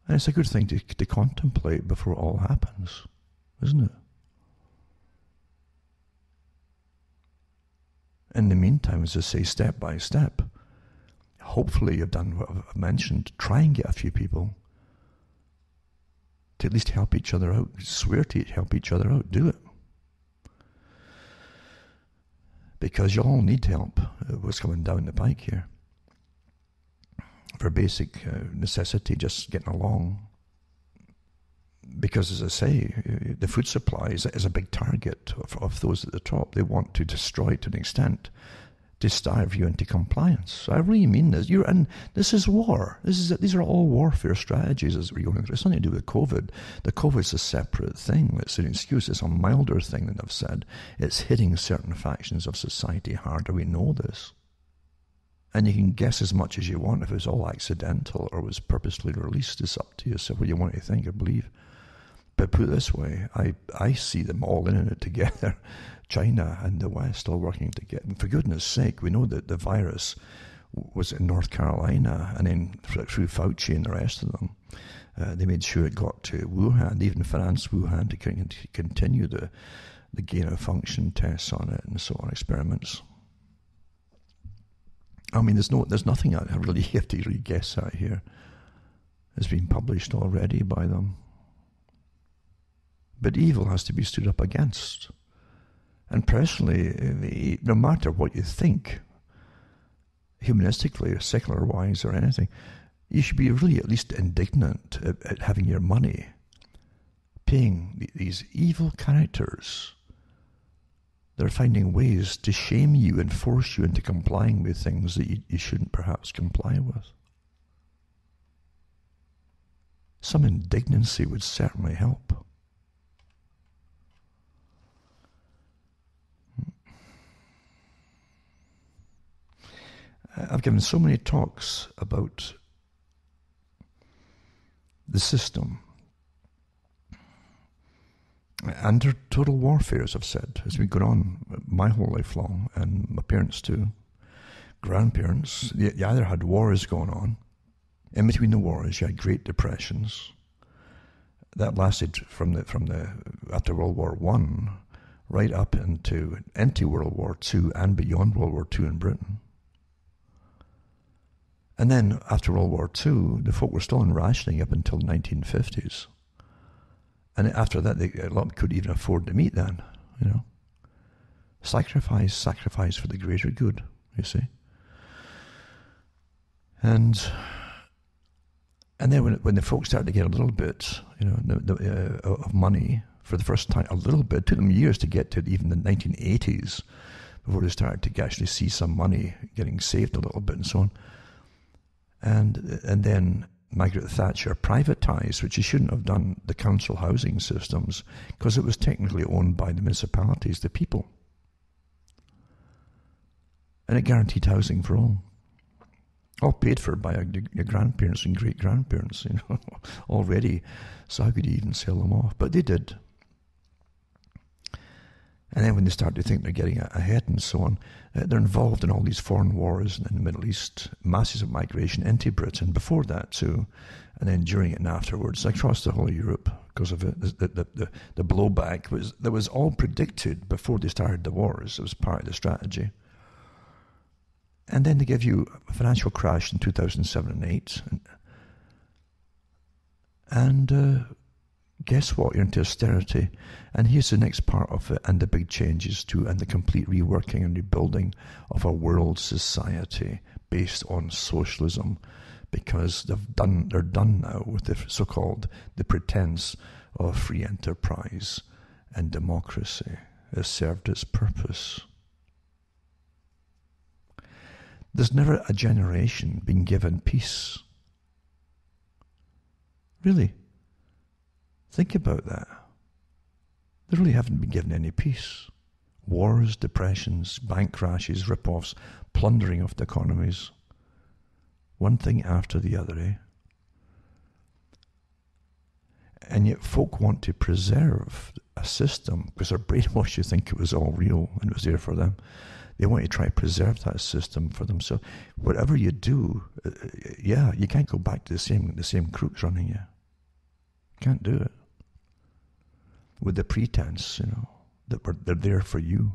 Speaker 1: And it's a good thing to contemplate before it all happens, isn't it? In the meantime, as I say, step by step, hopefully you've done what I've mentioned. Try and get a few people to at least help each other out. Swear to help each other out. Do it. Because you all need help. What's coming down the pike here. For basic necessity, just getting along. Because, as I say, the food supply is a big target of those at the top. They want to destroy it to an extent, to starve you into compliance. So I really mean this. This is war. These are all warfare strategies as we're going through. It's nothing to do with COVID. The COVID's a separate thing. It's an excuse. It's a milder thing than I've said. It's hitting certain factions of society harder. We know this. And you can guess as much as you want if it was all accidental or was purposely released. It's up to you. So what you want to think or believe. But put it this way, I see them all in it together. China and the West all working together. And for goodness sake, we know that the virus was in North Carolina, and then through Fauci and the rest of them, they made sure it got to Wuhan. They even financed Wuhan to continue the gain-of-function tests on it and so on, experiments. I mean, there's nothing I really have to really guess at here. It's been published already by them. But evil has to be stood up against. And personally, no matter what you think, humanistically or secular-wise or anything, you should be really at least indignant at having your money paying these evil characters that are finding ways to shame you and force you into complying with things that you shouldn't perhaps comply with. Some indignancy would certainly help. I've given so many talks about the system and total warfare, as I've said, has been going on my whole life long, and my parents too, grandparents. You either had wars going on. In between the wars, you had Great Depressions that lasted from the after World War I right up into World War II and beyond World War II in Britain. And then, after World War II, the folk were still in rationing up until the 1950s. And after that, a lot couldn't even afford to meet then, you know. Sacrifice for the greater good, you see. And then when the folks started to get a little bit, you know, of money for the first time, a little bit, it took them years to get to even the 1980s before they started to actually see some money getting saved a little bit and so on. And then Margaret Thatcher privatised, which she shouldn't have done, the council housing systems, because it was technically owned by the municipalities, the people. And it guaranteed housing for all paid for by your grandparents and great-grandparents, you know, already. So how could you even sell them off? But they did. And then when they start to think they're getting ahead and so on, they're involved in all these foreign wars in the Middle East, masses of migration into Britain before that too, and then during it and afterwards, across the whole of Europe because of it. The blowback was all predicted before they started the wars. It was part of the strategy. And then they give you a financial crash in 2007 and 8. And guess what? You're into austerity. And here's the next part of it, and the big changes too, and the complete reworking and rebuilding of a world society based on socialism, because they're done now with the so-called the pretense of free enterprise and democracy. Has served its purpose. There's never a generation been given peace. Really. Think about that. They really haven't been given any peace. Wars, depressions, bank crashes, rip-offs, plundering of the economies. One thing after the other, eh? And yet folk want to preserve a system because they're brainwashed to think it was all real and it was there for them. They want to try to preserve that system for themselves. Whatever you do, you can't go back to the same crooks running you. Can't do it. With the pretense, that they're there for you.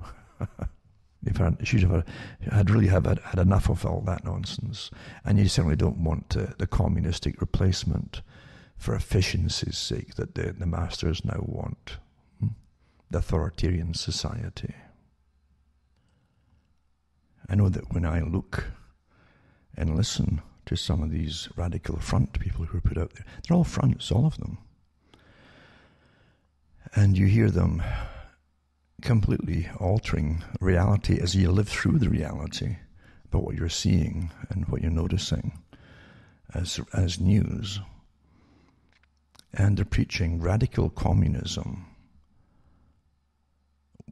Speaker 1: They should have had enough of all that nonsense. And you certainly don't want the communistic replacement for efficiency's sake that the masters now want. The authoritarian society. I know that when I look and listen to some of these radical front people who are put out there, they're all fronts, all of them. And you hear them completely altering reality as you live through the reality about what you're seeing and what you're noticing as news. And they're preaching radical communism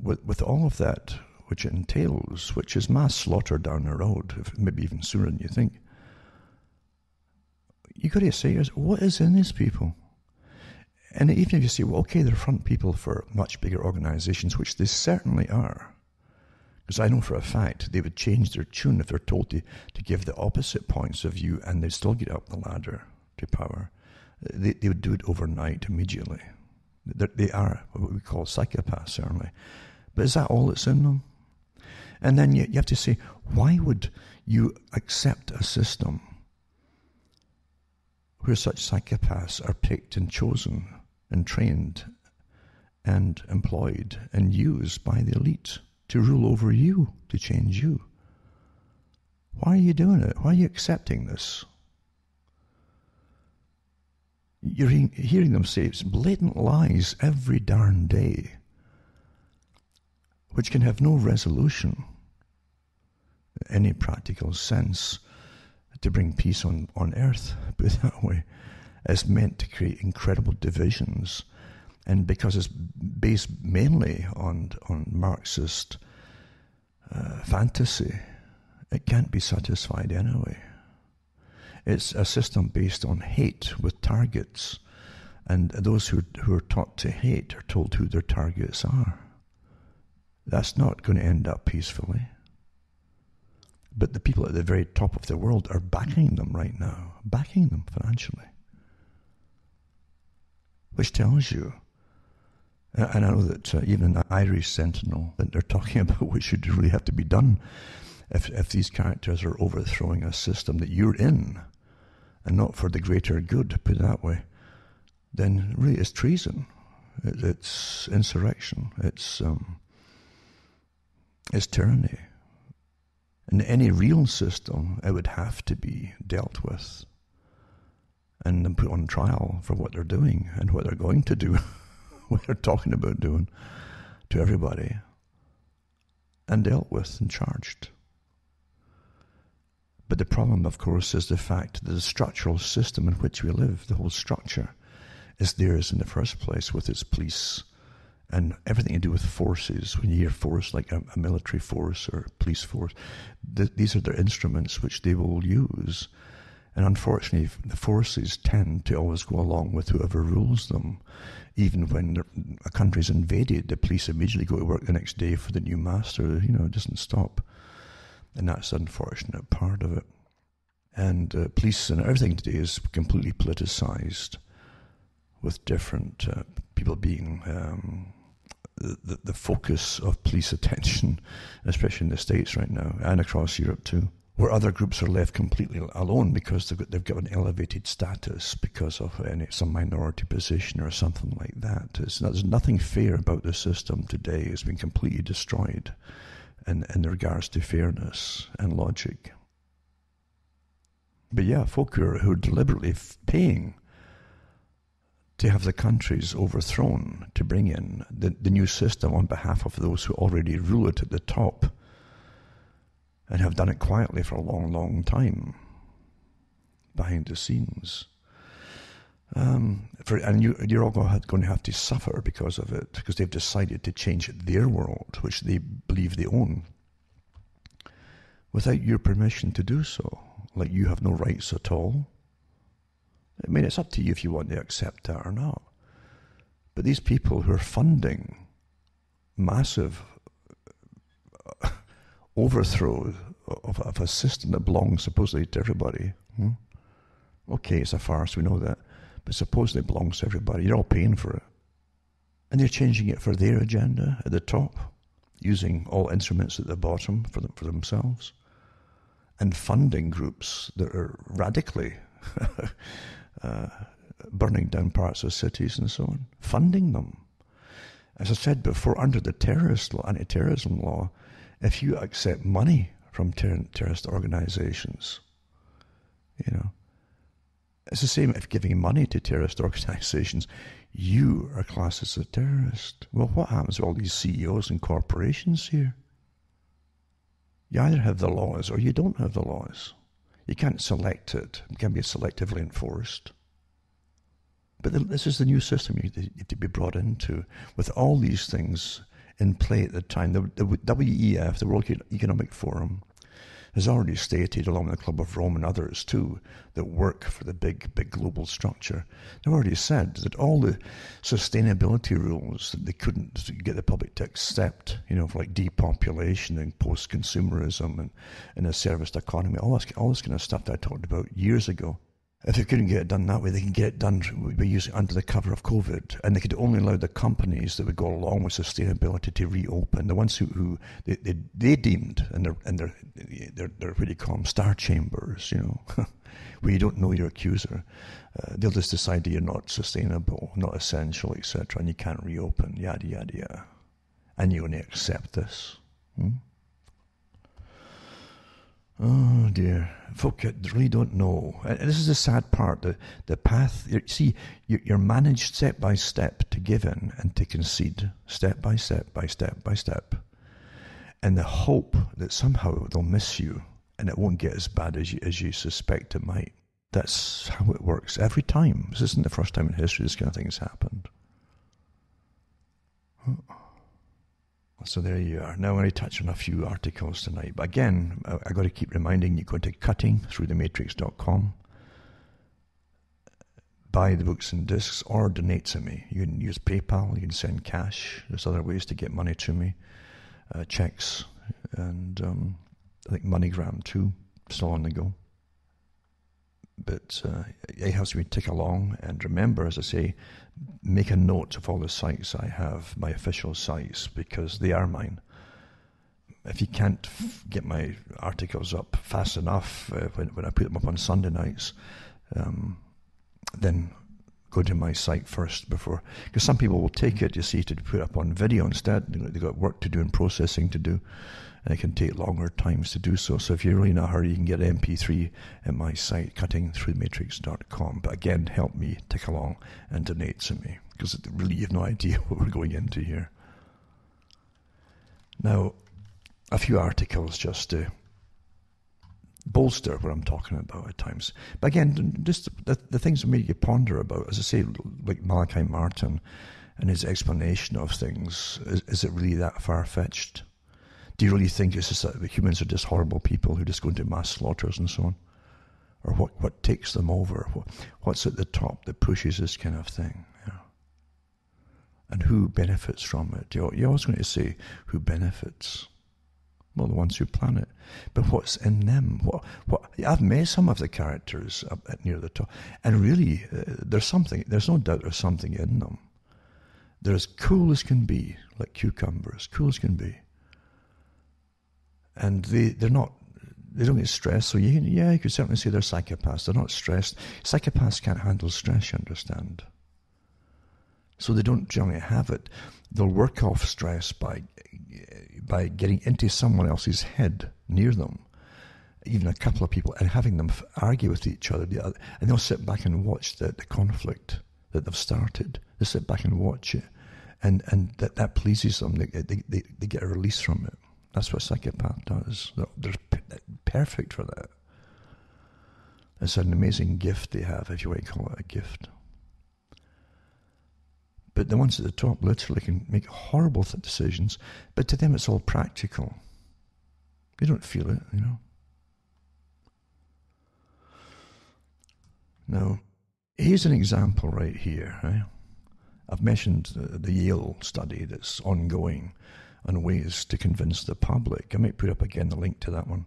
Speaker 1: with all of that which it entails, which is mass slaughter down the road, maybe even sooner than you think. You got to say, what is in these people? And even if you say, well, okay, they're front people for much bigger organizations, which they certainly are, because I know for a fact they would change their tune if they're told to give the opposite points of view, and they'd still get up the ladder to power. They would do it overnight, immediately. They are what we call psychopaths, certainly. But is that all that's in them? And then you have to say, why would you accept a system where such psychopaths are picked and chosen and trained and employed and used by the elite to rule over you, to change you? Why are you doing it? Why are you accepting this? You're hearing them say it's blatant lies every darn day, which can have no resolution, any practical sense, to bring peace on earth, put it that way. It's meant to create incredible divisions, and because it's based mainly on Marxist fantasy, it can't be satisfied anyway. It's a system based on hate with targets, and those who are taught to hate are told who their targets are. That's not going to end up peacefully. But the people at the very top of the world are backing them right now, backing them financially. Which tells you, and I know that even the Irish Sentinel, that they're talking about what should really have to be done if these characters are overthrowing a system that you're in, and not for the greater good, put it that way, then really it's treason. It's insurrection. It's tyranny. In any real system, it would have to be dealt with and then put on trial for what they're doing and what they're going to do, what they're talking about doing to everybody, and dealt with and charged. But the problem, of course, is the fact that the structural system in which we live, the whole structure, is theirs in the first place with its police and everything to do with forces. When you hear force, like a military force or police force, these are their instruments which they will use. And unfortunately, the forces tend to always go along with whoever rules them. Even when a country's invaded, the police immediately go to work the next day for the new master. It doesn't stop. And that's the unfortunate part of it. And police and everything today is completely politicized, with different people being the focus of police attention, especially in the States right now, and across Europe too, where other groups are left completely alone because they've got an elevated status because of some minority position or something like that. There's nothing fair about the system today. It's been completely destroyed in regards to fairness and logic. But yeah, folk who are deliberately paying to have the countries overthrown, to bring in the new system on behalf of those who already rule it at the top, and have done it quietly for a long, long time, behind the scenes. And you're all going to have to suffer because of it, because they've decided to change their world, which they believe they own, without your permission to do so. Like you have no rights at all. I mean, it's up to you if you want to accept that or not. But these people who are funding massive overthrow of a system that belongs supposedly to everybody. Okay, it's a farce, we know that. But supposedly it belongs to everybody. You're all paying for it. And they're changing it for their agenda at the top, using all instruments at the bottom for themselves. And funding groups that are radically burning down parts of cities and so on. Funding them. As I said before, under the anti-terrorism law, if you accept money from terrorist organizations, it's the same if giving money to terrorist organizations, you are classed as a terrorist. Well, what happens to all these CEOs and corporations here? You either have the laws or you don't have the laws. You can't select it. It can be selectively enforced. But this is the new system you have to be brought into, with all these things in play at the time. The WEF, the World Economic Forum, has already stated, along with the Club of Rome and others too, that work for the big global structure. They've already said that all the sustainability rules that they couldn't get the public to accept, for like depopulation and post-consumerism and a serviced economy, all this kind of stuff that I talked about years ago. If they couldn't get it done that way, they can get it done by using under the cover of COVID. And they could only allow the companies that would go along with sustainability to reopen. The ones who they deemed, and they're what do you call them, star chambers, where you don't know your accuser. They'll just decide that you're not sustainable, not essential, etc., and you can't reopen, yada, yada, yada. And you only accept this. Oh dear, folk really don't know. And this is the sad part, the path. See, you're managed step by step to give in and to concede, step by step by step by step. And the hope that somehow they'll miss you and it won't get as bad as you suspect it might. That's how it works every time. This isn't the first time in history this kind of thing has happened. So there you are. Now I'm going to touch on a few articles tonight. But again, I've got to keep reminding you, go to cuttingthroughthematrix.com, buy the books and discs, or donate to me. You can use PayPal, you can send cash. There's other ways to get money to me. Checks, and I think MoneyGram too, still on the go. But it helps me tick along. And remember, as I say, make a note of all the sites I have, my official sites, because they are mine. If you can't get my articles up fast enough when I put them up on Sunday nights, then go to my site first before, because some people will take it, you see, to put up on video instead. They've got work to do and processing to do, and it can take longer times to do so. So if you're really in a hurry, you can get MP3 at my site, cuttingthroughthematrix.com. But again, help me tick along and donate to me, because really you have no idea what we're going into here. Now, a few articles just to bolster what I'm talking about at times. But again, just the things that make you ponder about, as I say, like Malachi Martin and his explanation of things, is it really that far-fetched? Do you really think it's just that humans are just horrible people who just go into mass slaughters and so on? or what takes them over, what's at the top that pushes this kind of thing, and who benefits from it. You're always going to say who benefits. Well, the ones who plan it. But what's in them? I've met some of the characters up near the top, and really, there's no doubt there's something in them. They're as cool as can be, like cucumbers, cool as can be. And they don't get stressed, so you could certainly say they're psychopaths. They're not stressed. Psychopaths can't handle stress, you understand. So they don't generally have it. They'll work off stress by getting into someone else's head near them, even a couple of people, and having them argue with each other. And they'll sit back and watch the conflict that they've started. They sit back and watch it, and that pleases them. They get a release from it. That's what a psychopath does. They're perfect for that. It's an amazing gift they have, if you want to call it a gift. But the ones at the top literally can make horrible decisions, but to them it's all practical. They don't feel it, Now, here's an example right here. Right? I've mentioned the Yale study that's ongoing on ways to convince the public. I might put up again the link to that one.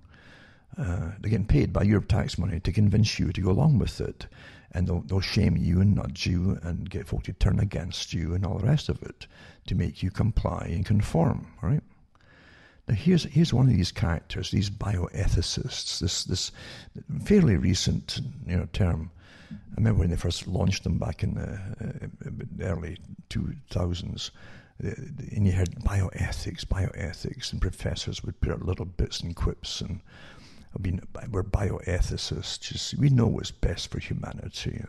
Speaker 1: They're getting paid by your tax money to convince you to go along with it. And they'll shame you and nudge you and get folk to turn against you and all the rest of it to make you comply and conform, right? Now here's one of these characters, these bioethicists, this fairly recent term. I remember when they first launched them back in the early 2000s, and you heard bioethics, and professors would put out little bits and quips and we're bioethicists. We know what's best for humanity.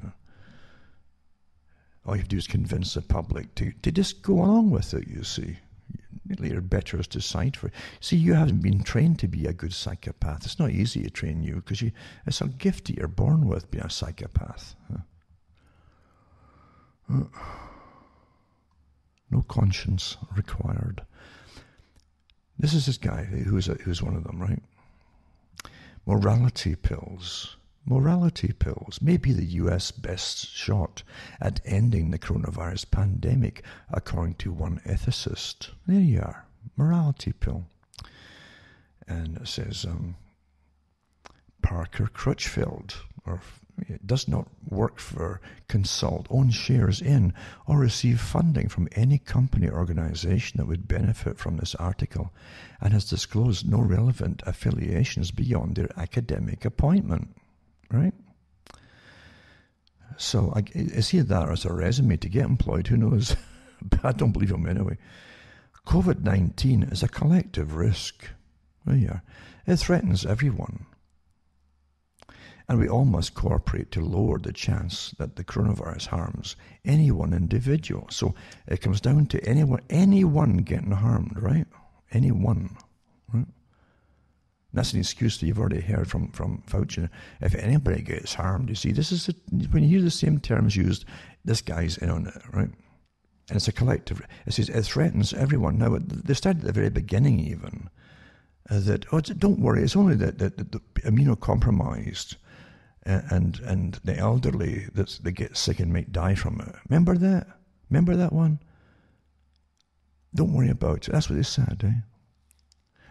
Speaker 1: All you have to do is convince the public to just go along with it, you see. Later, better is to decide for it. See, you haven't been trained to be a good psychopath. It's not easy to train you because it's a gift that you're born with, being a psychopath. No conscience required. This is this guy who's one of them, right? Morality pills may be the US best shot at ending the coronavirus pandemic, according to one ethicist. There you are, morality pill. And it says, Parker Crutchfield, it does not work for, consult, own shares in, or receive funding from any company or organization that would benefit from this article, and has disclosed no relevant affiliations beyond their academic appointment. Right? So, is he that as a resume to get employed? Who knows? But I don't believe him anyway. COVID-19 is a collective risk. There you are. It threatens everyone. And we all must cooperate to lower the chance that the coronavirus harms any one individual. So it comes down to anyone getting harmed, right? Anyone, right? That's an excuse that you've already heard from Fauci. If anybody gets harmed, you see, when you hear the same terms used, this guy's in on it, right? And it's a collective. It says it threatens everyone. Now, they started at the very beginning even, that, don't worry, it's only the immunocompromised and the elderly that get sick and might die from it. Remember that? Remember that one? Don't worry about it. That's what they said, eh?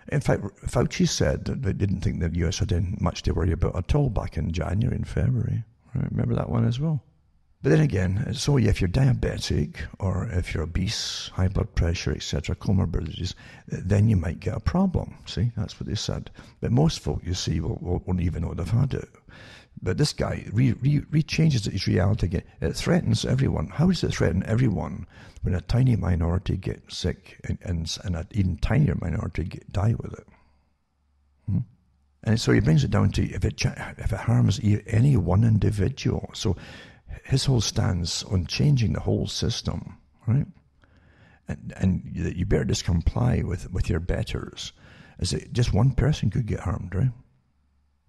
Speaker 1: In fact, Fauci said that they didn't think the US had much to worry about at all back in January and February. Right? Remember that one as well? But then again, so if you're diabetic or if you're obese, high blood pressure, etc., comorbidities, then you might get a problem. See, that's what they said. But most folk, you see, won't even know they've had it. But this guy re-changes his reality again. It threatens everyone. How does it threaten everyone when a tiny minority get sick and an even tinier minority die with it? And so he brings it down to if it harms any one individual. So his whole stance on changing the whole system, right? And you better just comply with your betters. Is that just one person could get harmed, right?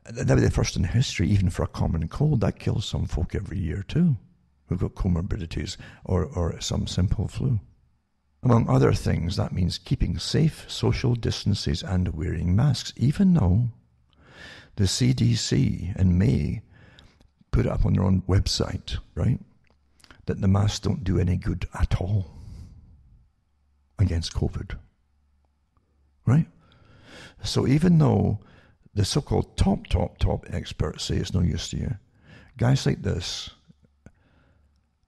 Speaker 1: That would be the first in history, even for a common cold. That kills some folk every year too, who've got comorbidities or some simple flu. Among other things, that means keeping safe social distances and wearing masks, even though the CDC in May put it up on their own website, right? That the masks don't do any good at all against COVID, right? So even though the so-called top experts say it's no use to you, guys like this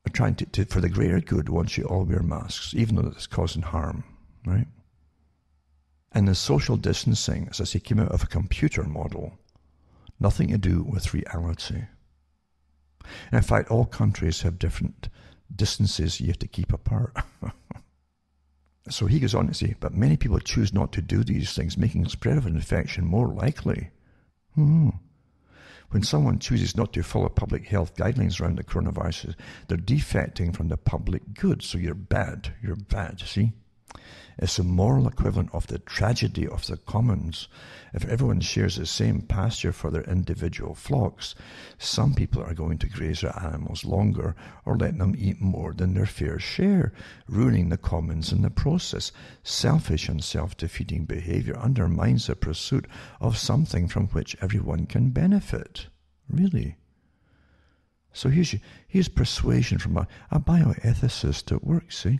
Speaker 1: are trying to for the greater good, want you all wear masks, even though it's causing harm, right? And the social distancing, as I say, came out of a computer model, nothing to do with reality. And in fact, all countries have different distances you have to keep apart. So he goes on to say, but many people choose not to do these things, making spread of an infection more likely. When someone chooses not to follow public health guidelines around the coronavirus, they're defecting from the public good. So you're bad, see? It's the moral equivalent of the tragedy of the commons. If everyone shares the same pasture for their individual flocks, some people are going to graze their animals longer or let them eat more than their fair share, ruining the commons in the process. Selfish and self-defeating behavior undermines the pursuit of something from which everyone can benefit. Really? So here's persuasion from a bioethicist at work, see?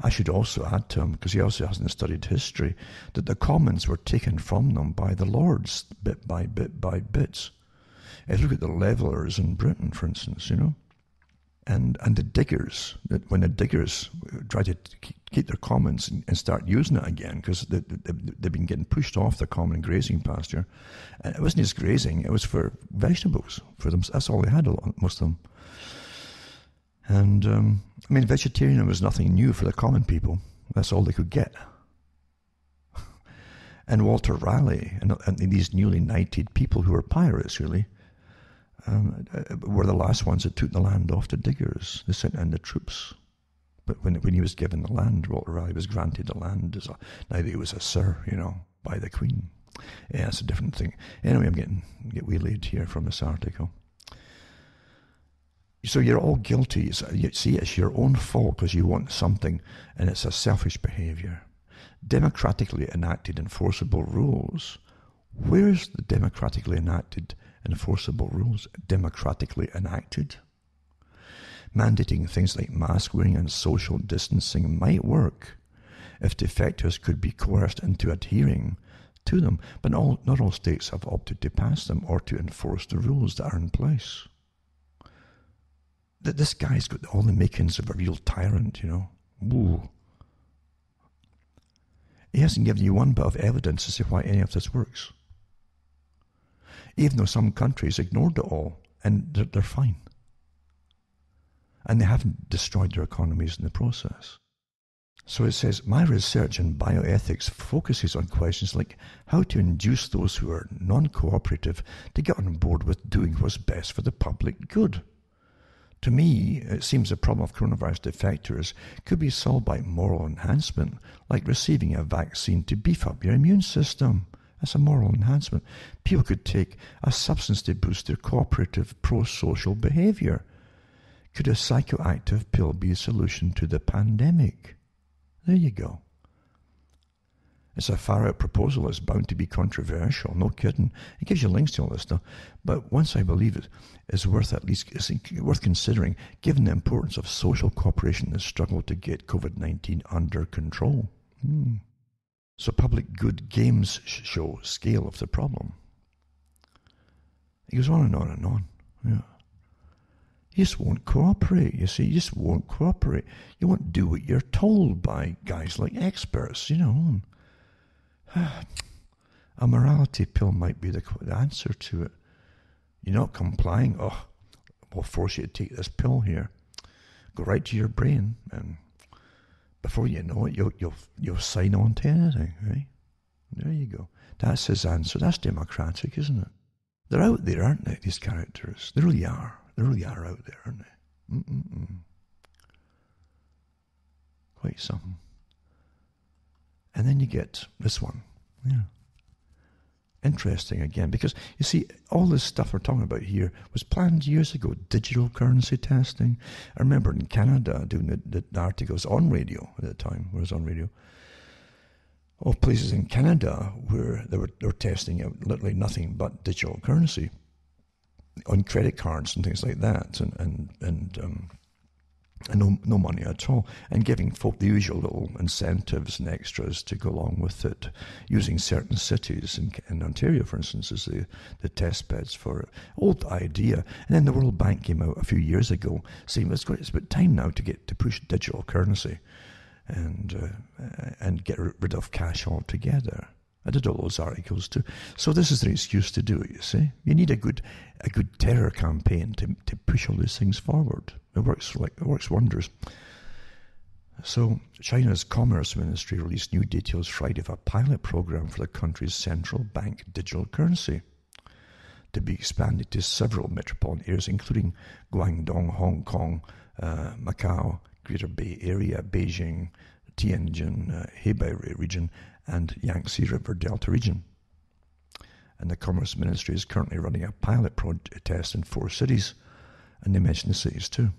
Speaker 1: I should also add to him, because he also hasn't studied history, that the commons were taken from them by the lords, bit by bits. If you look at the levellers in Britain, for instance, and the diggers, that when the diggers try to keep their commons and start using it again, because they've been getting pushed off the common grazing pasture, and it wasn't just grazing, it was for vegetables, for them. That's all they had, most of them. And, vegetarianism was nothing new for the common people. That's all they could get. And Walter Raleigh and these newly knighted people who were pirates, really, were the last ones that took the land off the diggers. They sent in the troops. But when he was given the land, Walter Raleigh was granted the land now that he was a sir, by the Queen. Yeah, it's a different thing. Anyway, get waylaid here from this article. So you're all guilty. You see, it's your own fault because you want something, and it's a selfish behavior. Democratically enacted enforceable rules. Where's the democratically enacted enforceable rules? Democratically enacted? Mandating things like mask wearing and social distancing might work if defectors could be coerced into adhering to them, but not all states have opted to pass them or to enforce the rules that are in place. This guy's got all the makings of a real tyrant, Ooh. He hasn't given you one bit of evidence to say why any of this works. Even though some countries ignored it all, and they're fine. And they haven't destroyed their economies in the process. So it says, my research in bioethics focuses on questions like how to induce those who are non-cooperative to get on board with doing what's best for the public good. To me, it seems the problem of coronavirus defectors could be solved by moral enhancement, like receiving a vaccine to beef up your immune system. That's a moral enhancement. People could take a substance to boost their cooperative, pro-social behavior. Could a psychoactive pill be a solution to the pandemic? There you go. It's a far-out proposal that's bound to be controversial, no kidding. It gives you links to all this stuff. But once I believe it is worth considering, given the importance of social cooperation in the struggle to get COVID-19 under control. So public good games show scale of the problem. It goes on and on and on. Yeah. You just won't cooperate, you see. You just won't cooperate. You won't do what you're told by guys like experts, A morality pill might be the answer to it. You're not complying. We'll force you to take this pill here. Go right to your brain, and before you know it, you'll sign on to anything, right? There you go. That's his answer. That's democratic, isn't it? They're out there, aren't they, these characters? They really are. They really are out there, aren't they? Quite something. And then you get this one. Yeah. Interesting again, because you see, all this stuff we're talking about here was planned years ago. Digital currency testing. I remember in Canada doing the articles on radio at the time, where I was on radio. Or places in Canada where they were testing out literally nothing but digital currency on credit cards and things like that, and no money at all, and giving folk the usual little incentives and extras to go along with it, using certain cities in Ontario, for instance, as the test beds for it. Old idea. And then the World Bank came out a few years ago saying it's about time now to push digital currency and get rid of cash altogether. I did all those articles too. So this is the excuse to do it, you see. You need a good terror campaign to push all these things forward. It works wonders. So China's Commerce Ministry released new details Friday of a pilot program for the country's central bank digital currency to be expanded to several metropolitan areas, including Guangdong, Hong Kong, Macau, Greater Bay Area, Beijing, Tianjin, Hebei region, and Yangtze River Delta region. And the Commerce Ministry is currently running a pilot test in 4 cities, and they mention the cities too.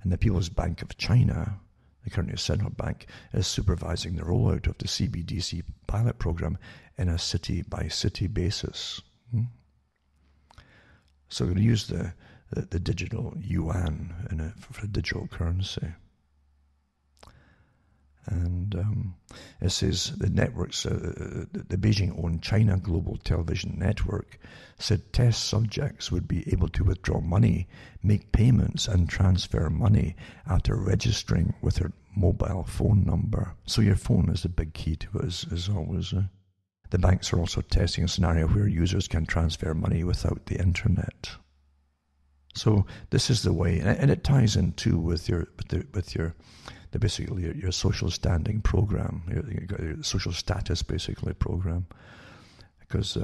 Speaker 1: And the People's Bank of China, the currently central bank, is supervising the rollout of the CBDC pilot program in a city-by-city basis. So we're going to use the digital yuan for digital currency. And it says the networks, the Beijing-owned China Global Television Network, said test subjects would be able to withdraw money, make payments, and transfer money after registering with their mobile phone number. So your phone is the big key to it, as always. The banks are also testing a scenario where users can transfer money without the internet. So this is the way, and it ties in too with your basically your social standing program, your social status basically program, because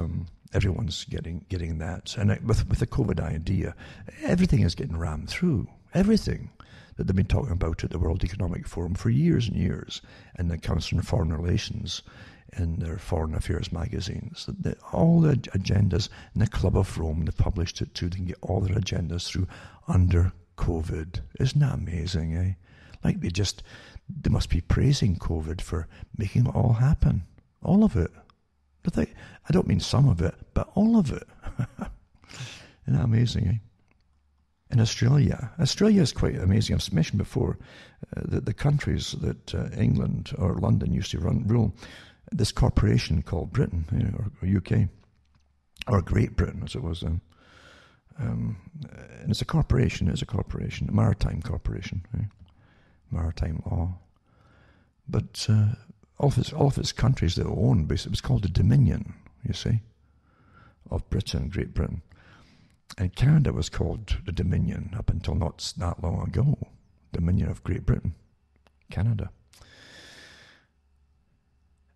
Speaker 1: everyone's getting that. And with the COVID idea, everything is getting rammed through. Everything that they've been talking about at the World Economic Forum for years and years, and the Council on Foreign Relations in their Foreign Affairs magazines. All the agendas in the Club of Rome, they published it too. They can get all their agendas through under COVID. Isn't that amazing, eh? Like they must be praising COVID for making it all happen. All of it. I don't mean some of it, but all of it. Isn't that amazing, eh? In Australia is quite amazing. I've mentioned before that the countries that England or London used to rule, this corporation called Britain, or UK, or Great Britain as it was then. And it's a corporation, a maritime corporation, right? Maritime law. But all of its countries that own, basically, it was called the Dominion, you see, of Britain, Great Britain. And Canada was called the Dominion up until not that long ago. Dominion of Great Britain, Canada.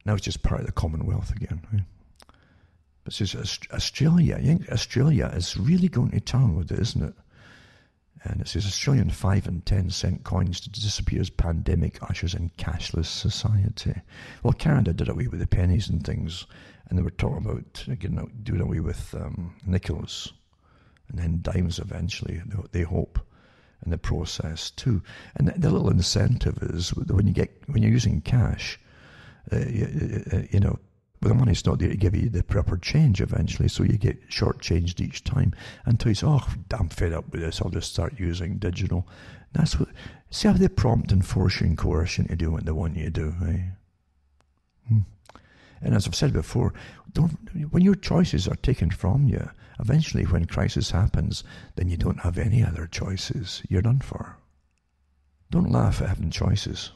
Speaker 1: Now it's just part of the Commonwealth again. Right? But it says Australia. I think Australia is really going to town with it, isn't it? And it says Australian 5 and 10 cent coins to disappear as pandemic ushers in cashless society. Well, Canada did away with the pennies and things, and they were talking about doing away with nickels and then dimes eventually, they hope, in the process too. And the little incentive is when you're using cash, but the money's not there to give you the proper change eventually, so you get shortchanged each time until you say, oh, I'm fed up with this, I'll just start using digital. That's what, see how they prompt and force you and coercion to do what they want you to do, right? And as I've said before, when your choices are taken from you, eventually when crisis happens, then you don't have any other choices. You're done for. Don't laugh at having choices.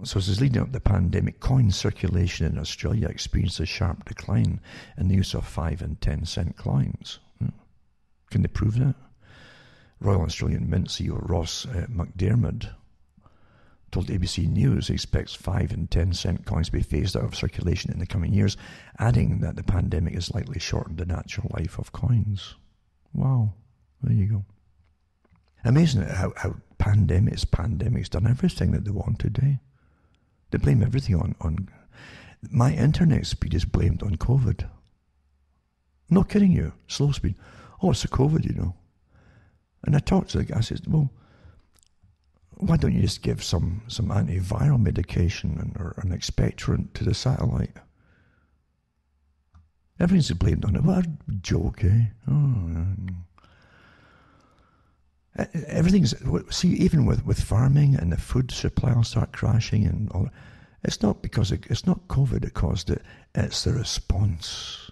Speaker 1: So as leading up to the pandemic, coin circulation in Australia experienced a sharp decline in the use of 5 and 10 cent coins. Can they prove that? Royal Australian Mint CEO Ross McDermott told ABC News he expects 5 and 10 cent coins to be phased out of circulation in the coming years, adding that the pandemic has likely shortened the natural life of coins. Wow, there you go. Amazing how pandemics done everything that they want today. They blame everything on my internet speed is blamed on COVID. I'm not kidding you. Slow speed. Oh, it's the COVID, And I talked to the guy. I said, well, why don't you just give some antiviral medication or an expectorant to the satellite? Everything's blamed on it. What a joke, eh? Oh, everything's, see, even with farming and the food supply will start crashing and all. It's not because it's not COVID that caused it. It's the response,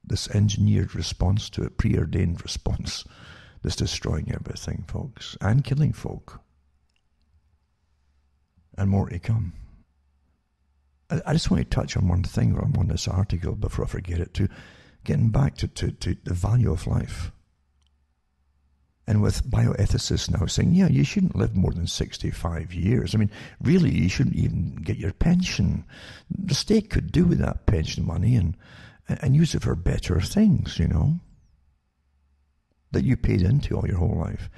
Speaker 1: this engineered response to it, preordained response that's destroying everything, folks, and killing folk. And more to come. I just want to touch on one thing while I'm on this article before I forget it too. Getting back to the value of life. And with bioethicists now saying, yeah, you shouldn't live more than 65 years. I mean, really, you shouldn't even get your pension. The state could do with that pension money and use it for better things, you know, that you paid into all your whole life.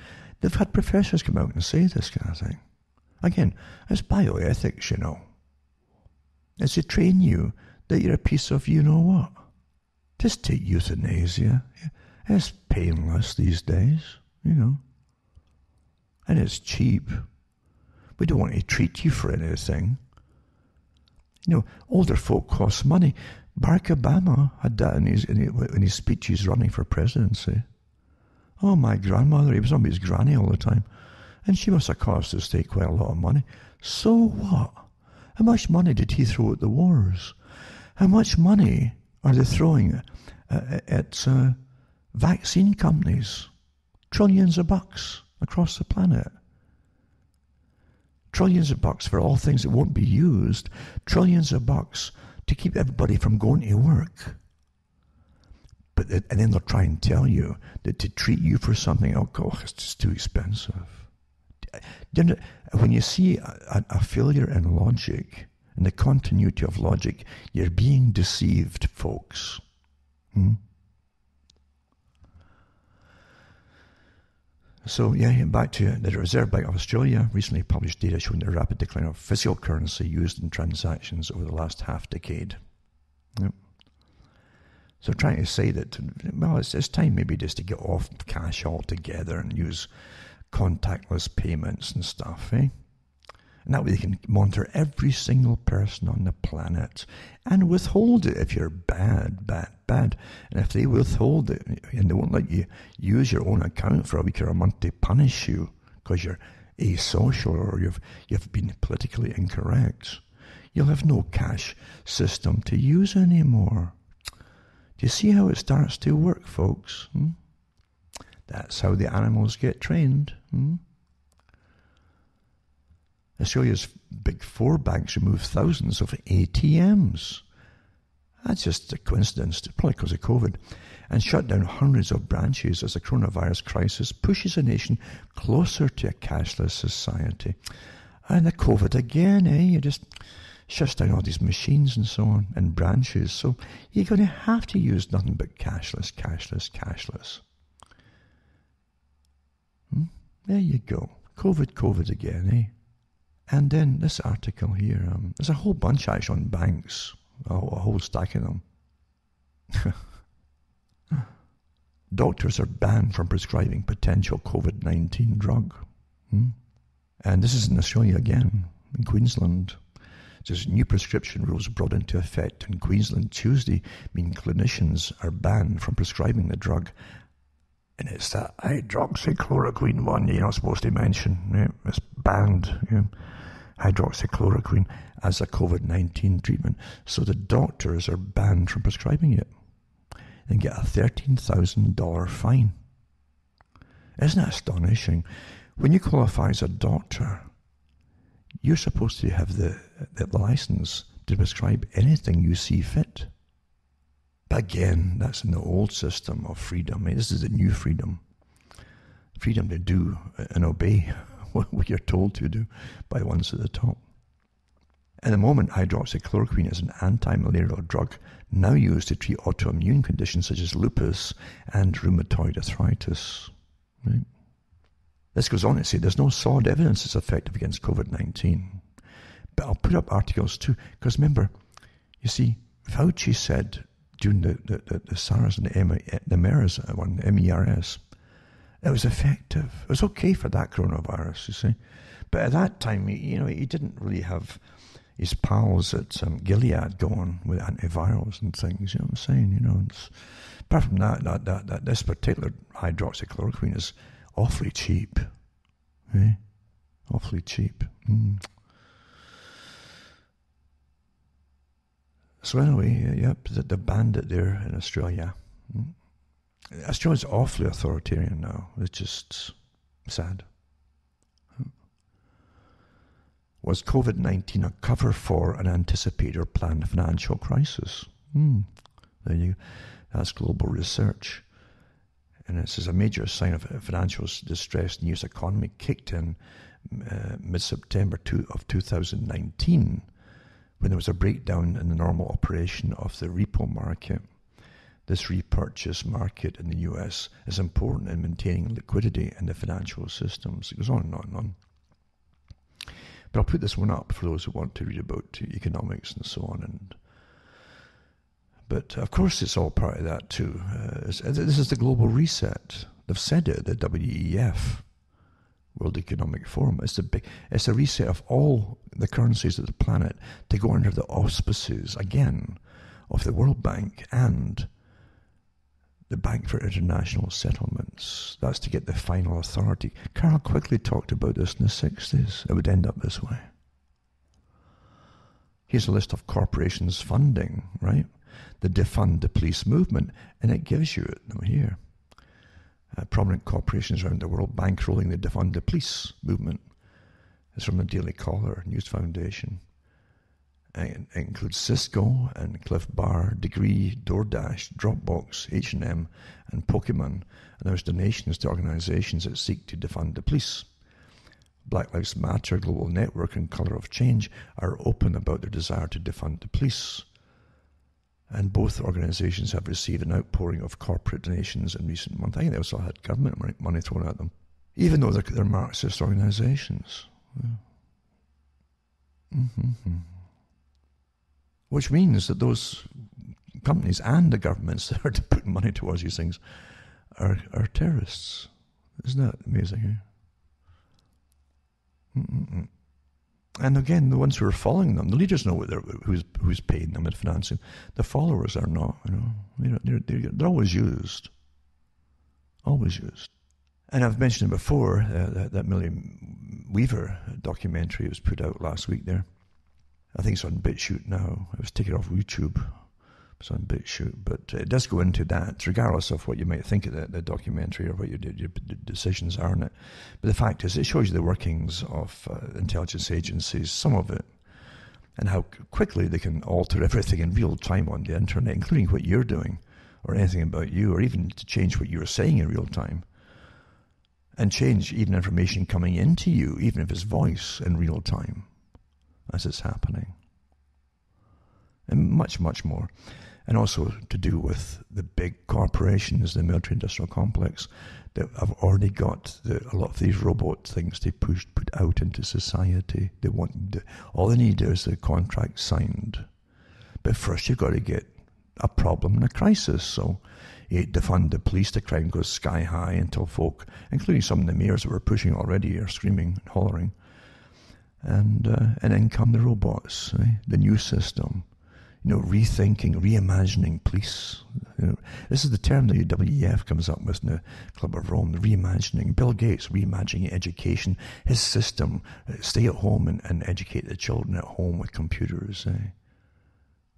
Speaker 1: They've had professors come out and say this kind of thing. Again, it's bioethics, you know. It's to train you that you're a piece of you-know-what. Just take euthanasia. It's painless these days, you know. And it's cheap. We don't want to treat you for anything. You know, older folk cost money. Barack Obama had that in his speeches running for presidency. Oh, my grandmother, he was on his granny all the time. And she must have cost the state quite a lot of money. So what? How much money did he throw at the wars? How much money are they throwing at vaccine companies? Trillions of bucks across the planet. Trillions of bucks for all things that won't be used. Trillions of bucks to keep everybody from going to work. And then they'll try and tell you that to treat you for something, oh God, it's just too expensive. When you see a failure in logic, in the continuity of logic, you're being deceived, folks. So, yeah, back to the Reserve Bank of Australia recently published data showing the rapid decline of physical currency used in transactions over the last half decade. Yep. So trying to say that, well, it's time maybe just to get off cash altogether and use contactless payments and stuff, eh? And that way they can monitor every single person on the planet and withhold it if you're bad. And if they withhold it and they won't let you use your own account for a week or a month to punish you because you're asocial or you've been politically incorrect, you'll have no cash system to use anymore. Do you see how it starts to work, folks? That's how the animals get trained. Australia's big four banks removed thousands of ATMs. That's just a coincidence, probably because of COVID, and shut down hundreds of branches as the coronavirus crisis pushes the nation closer to a cashless society. And the COVID again, you just shuts down all these machines and so on, and branches. So you're going to have to use nothing but cashless. There you go. COVID again, And then this article here, there's a whole bunch actually on banks, a whole stack of them. Doctors are banned from prescribing potential COVID-19 drug. And this is in Australia again, in Queensland. There's new prescription rules brought into effect in Queensland Tuesday, mean clinicians are banned from prescribing the drug. And it's that hydroxychloroquine one you're not supposed to mention. Yeah, it's banned, hydroxychloroquine as a COVID-19 treatment. So the doctors are banned from prescribing it and get a $13,000 fine. Isn't that astonishing? When you qualify as a doctor, you're supposed to have the license to prescribe anything you see fit. But again, that's in the old system of freedom. This is the new freedom. Freedom to do and obey what you're told to do by the ones at the top. At the moment, hydroxychloroquine is an anti-malarial drug now used to treat autoimmune conditions such as lupus and rheumatoid arthritis. Right? This goes on to say there's no solid evidence it's effective against COVID-19. But I'll put up articles too, because remember, you see, Fauci said during the SARS and the MERS one, MERS, It was effective. It was okay for that coronavirus, you see. But at that time, he didn't really have his pals at Gilead going with antivirals and things, you know what I'm saying? Apart from that, this particular hydroxychloroquine is awfully cheap. Eh? Awfully cheap. So anyway, yep, they banned it there in Australia. Australia's awfully authoritarian now. It's just sad. Was COVID-19 a cover for an anticipated or planned financial crisis? There you go. That's global research. And it says a major sign of financial distress in the US economy kicked in mid-September of 2019 when there was a breakdown in the normal operation of the repo market. This repurchase market in the US is important in maintaining liquidity in the financial systems. It goes on and on and on. But I'll put this one up for those who want to read about economics and so on. But of course it's all part of that too. This is the global reset. They've said it, the WEF, World Economic Forum. It's a reset of all the currencies of the planet to go under the auspices, again, of the World Bank and the Bank for International Settlements. That's to get the final authority. Carl quickly talked about this in the 60s. It would end up this way. Here's a list of corporations funding, right? The defund the police movement, and it gives you it here. Prominent corporations around the world bankrolling the defund the police movement. It's from the Daily Caller News Foundation. It includes Cisco and Cliff Bar, Degree, DoorDash, Dropbox, H&M, and Pokemon. And there's donations to organizations that seek to defund the police. Black Lives Matter, Global Network, and Colour of Change are open about their desire to defund the police. And both organizations have received an outpouring of corporate donations in recent months. I think they also had government money thrown at them, even though they're Marxist organizations. Which means that those companies and the governments that are putting money towards these things are terrorists. Isn't that amazing? And again, the ones who are following them, the leaders know who's paying them and financing. The followers are not. They're always used. Always used. And I've mentioned it before, that Millie Weaver documentary was put out last week there. I think it's on BitChute now. It was taken off YouTube. It's on BitChute. But it does go into that, regardless of what you might think of the documentary or what your decisions are in it. But the fact is, it shows you the workings of intelligence agencies, some of it, and how quickly they can alter everything in real time on the internet, including what you're doing, or anything about you, or even to change what you're saying in real time. And change even information coming into you, even if it's voice, in real time, as it's happening. And much, much more. And also to do with the big corporations, the military-industrial complex, that have already got a lot of these robot things they put out into society. All they need is a contract signed. But first you've got to get a problem and a crisis. So you defund the police, the crime goes sky high until folk, including some of the mayors that were pushing already, are screaming and hollering. And then come the robots, the new system. Rethinking, reimagining police. This is the term the WEF comes up with in the Club of Rome, the reimagining. Bill Gates reimagining education, his system, stay at home and educate the children at home with computers.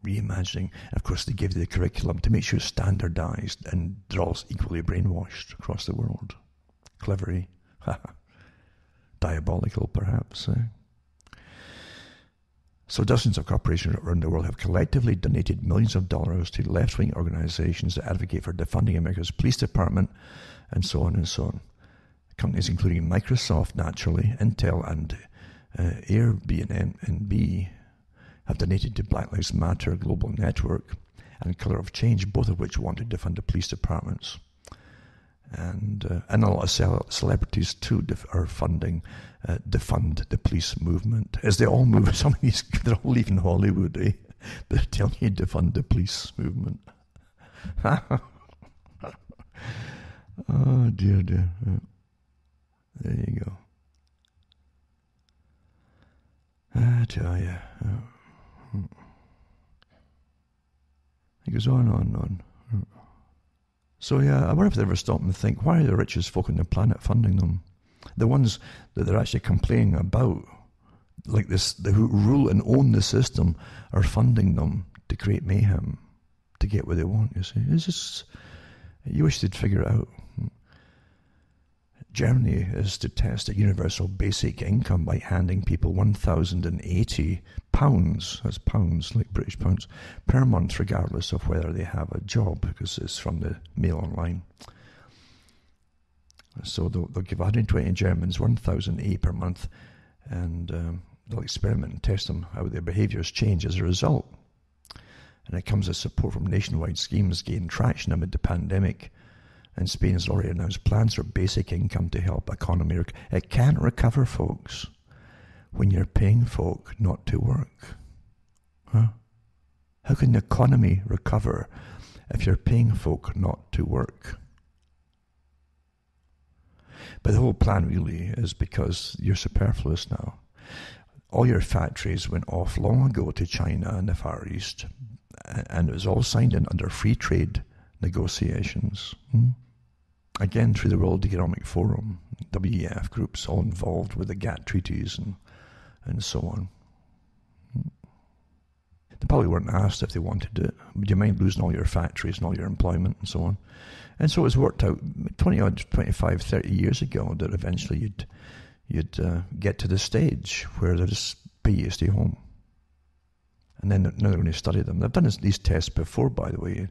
Speaker 1: Reimagining. And of course, they give you the curriculum to make sure it's standardized and they're all equally brainwashed across the world. Clever, diabolical, perhaps. So dozens of corporations around the world have collectively donated millions of dollars to left-wing organizations that advocate for defunding America's police department, and so on and so on. Companies including Microsoft, naturally, Intel, and Airbnb have donated to Black Lives Matter, Global Network, and Colour of Change, both of which want to defund the police departments. And a lot of celebrities too are funding defund the police movement. As they all move, some of these, they're all leaving Hollywood, They're telling you defund the police movement. Oh, dear, dear. There you go. I tell you. It goes on and on. So yeah, I wonder if they ever stop and think, why are the richest folk on the planet funding them? The ones that they're actually complaining about, like this, who rule and own the system, are funding them to create mayhem, to get what they want, you see. It's just, you wish they'd figure it out. Germany is to test a universal basic income by handing people £1,080, that's pounds, like British pounds, per month, regardless of whether they have a job, because it's from the Mail Online. So they'll give 120 Germans £1,080 per month, and they'll experiment and test them how their behaviours change as a result. And it comes as support from nationwide schemes gain traction amid the pandemic. And Spain has already announced plans for basic income to help economy. It can't recover, folks, when you're paying folk not to work. Huh? How can the economy recover if you're paying folk not to work? But the whole plan really is because you're superfluous now. All your factories went off long ago to China and the Far East, and it was all signed in under free trade negotiations. Again, through the World Economic Forum, WEF groups all involved with the GATT treaties and so on. They probably weren't asked if they wanted it. Would you mind losing all your factories and all your employment and so on? And so it was worked out 25, 30 years ago that eventually you'd get to the stage where they just pay you to stay home. And then now they're going to study them. They've done these tests before, by the way,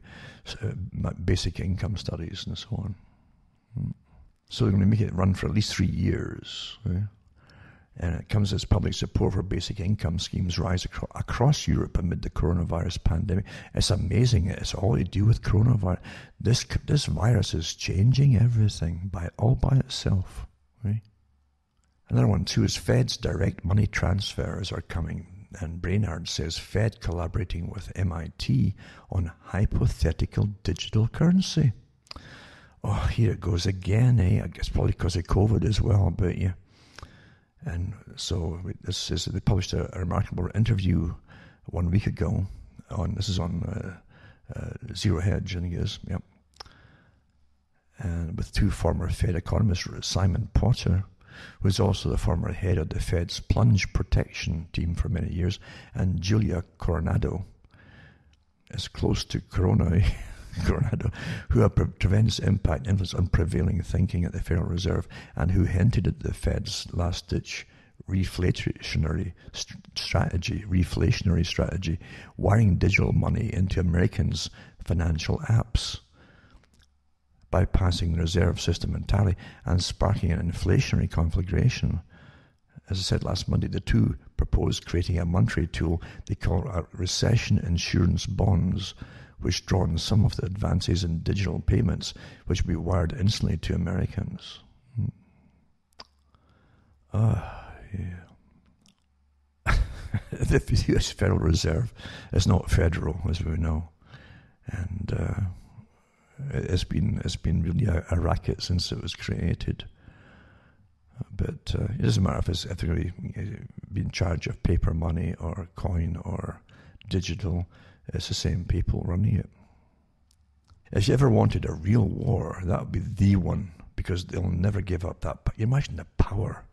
Speaker 1: basic income studies and so on. So they're going to make it run for at least 3 years. Right? And it comes as public support for basic income schemes rise across Europe amid the coronavirus pandemic. It's amazing. It's all to do with coronavirus. This virus is changing everything all by itself. Right? Another one too is Fed's direct money transfers are coming. And Brainard says Fed collaborating with MIT on hypothetical digital currency. Oh, here it goes again, eh? I guess probably because of COVID as well, but yeah. And so they published a remarkable interview 1 week ago on Zero Hedge, I think it is, yep. And with two former Fed economists, Simon Potter, who was also the former head of the Fed's plunge protection team for many years, and Julia Coronado, as close to Coronado, who had tremendous impact and influence on prevailing thinking at the Federal Reserve, and who hinted at the Fed's last-ditch reflationary strategy, wiring digital money into Americans' financial apps, bypassing the reserve system entirely and sparking an inflationary conflagration. As I said last Monday, the two proposed creating a monetary tool they call recession insurance bonds, which draw on some of the advances in digital payments, which will be wired instantly to Americans. Yeah. The U.S. Federal Reserve is not federal, as we know, and it's been really a racket since it was created. But it doesn't matter if they're going to be in charge of paper money or coin or digital. It's the same people running it. If you ever wanted a real war, that would be the one, because they'll never give up that. You imagine the power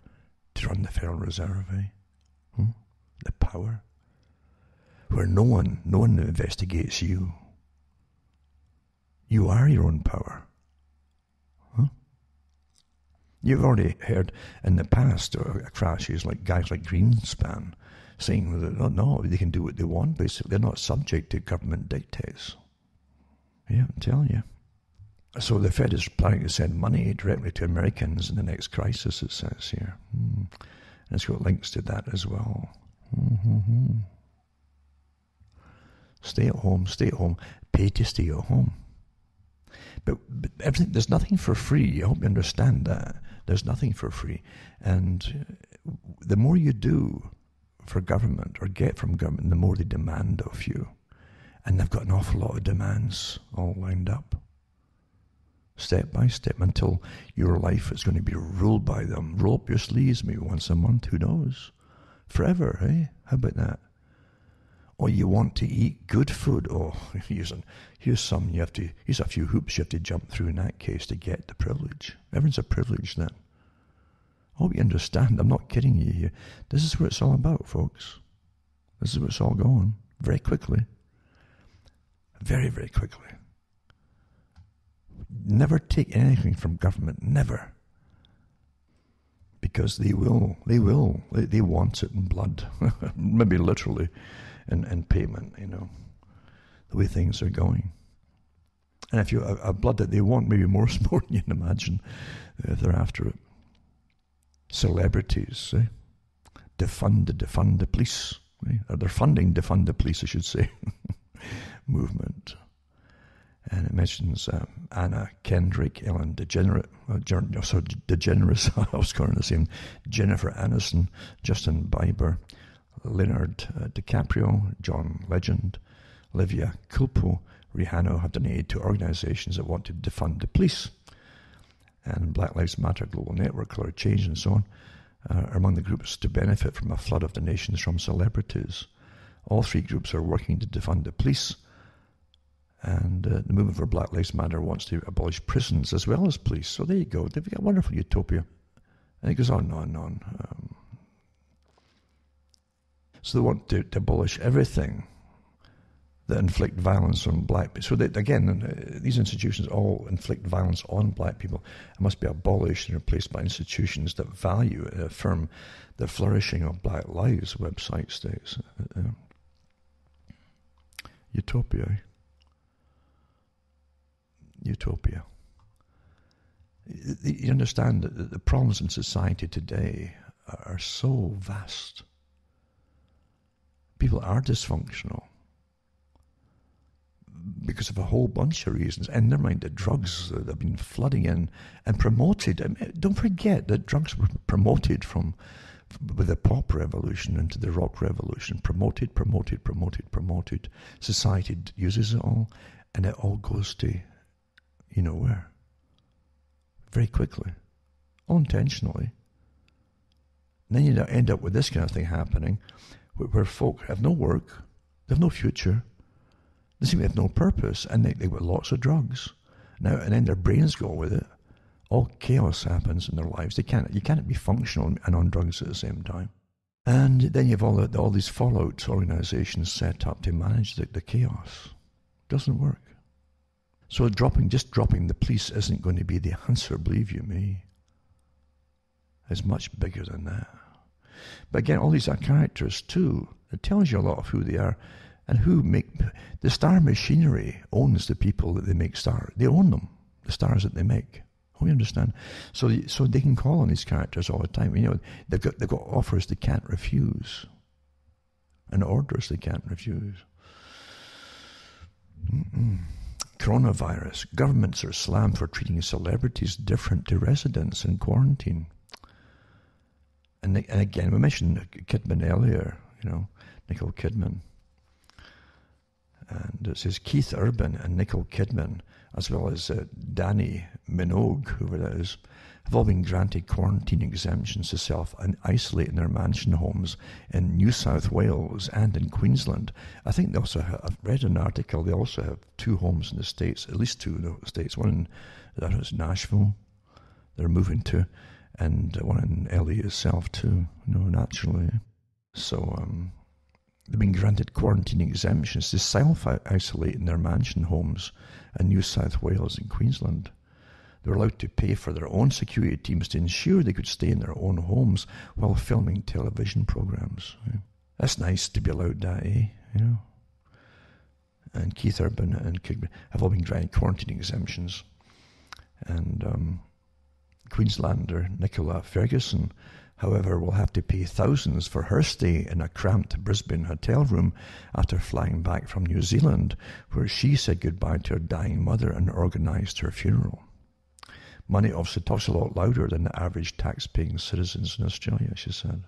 Speaker 1: to run the Federal Reserve, eh? The power. Where no one investigates you. You are your own power. You've already heard in the past crashes like guys like Greenspan saying that, no, they can do what they want, basically. They're not subject to government dictates. Yeah, I'm telling you. So the Fed is planning to send money directly to Americans in the next crisis, it says here. And it's got links to that as well. Stay at home, pay to stay at home. But everything, there's nothing for free. I hope you understand that. There's nothing for free. And the more you do for government or get from government, the more they demand of you. And they've got an awful lot of demands all lined up. step by step, until your life is going to be ruled by them. Roll up your sleeves maybe once a month, who knows? Forever, eh? How about that? Or you want to eat good food? Oh, here's a few hoops you have to jump through in that case to get the privilege. Everyone's a privilege then. I hope you understand. I'm not kidding you here. This is what it's all about, folks. This is where it's all going. Very quickly. Very, very quickly. Never take anything from government. Never. Because they will. They want it in blood. Maybe literally in payment, the way things are going. And if you have blood that they want, maybe more than you can imagine, if they're after it. Celebrities, defund the police. Or they're funding defund the police, I should say, movement. And it mentions Anna Kendrick, Ellen DeGeneres, I was calling the same, Jennifer Aniston, Justin Bieber, Leonard DiCaprio, John Legend, Olivia Culpo, Rihanna have donated to organizations that want to defund the police. And Black Lives Matter Global Network, Color Change, and so on, are among the groups to benefit from a flood of donations from celebrities. All three groups are working to defund the police, and the movement for Black Lives Matter wants to abolish prisons as well as police. So there you go. They've got a wonderful utopia. And it goes on and on and on. So they want to abolish everything that inflict violence on black people. So that, again, these institutions all inflict violence on black people. It must be abolished and replaced by institutions that value and affirm the flourishing of black lives, website states. Utopia. Utopia. You understand that the problems in society today are so vast. People are dysfunctional because of a whole bunch of reasons, and never mind the drugs that have been flooding in and promoted. I mean, don't forget that drugs were promoted with the pop revolution into the rock revolution. Promoted. Society uses it all, and it all goes to, where? Very quickly. All intentionally. And then you end up with this kind of thing happening, where folk have no work, they have no future, they seem to have no purpose, and they've got lots of drugs. Now, and then their brains go with it. All chaos happens in their lives. You can't be functional and on drugs at the same time. And then you have all these fallout organizations set up to manage the chaos. Doesn't work. So just dropping the police isn't going to be the answer, believe you me. It's much bigger than that. But again, all these are characters too. It tells you a lot of who they are and who make the star machinery owns the people that they make stars. They own them, the stars that they make. We understand. So they can call on these characters all the time. They've got offers they can't refuse, and orders they can't refuse. Coronavirus. Governments are slammed for treating celebrities different to residents in quarantine. And again, we mentioned Kidman earlier, Nicole Kidman. And it says Keith Urban and Nicole Kidman, as well as Danny Minogue, whoever that is, have all been granted quarantine exemptions to self-isolate in their mansion homes in New South Wales and in Queensland. I think they also have, I've read an article, they also have 2 homes in the States, at least 2 in the States. One in Nashville, they're moving to, and one in LA itself too, naturally. So, they've been granted quarantine exemptions to self-isolate in their mansion homes in New South Wales and Queensland. They were allowed to pay for their own security teams to ensure they could stay in their own homes while filming television programs. That's nice to be allowed that, And Keith Urban and Kidman have all been granted quarantine exemptions. And Queenslander Nicola Ferguson, however, will have to pay thousands for her stay in a cramped Brisbane hotel room after flying back from New Zealand, where she said goodbye to her dying mother and organised her funeral. Money obviously talks a lot louder than the average tax-paying citizens in Australia, she said.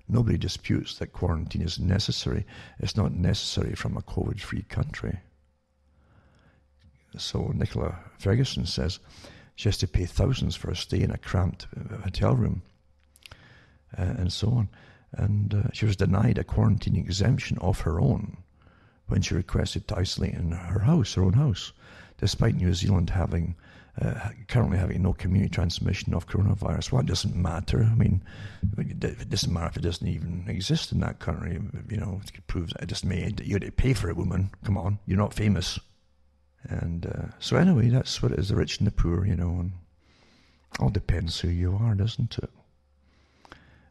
Speaker 1: Nobody disputes that quarantine is necessary. It's not necessary from a COVID-free country. So Nicola Ferguson says she has to pay thousands for a stay in a cramped hotel room, and so on. And she was denied a quarantine exemption of her own when she requested to isolate in her own house, despite New Zealand currently having no community transmission of coronavirus. Well, it doesn't matter. I mean, it doesn't matter if it doesn't even exist in that country. It proves that it doesn't mean you had to pay for it, woman. Come on, you're not famous. And so anyway, that's what it is, the rich and the poor, and all depends who you are, doesn't it?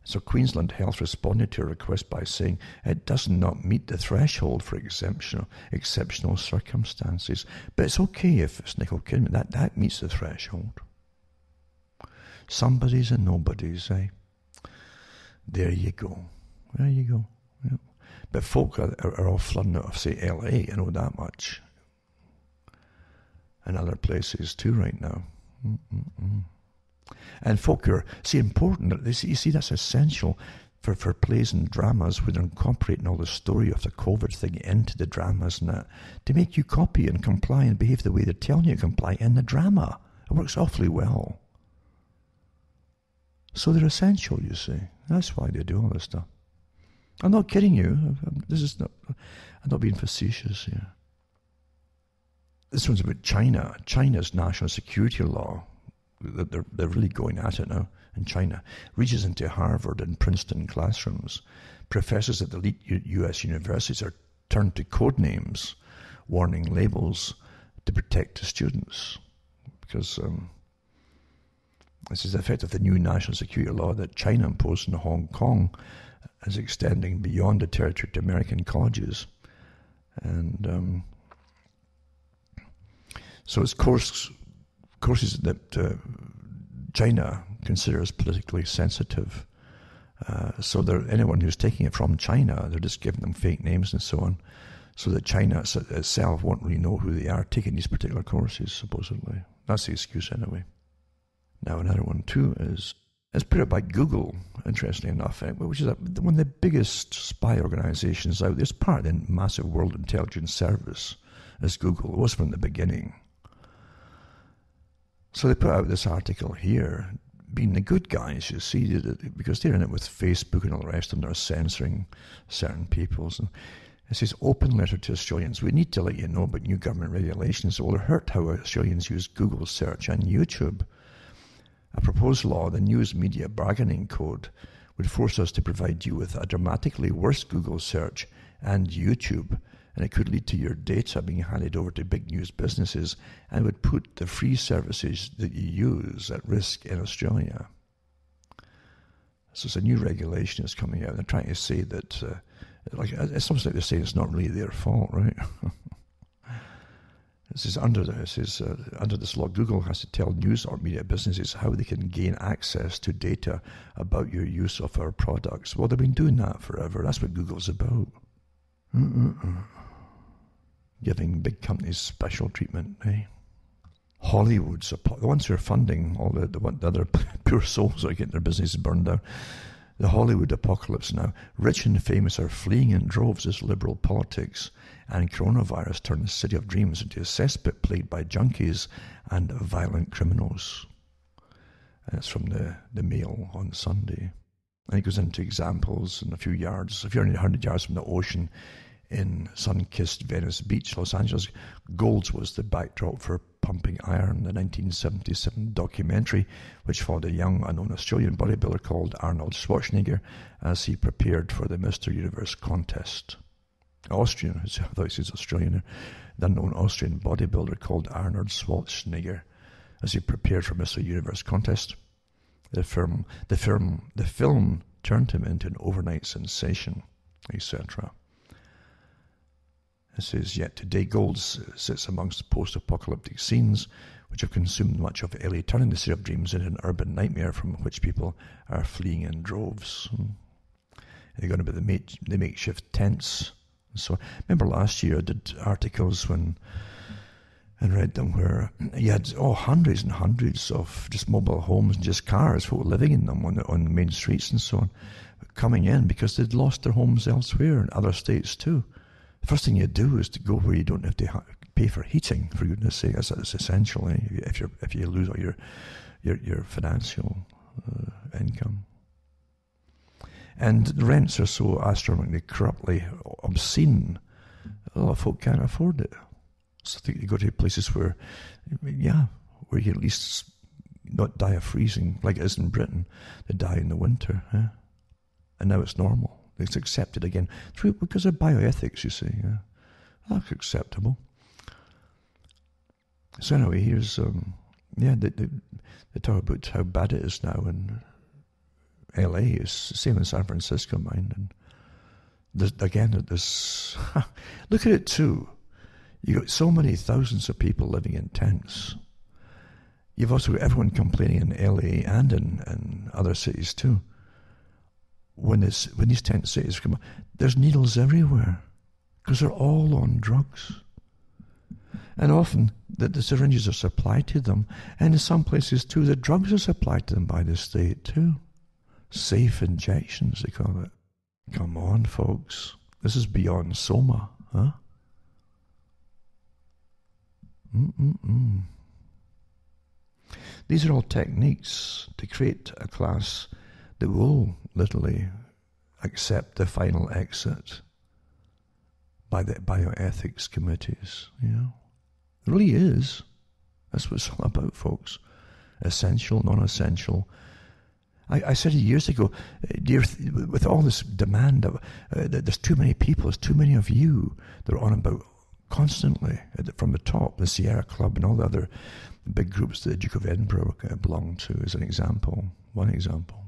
Speaker 1: So Queensland Health responded to a request by saying it does not meet the threshold for exceptional circumstances. But it's okay if it's Nicole Kidman. That meets the threshold. Somebody's and nobody's, eh? There you go. There you go. Yeah. But folk are all flooding out of, say, LA, I know that much. And other places too right now. And folk are, important. You see, that's essential for plays and dramas where they're incorporating all the story of the COVID thing into the dramas and that, to make you copy and comply and behave the way they're telling you to comply in the drama. It works awfully well. So they're essential, you see. That's why they do all this stuff. I'm not kidding you. I'm not being facetious here. This one's about China. China's national security law, they're really going at it now in China, reaches into Harvard and Princeton classrooms. Professors at the elite US universities are turned to code names, warning labels to protect the students. Because this is the effect of the new national security law that China imposed in Hong Kong, is extending beyond the territory to American colleges. And so it's courses that China considers politically sensitive. So anyone who's taking it from China, they're just giving them fake names and so on, so that China itself won't really know who they are taking these particular courses, supposedly. That's the excuse anyway. Now another one too is put out by Google, interestingly enough, which is one of the biggest spy organizations out there. It's part of the massive world intelligence service as Google. It was from the beginning. So they put out this article here, being the good guys, you see, because they're in it with Facebook and all the rest of them, they're censoring certain peoples. And it says, open letter to Australians. We need to let you know about new government regulations that will hurt how Australians use Google search and YouTube. A proposed law, the News Media Bargaining Code, would force us to provide you with a dramatically worse Google search and YouTube, and it could lead to your data being handed over to big news businesses and would put the free services that you use at risk in Australia. So it's a new regulation that's coming out. They're trying to say that, it's almost like they're saying it's not really their fault, right? It says under this law, Google has to tell news or media businesses how they can gain access to data about your use of our products. Well, they've been doing that forever. That's what Google's about. Giving big companies special treatment, eh? Hollywood's the ones who are funding all the other poor souls that are getting their businesses burned down. The Hollywood apocalypse now. Rich and famous are fleeing in droves as liberal politics and coronavirus turn the city of dreams into a cesspit plagued by junkies and violent criminals. And it's from the Mail on Sunday. And it goes into examples in a few yards. If you're only 100 yards from the ocean in sun-kissed Venice Beach, Los Angeles, Gold's was the backdrop for Pumping Iron, the 1977 documentary, which followed a young, unknown Australian bodybuilder called Arnold Schwarzenegger as he prepared for the Mr. Universe contest. Austrian, I thought it says Australian, the unknown Austrian bodybuilder called Arnold Schwarzenegger as he prepared for Mr. Universe contest. The film turned him into an overnight sensation, etc. It says, yet today Gold sits amongst post-apocalyptic scenes which have consumed much of LA, turning the city of dreams into an urban nightmare from which people are fleeing in droves. They're going to be the makeshift tents. So remember last year I did articles and read them where you had hundreds and hundreds of just mobile homes and just cars, people living in them on the main streets and so on, coming in because they'd lost their homes elsewhere in other states too. The first thing you do is to go where you don't have to pay for heating, for goodness sake. That's essential, eh? If you lose all your financial income. And the rents are so astronomically, corruptly obscene, a lot of folk can't afford it. So I think you go to places where you can at least not die of freezing, like it is in Britain. They die in the winter, eh? And now it's normal. It's accepted again because of bioethics, you see. Yeah? That's acceptable. So anyway, here's they talk about how bad it is now in LA. It's the same in San Francisco, mind. And there's look at it too. You got so many thousands of people living in tents. You've also got everyone complaining in LA and in other cities too. When these tent cities come up, there's needles everywhere because they're all on drugs. And often the syringes are supplied to them, and in some places too, the drugs are supplied to them by the state too. Safe injections, they call it. Come on, folks. This is beyond Soma, huh? These are all techniques to create a class that will literally accept the final exit by the bioethics committees, you know. It really is. That's what it's all about, folks. Essential, non-essential. I said years ago, with all this demand, there's too many people, there's too many of you that are on about constantly from the top, the Sierra Club and all the other big groups that the Duke of Edinburgh belonged to, as an example, one example.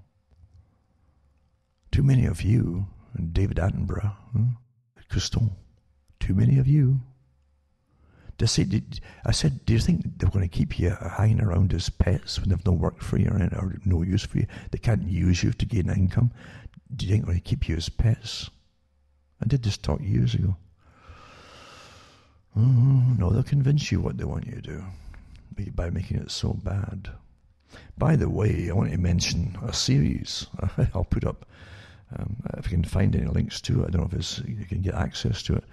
Speaker 1: Too many of you, and David Attenborough, Cousteau, too many of you. I said, do you think they're going to keep you hanging around as pets when they've no work for you or no use for you? They can't use you to gain income. Do you think they're going to keep you as pets? I did this talk years ago. No, they'll convince you what they want you to do by making it so bad. By the way, I want to mention a series I'll put up. If I can find any links to it, I don't know if you can get access to it,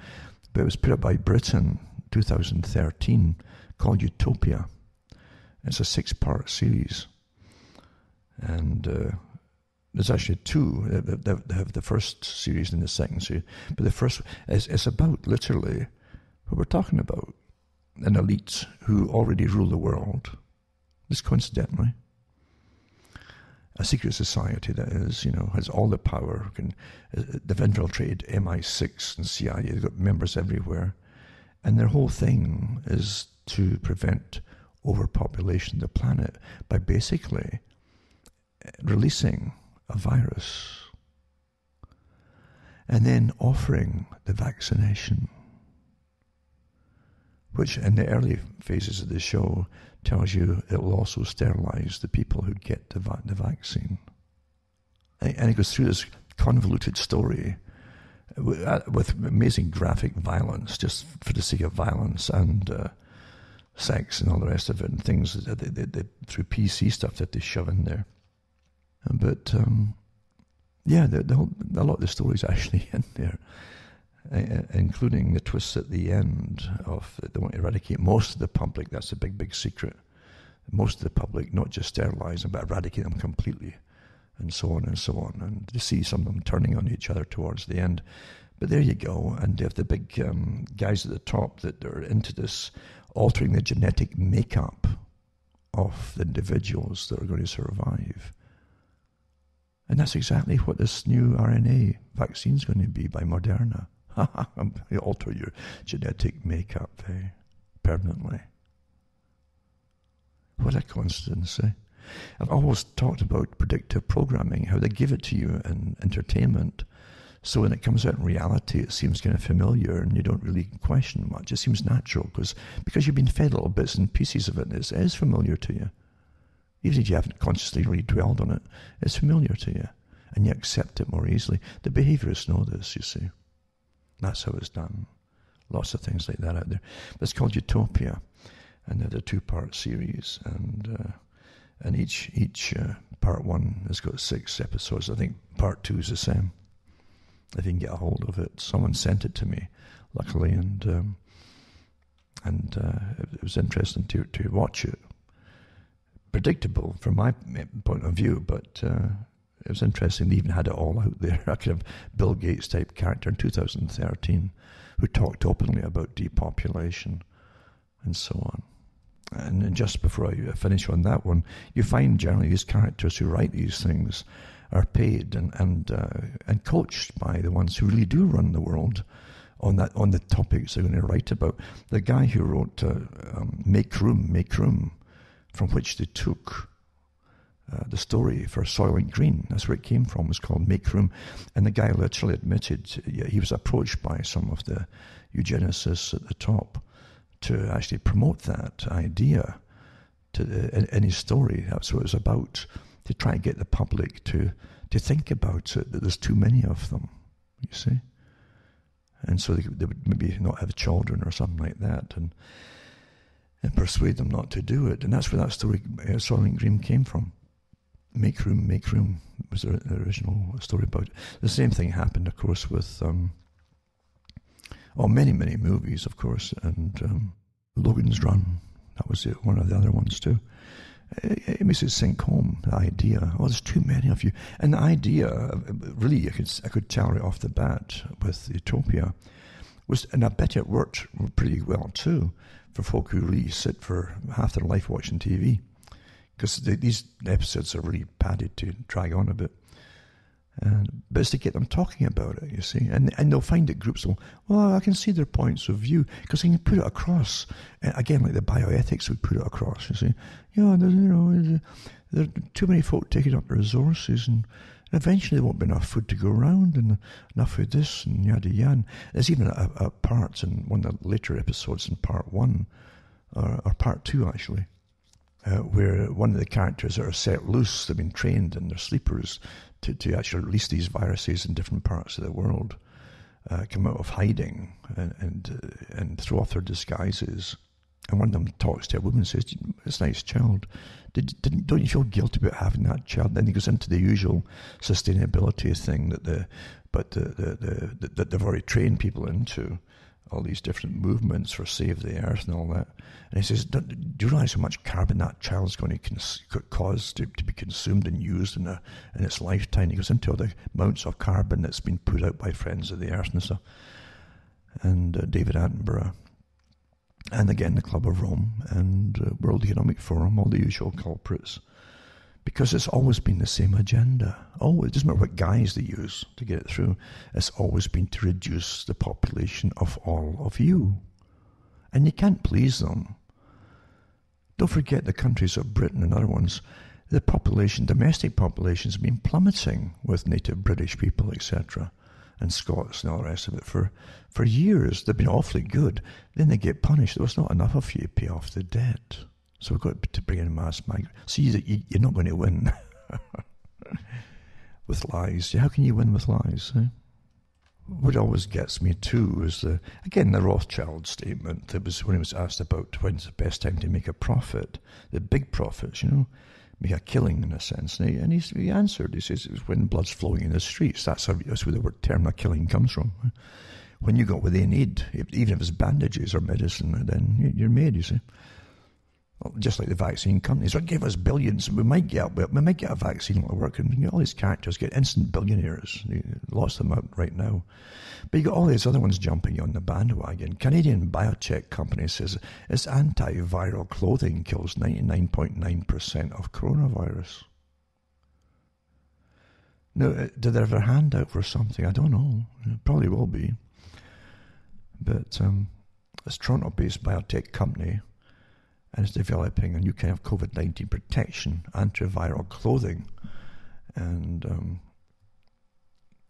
Speaker 1: but it was put up by Britain 2013 called Utopia. It's a 6-part series, and there's actually 2. They have the first series and the second series, but the first is about literally what we're talking about: an elite who already rule the world, just coincidentally. A secret society that is, has all the power. They've infiltrated MI6 and CIA. They've got members everywhere. And their whole thing is to prevent overpopulation of the planet by basically releasing a virus and then offering the vaccination, which in the early phases of the show tells you it will also sterilize the people who get the vaccine. And it goes through this convoluted story with amazing graphic violence, just for the sake of violence, and sex and all the rest of it, and things that they through PC stuff that they shove in there. But a lot of the stories actually in there, including the twists at the end of they want to eradicate most of the public. That's a big secret. Most of the public, not just sterilize them, but eradicate them completely, and so on and so on. And to see some of them turning on each other towards the end. But there you go. And they have the big guys at the top that are into this, altering the genetic makeup of the individuals that are going to survive. And that's exactly what this new RNA vaccine is going to be by Moderna. You alter your genetic makeup permanently. What a coincidence, eh? I've always talked about predictive programming, how they give it to you in entertainment, so when it comes out in reality, it seems kind of familiar and you don't really question much. It seems natural because you've been fed little bits and pieces of it, and it is familiar to you. Even if you haven't consciously really dwelled on it, it's familiar to you, and you accept it more easily. The behaviorists know this, you see. That's how it's done. Lots of things like that out there. But it's called Utopia, and they're a 2-part series, and each part 1 has got 6 episodes. I think part 2 is the same. If you can get a hold of it. Someone sent it to me, luckily, and And it was interesting to watch it. Predictable from my point of view, but it was interesting. They even had it all out there. A kind of Bill Gates type character in 2013 who talked openly about depopulation and so on. And just before I finish on that one, you find generally these characters who write these things are paid and coached by the ones who really do run the world on the topics they're going to write about. The guy who wrote Make Room, from which they took the story for Soylent Green. That's where it came from. It was called Make Room. And the guy literally admitted he was approached by some of the eugenicists at the top to actually promote that idea in his story. That's what it was about, to try and get the public to think about it, that there's too many of them, you see. And so they would maybe not have children or something like that, and persuade them not to do it. And that's where that story, Soylent Green, came from. Make Room was the original story about it. The same thing happened, of course, with many movies, of course, and Logan's Run. That was one of the other ones too. It makes it sink home, the idea. Oh, there's too many of you. And the idea, really, I could tell right off the bat with Utopia, was, and I bet it worked pretty well too, for folk who really sit for half their life watching TV. Because these episodes are really padded to drag on a bit. But it's to get them talking about it, you see. And they'll find that groups will, well, I can see their points of view, because they can put it across. Again, like the bioethics would put it across, you see. There are too many folk taking up the resources, and eventually there won't be enough food to go around, and enough of this, and yada yada. There's even a part in one of the later episodes in part 1, or part 2 actually, where one of the characters are set loose. They've been trained in their sleepers to actually release these viruses in different parts of the world, come out of hiding and throw off their disguises. And one of them talks to a woman and says, "This nice child, don't you feel guilty about having that child?" Then he goes into the usual sustainability thing that they've already trained people into, all these different movements for Save the Earth and all that. And he says, do you realize how much carbon that child's going to cause to be consumed and used in its lifetime? He goes into all the amounts of carbon that's been put out by Friends of the Earth and stuff. And David Attenborough. And again, the Club of Rome and World Economic Forum, all the usual culprits. Because it's always been the same agenda. Always. It doesn't matter what guise they use to get it through. It's always been to reduce the population of all of you. And you can't please them. Don't forget the countries of Britain and other ones. The population, domestic population, has been plummeting with native British people, etc., and Scots and all the rest of it for years. They've been awfully good. Then they get punished. There was not enough of you to pay off the debt. So we've got to bring in mass migrants. See, you're not going to win with lies. How can you win with lies? Eh? What always gets me too is the Rothschild statement. That was when he was asked about when's the best time to make a profit, the big profits, make a killing in a sense. And he answered. He says it's when blood's flowing in the streets. That's where the word term a killing comes from. When you got what they need, even if it's bandages or medicine, then you're made. You see. Well, just like the vaccine companies, will give us billions. We might get a vaccine that'll work, and all these characters get instant billionaires. Lots of them out right now. But you got all these other ones jumping on the bandwagon. Canadian biotech company says its antiviral clothing kills 99.9% of coronavirus. Now, did they have their hand out for something? I don't know. It probably will be. But this Toronto-based biotech company, and it's developing a new kind of COVID-19 protection, antiviral clothing. And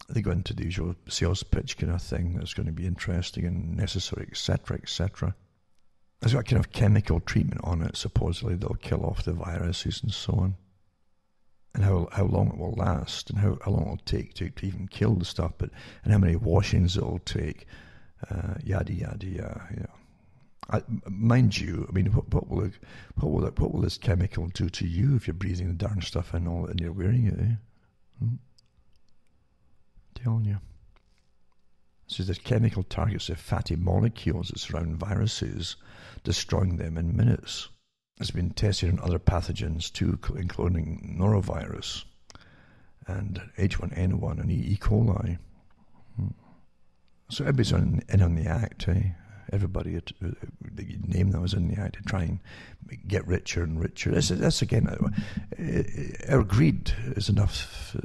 Speaker 1: they go into the usual sales pitch kind of thing that's going to be interesting and necessary, etc., etc. There's got a kind of chemical treatment on it. Supposedly they'll kill off the viruses and so on. And how long it will last, and how long it will take to even kill the stuff, and how many washings it will take, yada, yada, yada, mind you, I mean, what will this chemical do to you if you're breathing the darn stuff in all and you're wearing it? Telling you. So the chemical targets the fatty molecules that surround viruses, destroying them in minutes. It's been tested on other pathogens too, including norovirus and H1N1 and E. coli. So everybody's in on the act, eh? Everybody that you name them was in the act to try and get richer and richer. That's again, our greed is enough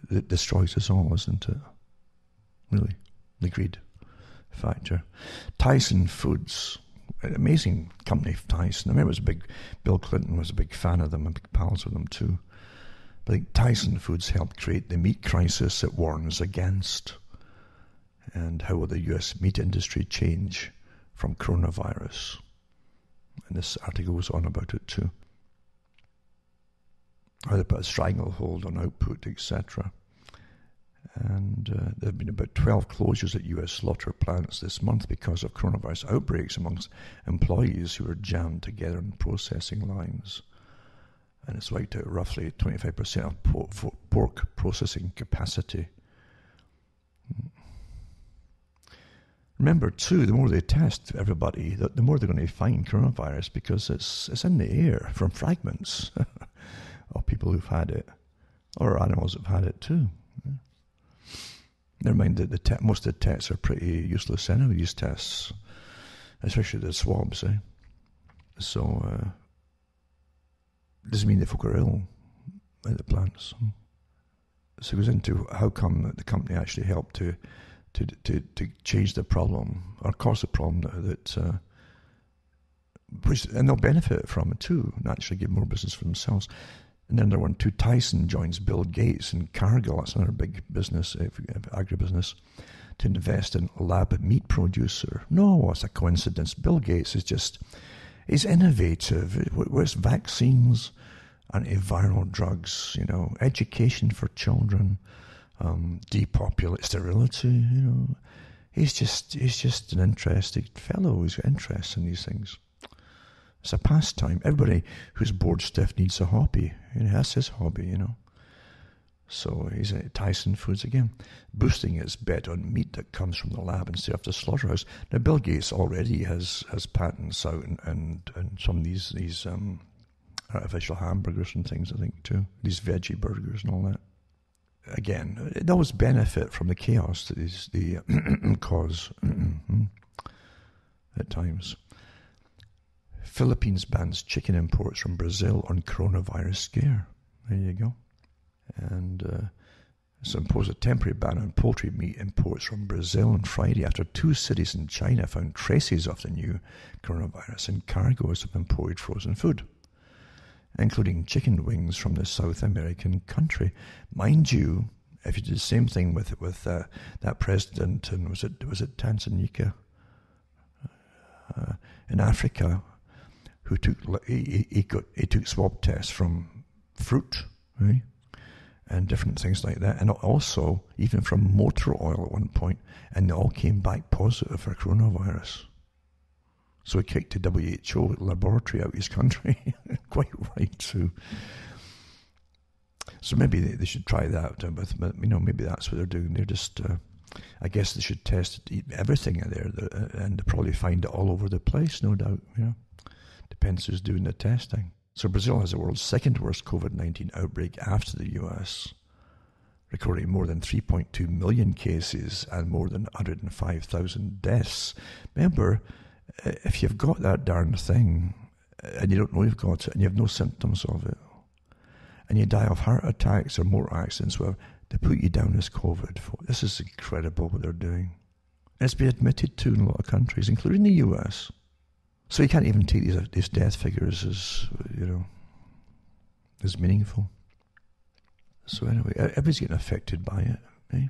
Speaker 1: that destroys us all, isn't it? Really, the greed factor. Tyson Foods, an amazing company, Tyson. I remember Bill Clinton was a big fan of them and big pals with them too. But I think Tyson Foods helped create the meat crisis it warns against. And how will the US meat industry change from coronavirus? And this article goes on about it too. How they put a stranglehold on output, etc. And there have been about 12 closures at US slaughter plants this month because of coronavirus outbreaks amongst employees who were jammed together in processing lines. And it's wiped out roughly 25% of pork processing capacity. Remember, too, the more they test everybody, the more they're going to find coronavirus because it's in the air from fragments of people who've had it, or animals have had it too. Never mind that most of the tests are pretty useless anyway, these tests, especially the swabs. So, doesn't mean that folk are ill at the plants. So it goes into how come the company actually helped to change the problem or cause the problem and they'll benefit from it too, and actually get more business for themselves. And then another one too, Tyson joins Bill Gates and Cargill, that's another big business, agribusiness, to invest in lab meat producer. No, it's a coincidence. Bill Gates he's innovative. Where's vaccines, antiviral drugs, education for children, depopulate sterility, He's just an interesting fellow. He's got interest in these things. It's a pastime. Everybody who's bored stiff needs a hobby. That's his hobby, So he's at Tyson Foods again, boosting his bet on meat that comes from the lab instead of the slaughterhouse. Now, Bill Gates already has patents out and some of these artificial hamburgers and things, I think, too. These veggie burgers and all that. Again, it always benefit from the chaos that is the cause at times. Philippines bans chicken imports from Brazil on coronavirus scare. There you go. And so imposed a temporary ban on poultry meat imports from Brazil on Friday after 2 cities in China found traces of the new coronavirus in cargoes of imported frozen food, including chicken wings from the South American country. Mind you, if you did the same thing with that president, and was it Tanzania in Africa, who took swab tests from fruit, right, and different things like that, and also even from motor oil at one point, and they all came back positive for coronavirus. So he kicked the WHO laboratory out of his country. Quite right, too. So maybe they should try that. But maybe that's what they're doing. They're just, I guess they should test everything in there, and probably find it all over the place, no doubt. Depends who's doing the testing. So Brazil has the world's second worst COVID-19 outbreak after the US, recording more than 3.2 million cases and more than 105,000 deaths. Remember, if you've got that darn thing and you don't know you've got it and you have no symptoms of it and you die of heart attacks or motor accidents, well, they put you down as COVID. This is incredible what they're doing. And it's been admitted to in a lot of countries, including the US. So you can't even take these death figures as meaningful. So anyway, everybody's getting affected by it. Eh?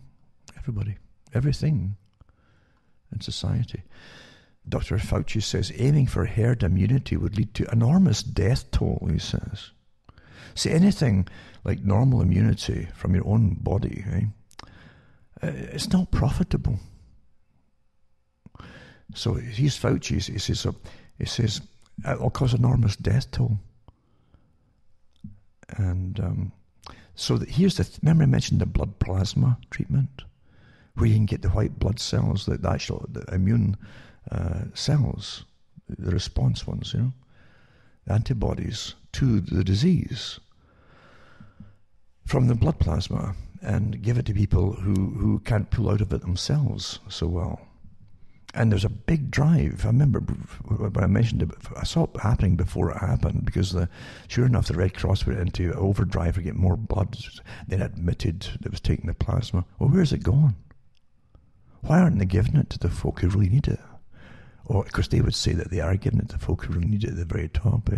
Speaker 1: Everybody. Everything in society. Dr. Fauci says aiming for herd immunity would lead to enormous death toll, he says. See, anything like normal immunity from your own body, it's not profitable. So he's Fauci, he says it will cause enormous death toll. And so here's remember I mentioned the blood plasma treatment? where you can get the white blood cells, the actual immune cells, the response ones, the antibodies to the disease from the blood plasma, and give it to people who can't pull out of it themselves so well. And there's a big drive. I remember when I mentioned it, I saw it happening before it happened, because sure enough, the Red Cross went into overdrive to get more blood. Then admitted it was taking the plasma. Well, where's it going? Why aren't they giving it to the folk who really need it? Or, of course, they would say that they are giving it to folk who really need it at the very top,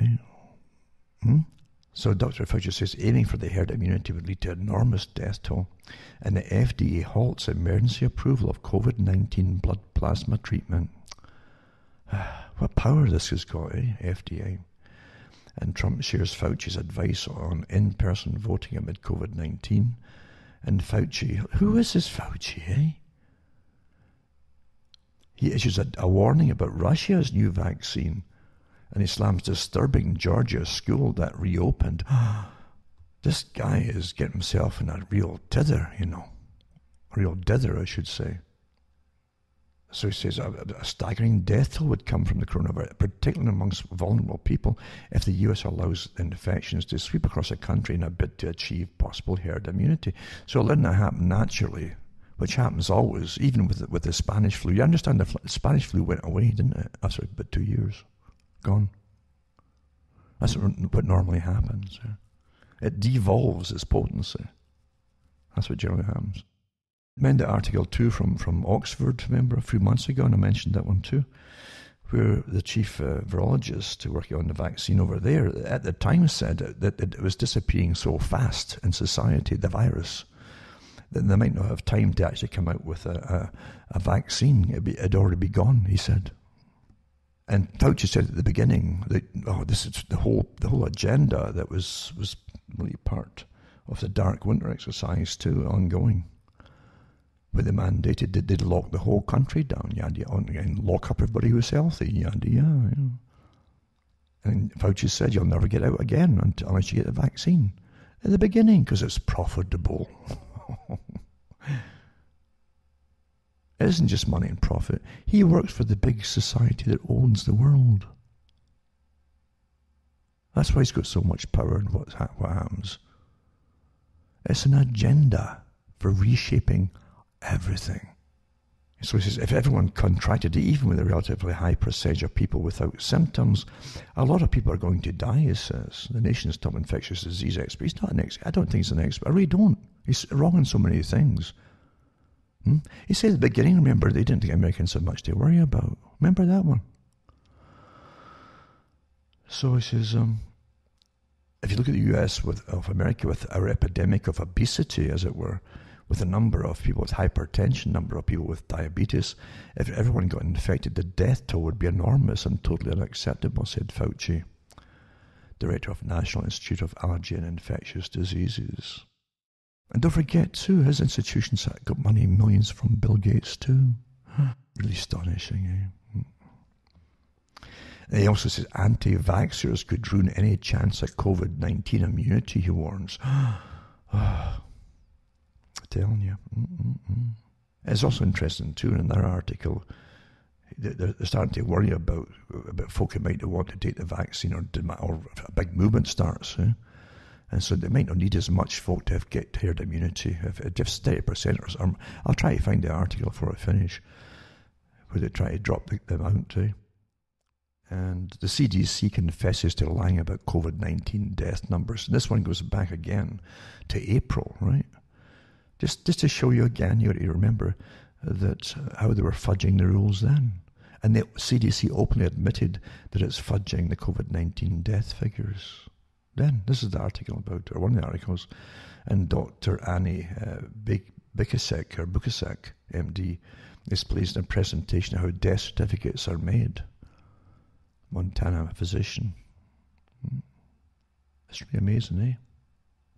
Speaker 1: So Dr. Fauci says aiming for the herd immunity would lead to an enormous death toll, and the FDA halts emergency approval of COVID-19 blood plasma treatment. What power this has got, FDA. And Trump shares Fauci's advice on in-person voting amid COVID-19. And Fauci, who is this Fauci, He issues a warning about Russia's new vaccine, and he slams disturbing Georgia school that reopened. This guy is getting himself in a real dither, A real dither, I should say. So he says a staggering death toll would come from the coronavirus, particularly amongst vulnerable people, if the US allows infections to sweep across the country in a bid to achieve possible herd immunity. So it'll not happen naturally, which happens always, even with the Spanish flu. You understand the Spanish flu went away, didn't it? After about 2 years. Gone. That's what normally happens. It devolves its potency. That's what generally happens. I read the article too from Oxford, remember, a few months ago, and I mentioned that one too, where the chief virologist working on the vaccine over there at the time said that it was disappearing so fast in society, the virus, that they might not have time to actually come out with a vaccine. It'd already be gone, he said. And Fauci said at the beginning that this is the whole agenda that was really part of the dark winter exercise too, ongoing. Where they mandated that they'd lock the whole country down, and lock up everybody who's healthy, And Fauci said you'll never get out again unless you get the vaccine. At the beginning, because it's profitable. It isn't just money and profit. He works for the big society that owns the world. That's why he's got so much power in what happens. It's an agenda for reshaping everything. So he says, if everyone contracted it, even with a relatively high percentage of people without symptoms, a lot of people are going to die, he says. The nation's top infectious disease expert. He's not an expert. I don't think he's an expert. I really don't. He's wrong on so many things. He said at the beginning, remember, they didn't think Americans had much to worry about. Remember that one? So he says, if you look at the US of America with our epidemic of obesity, as it were, with a number of people with hypertension, number of people with diabetes, if everyone got infected, the death toll would be enormous and totally unacceptable, said Fauci, director of National Institute of Allergy and Infectious Diseases. And don't forget, too, his institution's got money, millions from Bill Gates, too. Really astonishing, And he also says anti-vaxxers could ruin any chance at COVID-19 immunity, he warns. I'm telling you. It's also interesting, too, in their article, they're starting to worry about folk who might want to take the vaccine or a big movement starts, And so they might not need as much folk to get herd immunity. If just 30% or I'll try to find the article before I finish, where they try to drop the amount. And the CDC confesses to lying about COVID-19 death numbers. And this one goes back again to April, right? Just to show you again, you got to remember that how they were fudging the rules then. And the CDC openly admitted that it's fudging the COVID-19 death figures. Then, this is the article about, or one of the articles, and Dr. Annie Bukasek, MD, is pleased in a presentation of how death certificates are made. Montana physician. It's really amazing,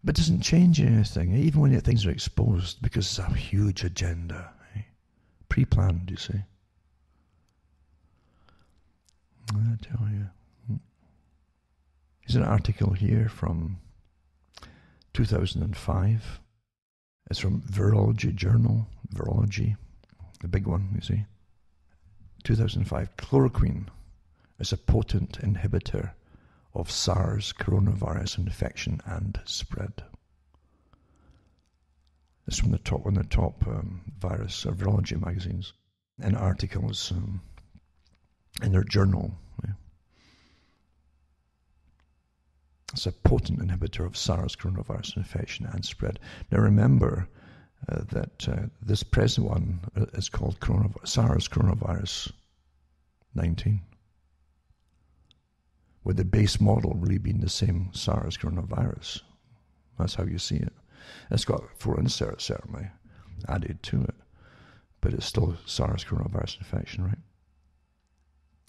Speaker 1: But it doesn't change anything, even when things are exposed, because it's a huge agenda. Pre-planned, you see. I tell you. Here's an article here from 2005. It's from Virology Journal, virology, the big one, you see. 2005, chloroquine is a potent inhibitor of SARS coronavirus infection and spread. It's from one of the top virus or virology magazines and articles in their journal. Yeah. It's a potent inhibitor of SARS coronavirus infection and spread. Now remember that this present one is called SARS coronavirus 19, with the base model really being the same SARS coronavirus. That's how you see it. It's got 4 inserts certainly added to it, but it's still SARS coronavirus infection, right?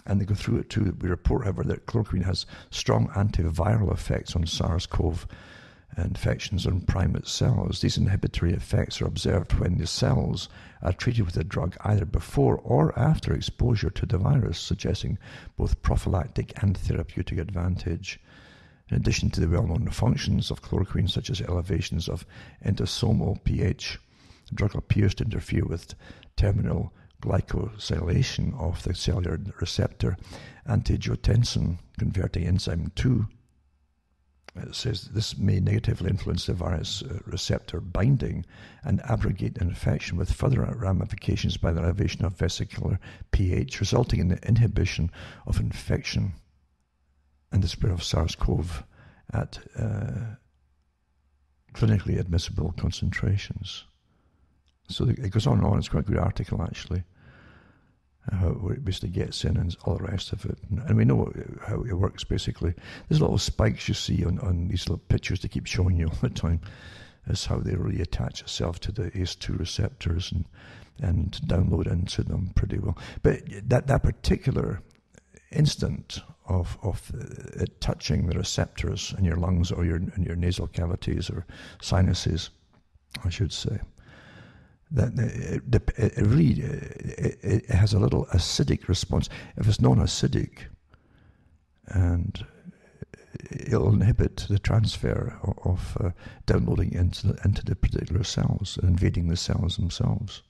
Speaker 1: And they go through it too. We report, however, that chloroquine has strong antiviral effects on SARS-CoV infections on primate cells. These inhibitory effects are observed when the cells are treated with the drug either before or after exposure to the virus, suggesting both prophylactic and therapeutic advantage. In addition to the well-known functions of chloroquine, such as elevations of endosomal pH, the drug appears to interfere with terminal glycosylation of the cellular receptor angiotensin converting enzyme 2. It says this may negatively influence the virus receptor binding and abrogate the infection, with further ramifications by the elevation of vesicular pH, resulting in the inhibition of infection and the spread of SARS-CoV at clinically admissible concentrations. So it goes on and on. It's quite a good article, actually, how it basically gets in and all the rest of it. And we know how it works, basically. There's little spikes you see on these little pictures they keep showing you all the time. That's how they really attach itself to the ACE2 receptors and download into them pretty well. But that particular instant of it touching the receptors in your lungs or in your nasal cavities or sinuses, I should say, that it has a little acidic response. If it's non-acidic, and it'll inhibit the transfer of downloading into the particular cells and invading the cells themselves.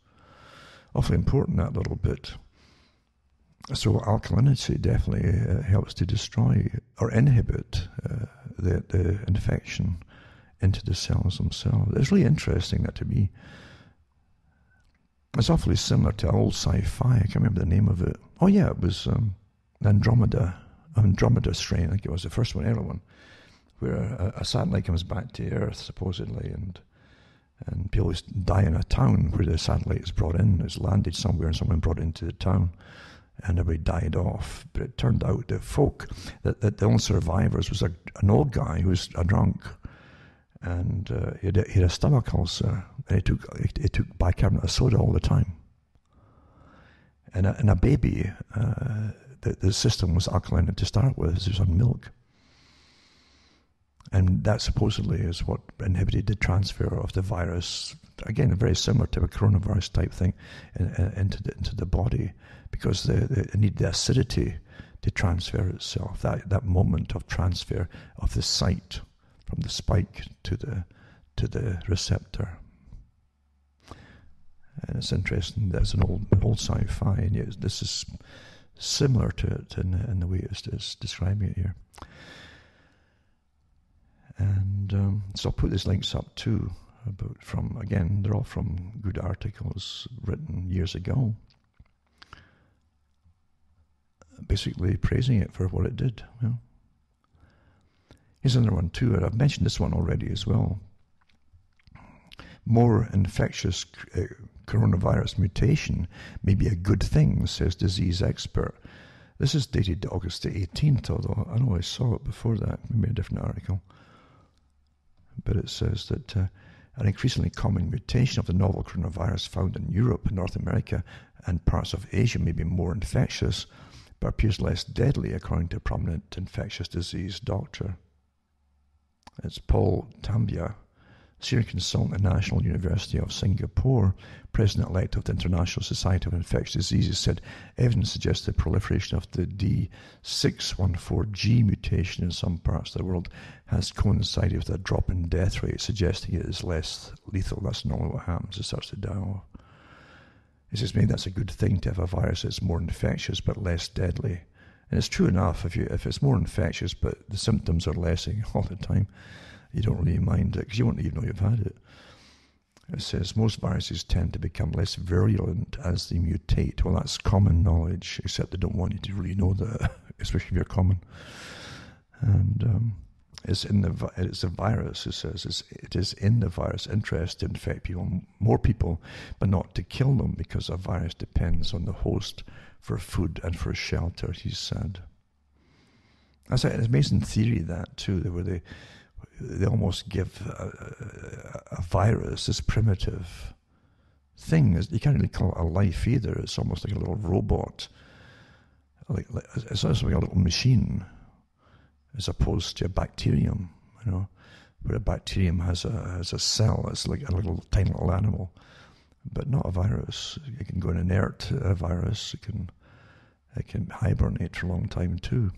Speaker 1: Awfully important, that little bit. So alkalinity definitely helps to destroy or inhibit the infection into the cells themselves. It's really interesting, that to me. It's awfully similar to old sci-fi. I can't remember the name of it. Oh yeah, it was Andromeda strain. I think it was the first one, early one, where a satellite comes back to Earth supposedly, and people die in a town where the satellite is brought in. It's landed somewhere, and someone brought it into the town, and everybody died off. But it turned out that the only survivors was an old guy who was a drunk. And he had a stomach ulcer, and he took bicarbonate of soda all the time. And a baby, the system was alkaline to start with, it was on milk. And that supposedly is what inhibited the transfer of the virus, again, very similar to a coronavirus type thing, into the body, because it needed the acidity to transfer itself, that moment of transfer of the site from the spike to the receptor. And it's interesting, that's an old sci-fi, and yet this is similar to it in the way it's describing it here. And so I'll put these links up too, they're all from good articles written years ago, basically praising it for what it did. You know. Here's another one too, and I've mentioned this one already as well. More infectious coronavirus mutation may be a good thing, says disease expert. This is dated August the 18th, although I know I saw it before that, maybe a different article. But it says that an increasingly common mutation of the novel coronavirus found in Europe, North America, and parts of Asia may be more infectious, but appears less deadly, according to a prominent infectious disease doctor. It's Paul Tambia, senior consultant at the National University of Singapore, president-elect of the International Society of Infectious Diseases, said evidence suggests the proliferation of the D614G mutation in some parts of the world has coincided with a drop in death rate, suggesting it is less lethal. That's normally what happens. It starts to die off. He says maybe that's a good thing to have a virus that's more infectious but less deadly. And it's true enough, if it's more infectious but the symptoms are lessening all the time, you don't really mind it because you won't even know you've had it. It says most viruses tend to become less virulent as they mutate. Well, that's common knowledge, except they don't want you to really know that, especially if you're common. And it's a virus, it says. It is in the virus' interest to infect more people, but not to kill them, because a virus depends on the host for food and for shelter, he said. That's an amazing theory, that too, where they almost give a virus, this primitive thing. You can't really call it a life either. It's almost like a little robot. It's almost like a little machine, as opposed to a bacterium, where a bacterium has a cell. It's like a tiny little animal, but not a virus. It can go inert, a virus. It can hibernate for a long time too.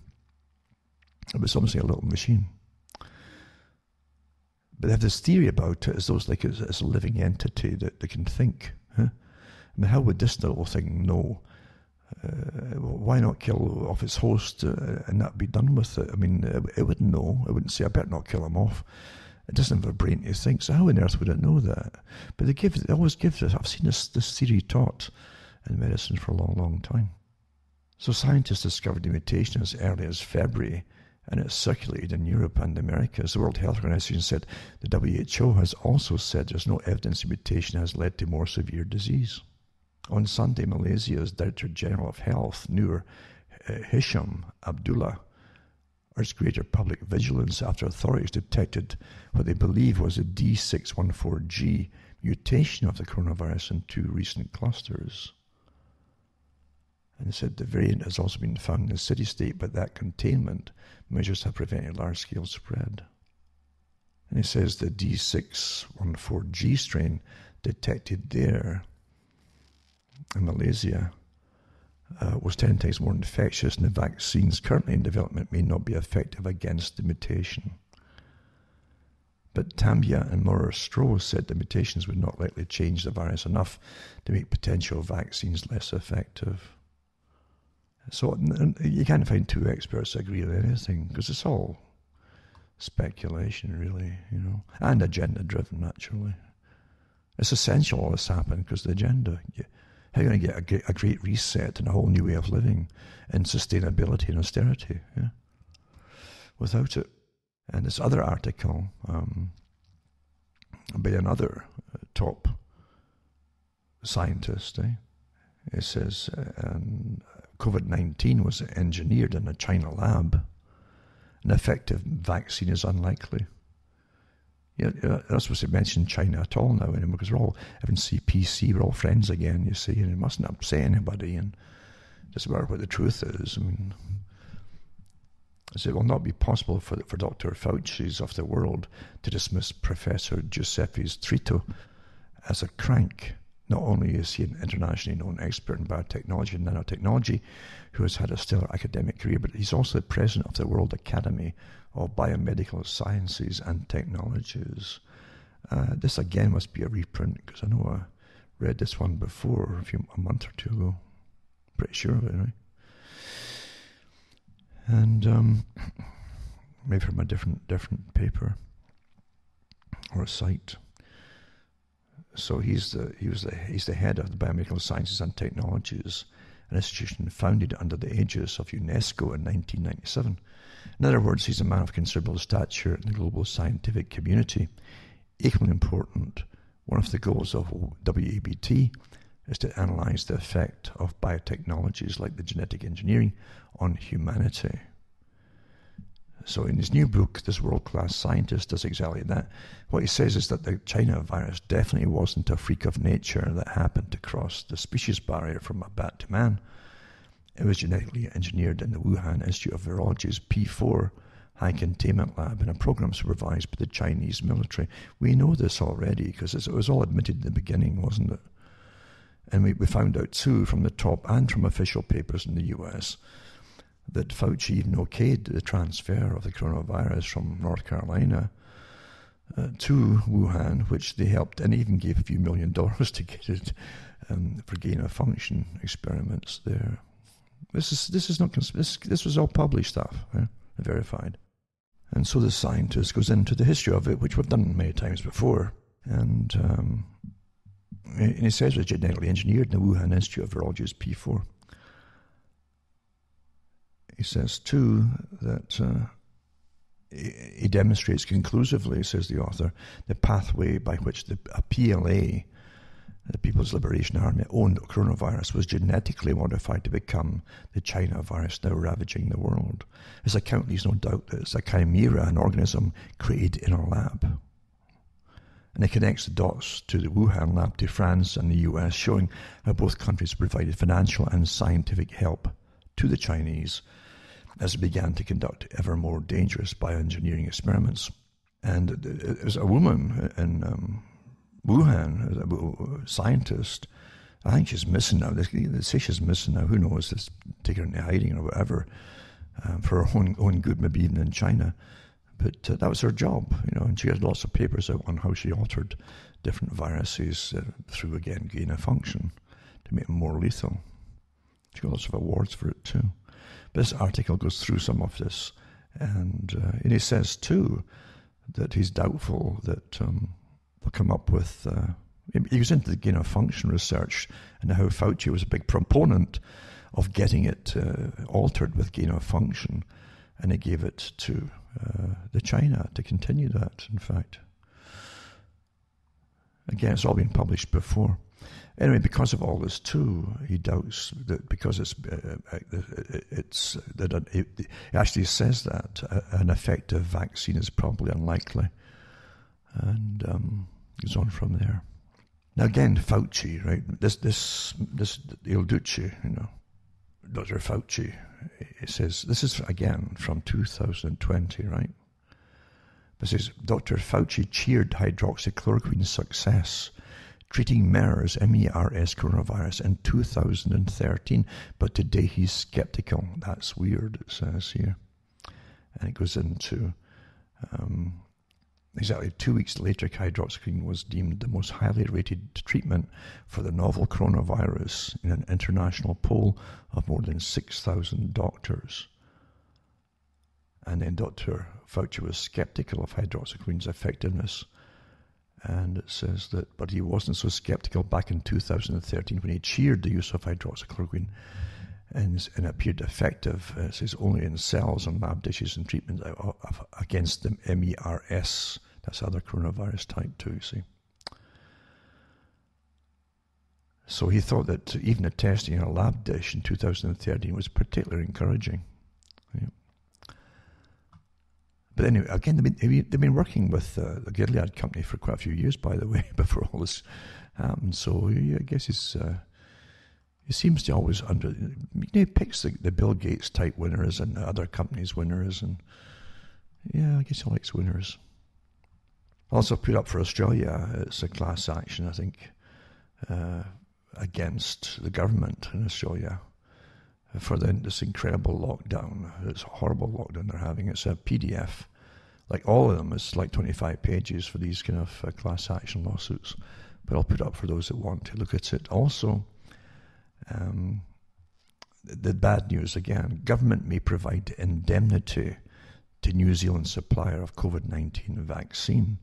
Speaker 1: But it's almost like a little machine. But they have this theory about it as though it's a living entity that they can think. Huh? I mean, how would this little thing know? Why not kill off its host and that be done with it? I mean, it wouldn't know. It wouldn't say, I better not kill him off. It doesn't have a brain to think. So how on earth would it know that? But they always give this. I've seen this theory taught in medicine for a long, long time. So scientists discovered the mutation as early as February, and it's circulated in Europe and America. The World Health Organization said the WHO has also said there's no evidence the mutation has led to more severe disease. On Sunday, Malaysia's Director General of Health, Nur Hisham Abdullah, urged greater public vigilance after authorities detected what they believe was a D614G mutation of the coronavirus in 2 recent clusters. And they said the variant has also been found in the city-state, but that containment measures have prevented large-scale spread. And he says the D614G strain detected there in Malaysia was 10 times more infectious, and the vaccines currently in development may not be effective against the mutation. But Tambia and Moore-Stroh said the mutations would not likely change the virus enough to make potential vaccines less effective. So you can't find 2 experts that agree on anything, because it's all speculation, really, and agenda-driven, naturally. It's essential all this happened because of the agenda. How are you going to get a great reset and a whole new way of living and sustainability and austerity without it? And this other article by another top scientist, it says COVID-19 was engineered in a China lab. An effective vaccine is unlikely. You're not supposed to mention China at all now anymore, because we're all having CPC, we're all friends again, you see, and it mustn't upset anybody, and just matter what the truth is. I mean, it will not be possible for Dr. Fauci's of the world to dismiss Professor Giuseppe's Trito as a crank. Not only is he an internationally known expert in biotechnology and nanotechnology who has had a stellar academic career, but he's also the president of the World Academy of Biomedical Sciences and Technologies. This again must be a reprint, because I know I read this one before a month or 2 ago. Pretty sure of it, right? And maybe from a different paper or a site. So he's the head of the Biomedical Sciences and Technologies, an institution founded under the aegis of UNESCO in 1997. In other words, he's a man of considerable stature in the global scientific community. Equally important, one of the goals of WABT is to analyze the effect of biotechnologies like the genetic engineering on humanity. So in his new book, this world-class scientist does exactly that. What he says is that the China virus definitely wasn't a freak of nature that happened to cross the species barrier from a bat to man. It was genetically engineered in the Wuhan Institute of Virology's P4 high containment lab in a program supervised by the Chinese military. We know this already because it was all admitted in the beginning, wasn't it? And we found out too from the top and from official papers in the US that Fauci even okayed the transfer of the coronavirus from North Carolina to Wuhan, which they helped and even gave a few $1 million to get it for gain of function experiments there. This is not this was all published stuff, verified. And so the scientist goes into the history of it, which we've done many times before, and he says it was genetically engineered in the Wuhan Institute of Virology's P4. He says too that he demonstrates conclusively, says the author, the pathway by which a PLA, the People's Liberation Army, owned coronavirus was genetically modified to become the China virus now ravaging the world. His account leaves no doubt that it's a chimera, an organism created in a lab. And it connects the dots to the Wuhan lab to France and the US, showing how both countries provided financial and scientific help to the Chinese as they began to conduct ever more dangerous bioengineering experiments. And it was a woman in Wuhan, a scientist. I think she's missing now. They say she's missing now. Who knows? Let's take her into hiding or whatever for her own good, maybe even in China. But that was her job, and she had lots of papers out on how she altered different viruses through, again, gain of function to make them more lethal. She got lots of awards for it too. But this article goes through some of this, and he says too that he's doubtful that they'll come up with. He was into the gain of function research and how Fauci was a big proponent of getting it altered with gain of function, and he gave it to the China to continue that. In fact, again, it's all been published before. Anyway, because of all this too, he doubts that because it actually says that an effective vaccine is probably unlikely, and goes on from there. Now again, Fauci, right? This Il Duce, Dr. Fauci, it says this is again from 2020, right? It says Dr. Fauci cheered hydroxychloroquine's success treating MERS coronavirus in 2013, but today he's skeptical. That's weird, it says here. And it goes into exactly 2 weeks later, hydroxychloroquine was deemed the most highly rated treatment for the novel coronavirus in an international poll of more than 6,000 doctors. And then Dr. Fauci was skeptical of hydroxychloroquine's effectiveness. And it says that, but he wasn't so skeptical back in 2013 when he cheered the use of hydroxychloroquine and appeared effective. It says only in cells and lab dishes and treatment against the MERS. That's other coronavirus type 2, you see. So he thought that even the testing in a lab dish in 2013 was particularly encouraging. Yeah. But anyway, again, they've been working with the Gilead company for quite a few years, by the way, before all this happened. So I guess he seems to always he picks the Bill Gates type winners and the other companies' winners, and yeah, I guess he likes winners. Also put up for Australia, it's a class action, I think, against the government in Australia for this incredible lockdown. It's a horrible lockdown they're having. It's a PDF. Like all of them, it's like 25 pages for these kind of class action lawsuits. But I'll put up for those that want to look at it. Also, the bad news again, government may provide indemnity to New Zealand supplier of COVID-19 vaccine.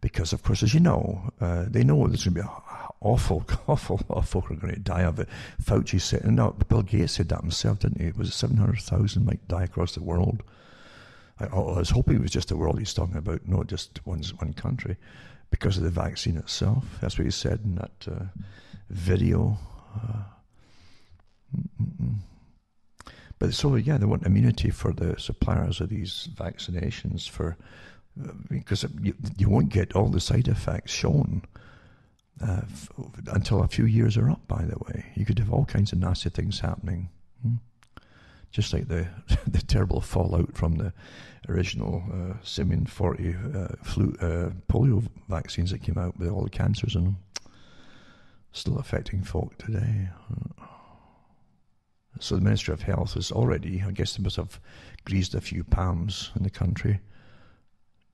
Speaker 1: Because, of course, as you know, they know there's going to be awful lot of folk are going to die of it. Fauci said, and no, Bill Gates said that himself, didn't he? It was 700,000 might die across the world. I was hoping it was just the world he's talking about, not just one country, because of the vaccine itself. That's what he said in that video. But so, yeah, they want immunity for the suppliers of these vaccinations because you won't get all the side effects shown until a few years are up, by the way. You could have all kinds of nasty things happening. Just like the terrible fallout from the original Simian 40 polio vaccines that came out with all the cancers in them. Still affecting folk today. So the Ministry of Health is already, I guess they must have greased a few palms in the country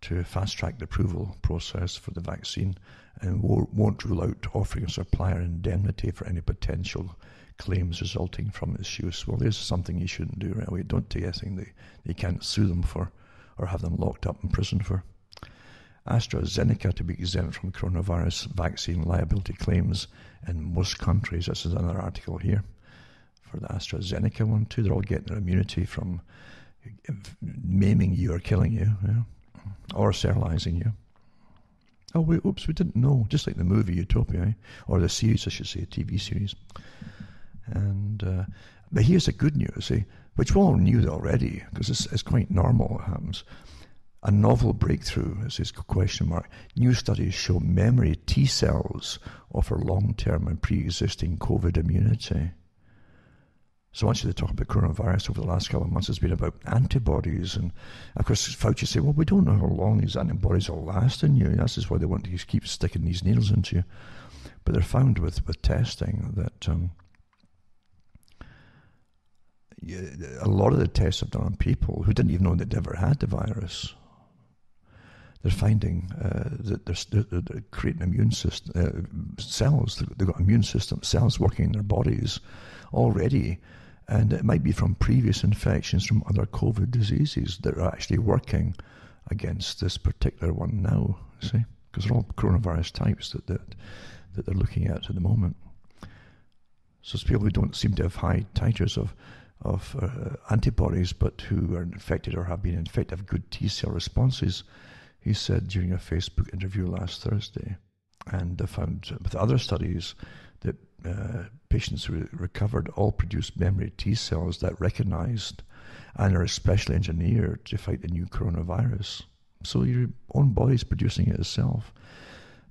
Speaker 1: to fast-track the approval process for the vaccine and won't rule out offering a supplier indemnity for any potential claims resulting from its use. Well, there's something you shouldn't do right away. Don't take anything that you can't sue them for or have them locked up in prison for. AstraZeneca to be exempt from coronavirus vaccine liability claims in most countries. This is another article here for the AstraZeneca one too. They're all getting their immunity from maiming you or killing you, or sterilizing you. Oh, wait, oops, we didn't know. Just like the movie Utopia, or the series, I should say, TV series. And but here's the good news, which we all knew already, because it's quite normal. It happens. A novel breakthrough, it says question mark. New studies show memory T cells offer long-term and pre-existing COVID immunity. So much of the talk about coronavirus over the last couple of months has been about antibodies. And of course, Fauci said, well, we don't know how long these antibodies will last in you. That's just why they want to keep sticking these needles into you. But they're found with testing that a lot of the tests have done on people who didn't even know they'd ever had the virus. They're finding that they're creating immune system cells. They've got immune system cells working in their bodies already, and it might be from previous infections from other COVID diseases that are actually working against this particular one now. See, because they're all coronavirus types that they're looking at the moment. So it's people who don't seem to have high titers of antibodies, but who are infected or have been infected have good T cell responses. He said during a Facebook interview last Thursday, and they found with other studies that patients who recovered all produced memory T cells that recognized and are especially engineered to fight the new coronavirus. So your own body's producing it itself.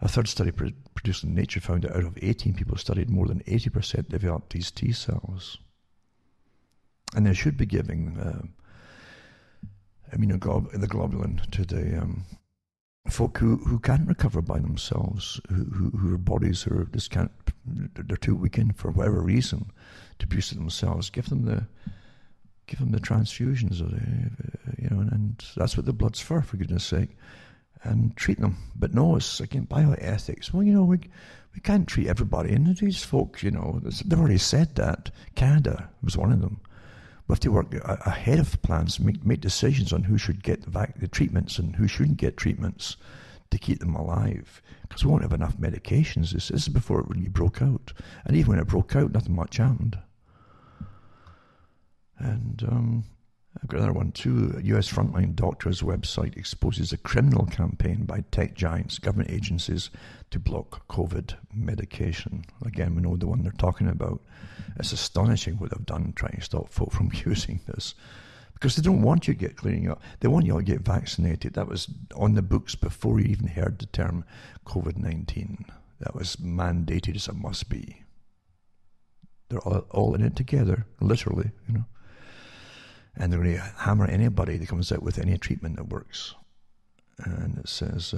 Speaker 1: A third study produced in Nature found that out of 18 people studied, more than 80% developed these T cells. And they should be giving immunoglobulin to the folk who can't recover by themselves, whose bodies are just can't, they're too weakened for whatever reason to produce it themselves. Give them the transfusions, and that's what the blood's for goodness sake, and treat them. But no, it's again bioethics. Well, we can't treat everybody, and these folks, they've already said that. Canada was one of them. We have to work ahead of plans, make decisions on who should get the treatments and who shouldn't get treatments to keep them alive. Because we won't have enough medications. This is before it really broke out. And even when it broke out, nothing much happened. And I've got another one too. A US frontline doctor's website exposes a criminal campaign by tech giants, government agencies to block COVID medication. Again, we know the one they're talking about. It's astonishing what they've done trying to stop folk from using this. Because they don't want you to get cleaning up. They want you all to get vaccinated. That was on the books before you even heard the term COVID-19. That was mandated as it must be. They're all in it together, literally, And they're going to hammer anybody that comes out with any treatment that works. And it says,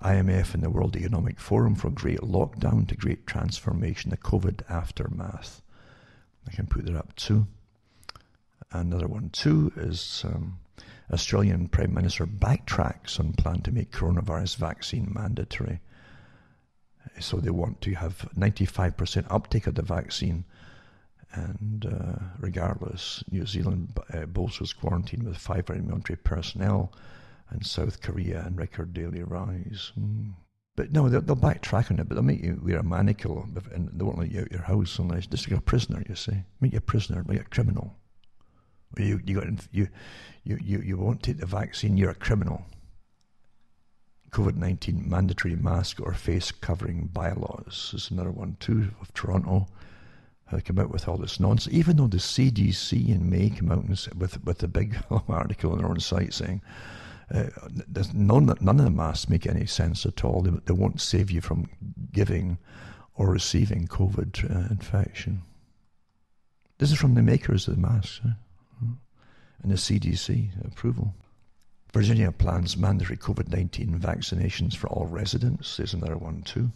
Speaker 1: IMF and the World Economic Forum for Great Lockdown to Great Transformation, the COVID Aftermath. I can put that up too. Another one too is Australian Prime Minister backtracks on plan to make coronavirus vaccine mandatory. So they want to have 95% uptake of the vaccine. And regardless, New Zealand bolsters quarantine with 500 military personnel, and South Korea and record daily rise. But no, they'll backtrack on it, but they'll make you wear a manacle, and they won't let you out your house unless just like a prisoner. You see, make you a prisoner, like a criminal. You won't take the vaccine. You're a criminal. COVID-19 mandatory mask or face covering bylaws is another one too of Toronto. They come out with all this nonsense, even though the CDC in May came out with a big article on their own site saying none of the masks make any sense at all. They won't save you from giving or receiving COVID infection. This is from the makers of the masks and the CDC approval. Virginia plans mandatory COVID-19 vaccinations for all residents. There's another one too.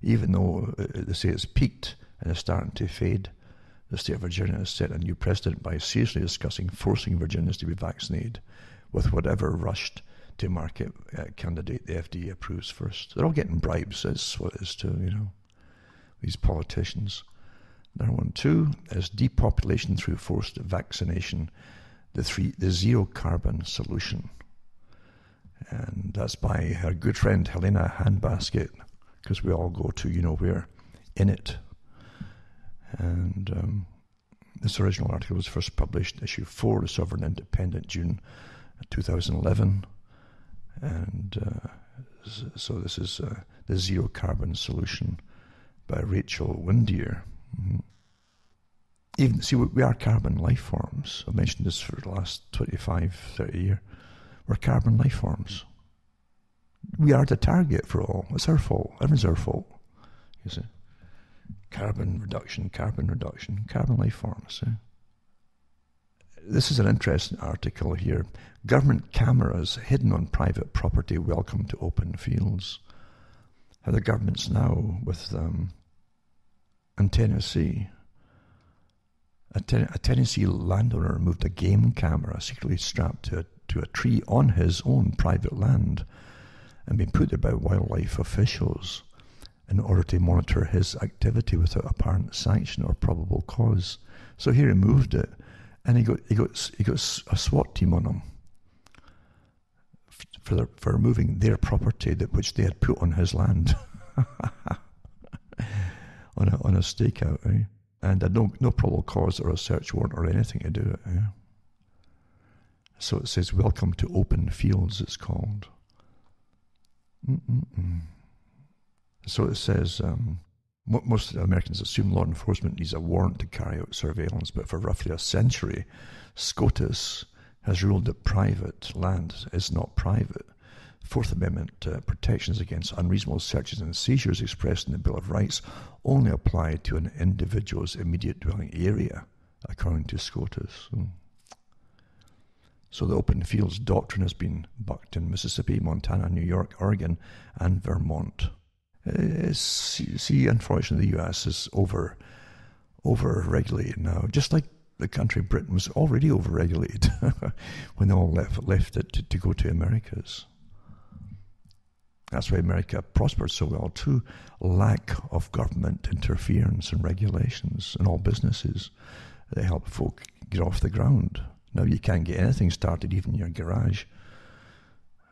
Speaker 1: Even though they say it's peaked and is starting to fade, the state of Virginia has set a new precedent by seriously discussing forcing Virginians to be vaccinated with whatever rushed to market candidate the FDA approves first. They're all getting bribes. That's what it is too, these politicians. Number 1. 2 is depopulation through forced vaccination. The 3, the zero carbon solution. And that's by our good friend Helena Handbasket, because we all go to where in it. And this original article was first published, issue 4, The Sovereign Independent, June 2011. And so this is the Zero Carbon Solution by Rachel Windeyer. Even, see, we are carbon life forms. I've mentioned this for the last 25, 30 years. We're carbon life forms. We are the target for all. It's our fault. Everything's our fault. You see? Carbon reduction, carbon life forms. See? This is an interesting article here. Government cameras hidden on private property welcome to open fields. How the government's now with in Tennessee. A Tennessee landowner moved a game camera secretly strapped to a tree on his own private land and been put there by wildlife officials in order to monitor his activity without apparent sanction or probable cause. So here he moved it, and he got a SWAT team on him for removing their property which they had put on his land on a stakeout, right? And had no probable cause or a search warrant or anything to do it. Yeah. So it says, welcome to open fields, it's called. So it says, most Americans assume law enforcement needs a warrant to carry out surveillance, but for roughly a century, SCOTUS has ruled that private land is not private. Fourth Amendment protections against unreasonable searches and seizures expressed in the Bill of Rights only apply to an individual's immediate dwelling area, according to SCOTUS. So the open fields doctrine has been bucked in Mississippi, Montana, New York, Oregon, and Vermont. See, unfortunately, the US is over-regulated now, just like the country Britain was already over-regulated when they all left it to go to Americas. That's why America prospered so well too. Lack of government interference and regulations in all businesses. They help folk get off the ground. Now you can't get anything started, even in your garage,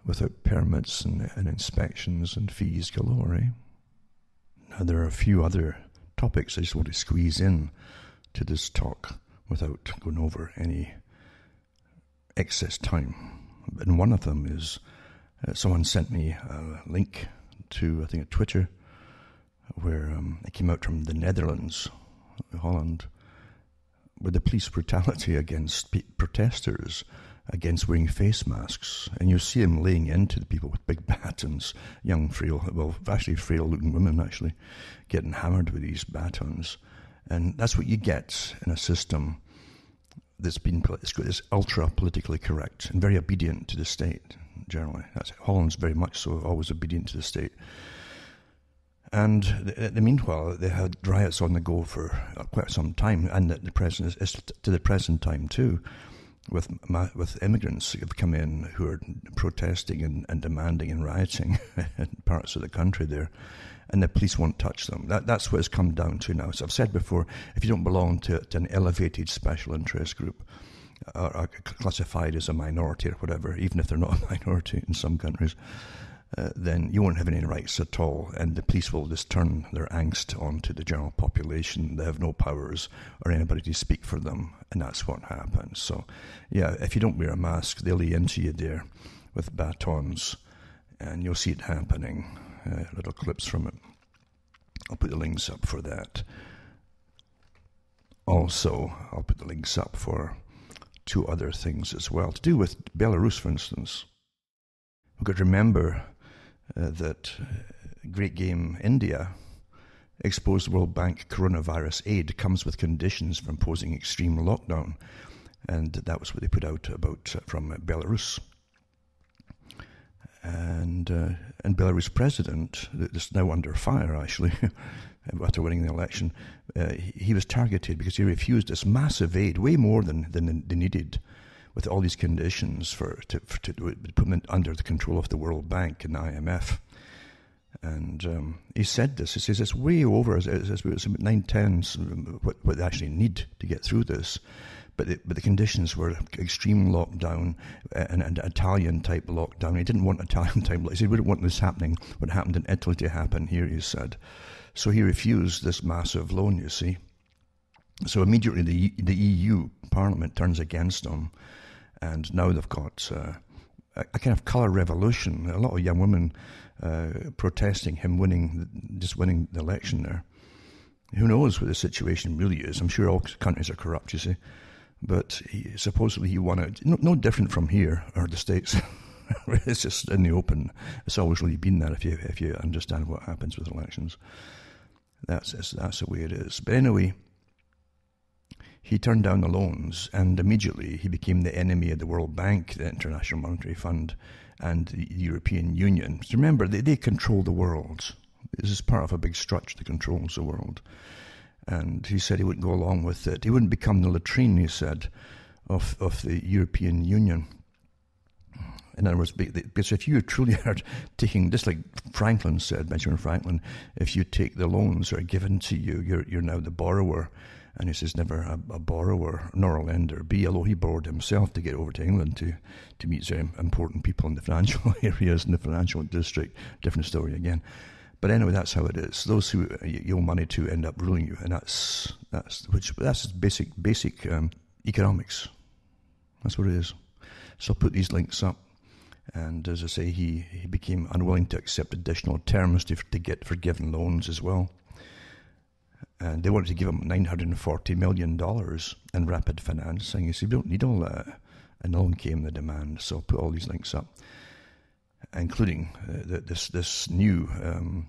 Speaker 1: without permits and inspections and fees galore. Eh? Now there are a few other topics I just want to squeeze in to this talk without going over any excess time. And one of them is someone sent me a link to, I think, a Twitter, where it came out from the Netherlands, Holland, with the police brutality against protesters against wearing face masks. And you see them laying into the people with big batons, young, frail-looking women, actually, getting hammered with these batons. And that's what you get in a system that's ultra-politically correct and very obedient to the state. Generally, Holland's very much so, always obedient to the state. And in the meanwhile, they had riots on the go for quite some time, and at the present is to the present time too, with immigrants who have come in who are protesting and demanding and rioting in parts of the country there, and the police won't touch them. That's what it's come down to now. So I've said before, if you don't belong to an elevated special interest group, are classified as a minority or whatever, even if they're not a minority in some countries, then you won't have any rights at all, and the police will just turn their angst onto the general population. They have no powers or anybody to speak for them, and that's what happens. So, yeah, if you don't wear a mask, they'll lay into you there with batons, and you'll see it happening. Little clips from it. I'll put the links up for that. Also, I'll put the links up for two other things as well, to do with Belarus, for instance. We've got to remember that Great Game India exposed World Bank coronavirus aid comes with conditions for imposing extreme lockdown, and that was what they put out about from Belarus. And Belarus president, that's now under fire actually, after winning the election, he was targeted because he refused this massive aid, way more than they needed, with all these conditions to put them under the control of the World Bank and the IMF. And he said this. He says it's way over. It's about 9/10 what they actually need to get through this. But the conditions were extreme lockdown and Italian type lockdown. He didn't want Italian type. He said he wouldn't want this happening. What happened in Italy to happen here, he said. So he refused this massive loan. You see. So immediately the EU Parliament turns against him, and now they've got a kind of colour revolution. A lot of young women protesting him winning the election there. Who knows what the situation really is? I'm sure all countries are corrupt, you see. But supposedly he won it. No different from here or the States. It's just in the open. It's always really been that if you understand what happens with elections. That's the way it is. But anyway, he turned down the loans, and immediately he became the enemy of the World Bank, the International Monetary Fund, and the European Union. So remember, they control the world. This is part of a big structure that controls the world. And he said he wouldn't go along with it. He wouldn't become the latrine, he said, of the European Union. In other words, because if you truly are taking, just like Franklin said, Benjamin Franklin, if you take the loans that are given to you, you're now the borrower. And he says never a borrower nor a lender be, although he borrowed himself to get over to England to meet very important people in the financial areas, in the financial district. Different story again. But anyway, that's how it is. Those who you owe money to end up ruling you, and that's basic economics. That's what it is. So I'll put these links up. And as I say, he became unwilling to accept additional terms to get forgiven loans as well. And they wanted to give him $940 million in rapid financing. He said, we don't need all that. And along came the demand. So I'll put all these links up, including this new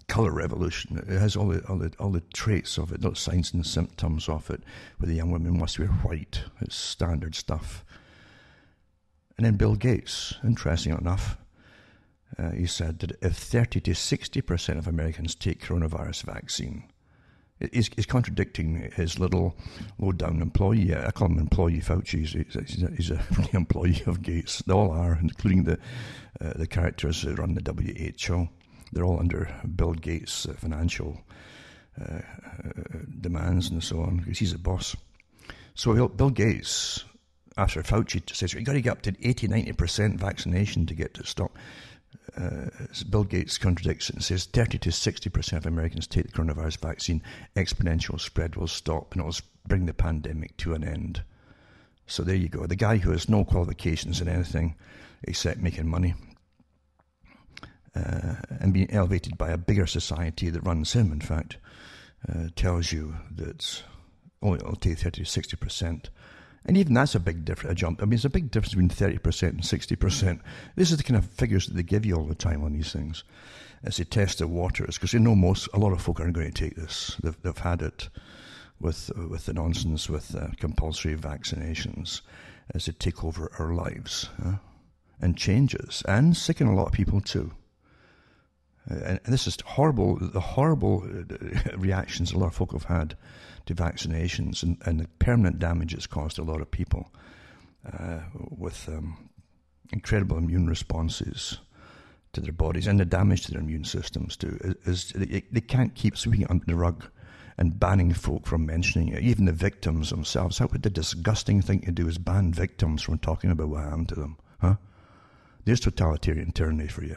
Speaker 1: colour revolution. It has all the traits of it, not signs and symptoms of it, where the young women must wear white. It's standard stuff. And then Bill Gates, interesting enough, he said that if 30 to 60% of Americans take coronavirus vaccine, he's contradicting his little low-down employee. I call him employee Fauci. He's a employee of Gates. They all are, including the characters that run the WHO. They're all under Bill Gates' financial demands and so on, because he's a boss. So Bill Gates, after Fauci says, you've got to get up to 80-90% vaccination to get to stop. Bill Gates contradicts it and says 30 to 60% of Americans take the coronavirus vaccine, exponential spread will stop, and it will bring the pandemic to an end. So there you go. The guy who has no qualifications in anything except making money and being elevated by a bigger society that runs him, in fact, tells you that it'll take 30 to 60%. And even that's a big jump. I mean, it's a big difference between 30% and 60%. This is the kind of figures that they give you all the time on these things as they test the waters, because they know a lot of folk aren't going to take this. They've had it with the nonsense with compulsory vaccinations as they take over our lives and changes, and sicken a lot of people too. And this is horrible. The horrible reactions a lot of folk have had to vaccinations, and the permanent damage it's caused a lot of people with incredible immune responses to their bodies, and the damage to their immune systems too. Is they can't keep sweeping it under the rug and banning folk from mentioning it, even the victims themselves. How would the disgusting thing to do is ban victims from talking about what happened to them? Huh? There's totalitarian tyranny for you.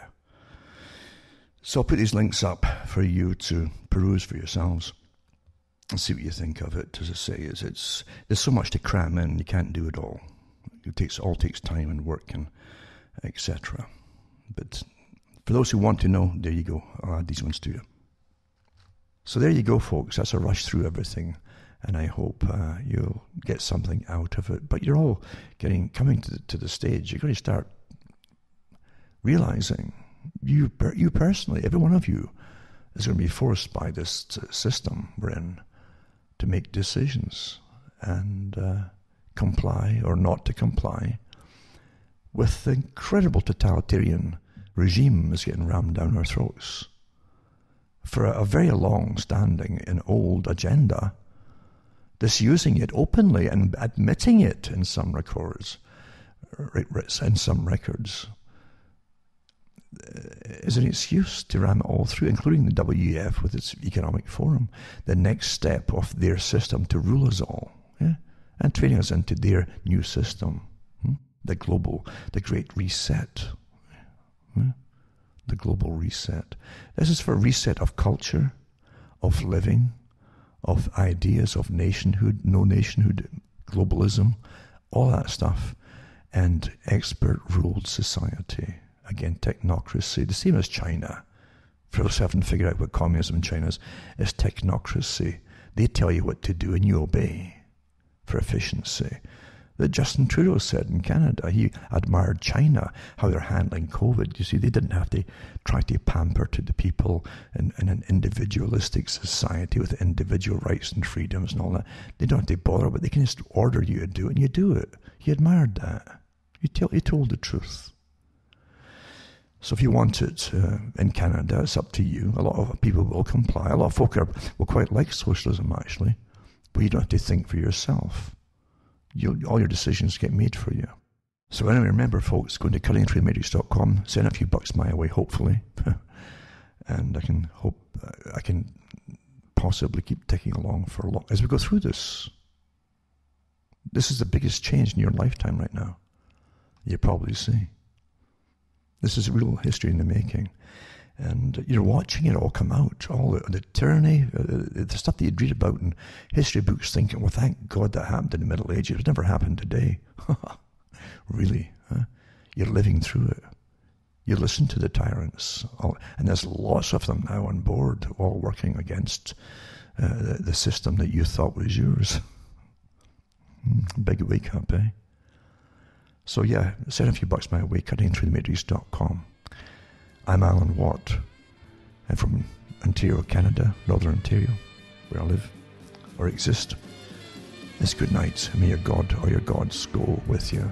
Speaker 1: So I'll put these links up for you to peruse for yourselves and see what you think of it. As I say, there's so much to cram in, you can't do it all. It all takes time and work and etc. But for those who want to know, there you go. I'll add these ones to you. So there you go, folks. That's a rush through everything, and I hope you'll get something out of it. But you're all coming to the stage. You're going to start realizing, you personally, every one of you, is going to be forced by this system we're in to make decisions and comply or not to comply with the incredible totalitarian regime that's getting rammed down our throats for a very long-standing and old agenda disusing it openly and admitting it in some records, is an excuse to ram it all through, including the WEF with its economic forum, the next step of their system to rule us all, and training us into their new system, the Great Reset, the global reset. This is for a reset of culture, of living, of ideas, of nationhood, no nationhood, globalism, all that stuff, and expert-ruled society. Again, technocracy, the same as China. For those who haven't figured out what communism in China is technocracy. They tell you what to do and you obey for efficiency. That Justin Trudeau said in Canada, he admired China, how they're handling COVID. You see, they didn't have to try to pamper to the people in an individualistic society with individual rights and freedoms and all that. They don't have to bother, but they can just order you to do it, and you do it. He admired that. He told the truth. So if you want it in Canada, it's up to you. A lot of people will comply. A lot of folk will quite like socialism, actually. But you don't have to think for yourself. All your decisions get made for you. So anyway, remember, folks, go to cuttingthroughthematrix.com, send a few bucks my way, hopefully. And I can possibly keep ticking along for a long as we go through this. This is the biggest change in your lifetime right now. You probably see. This is real history in the making. And you're watching it all come out, all the tyranny, the stuff that you'd read about in history books thinking, well, thank God that happened in the Middle Ages. It never happened today. Really? Huh? You're living through it. You listen to the tyrants. And there's lots of them now on board, all working against the system that you thought was yours. Big wake up, eh? So yeah, send a few bucks my way, cuttingthroughthematrix.com. I'm Alan Watt, and from Ontario, Canada, Northern Ontario, where I live, or exist, it's good night, and may your God or your gods go with you.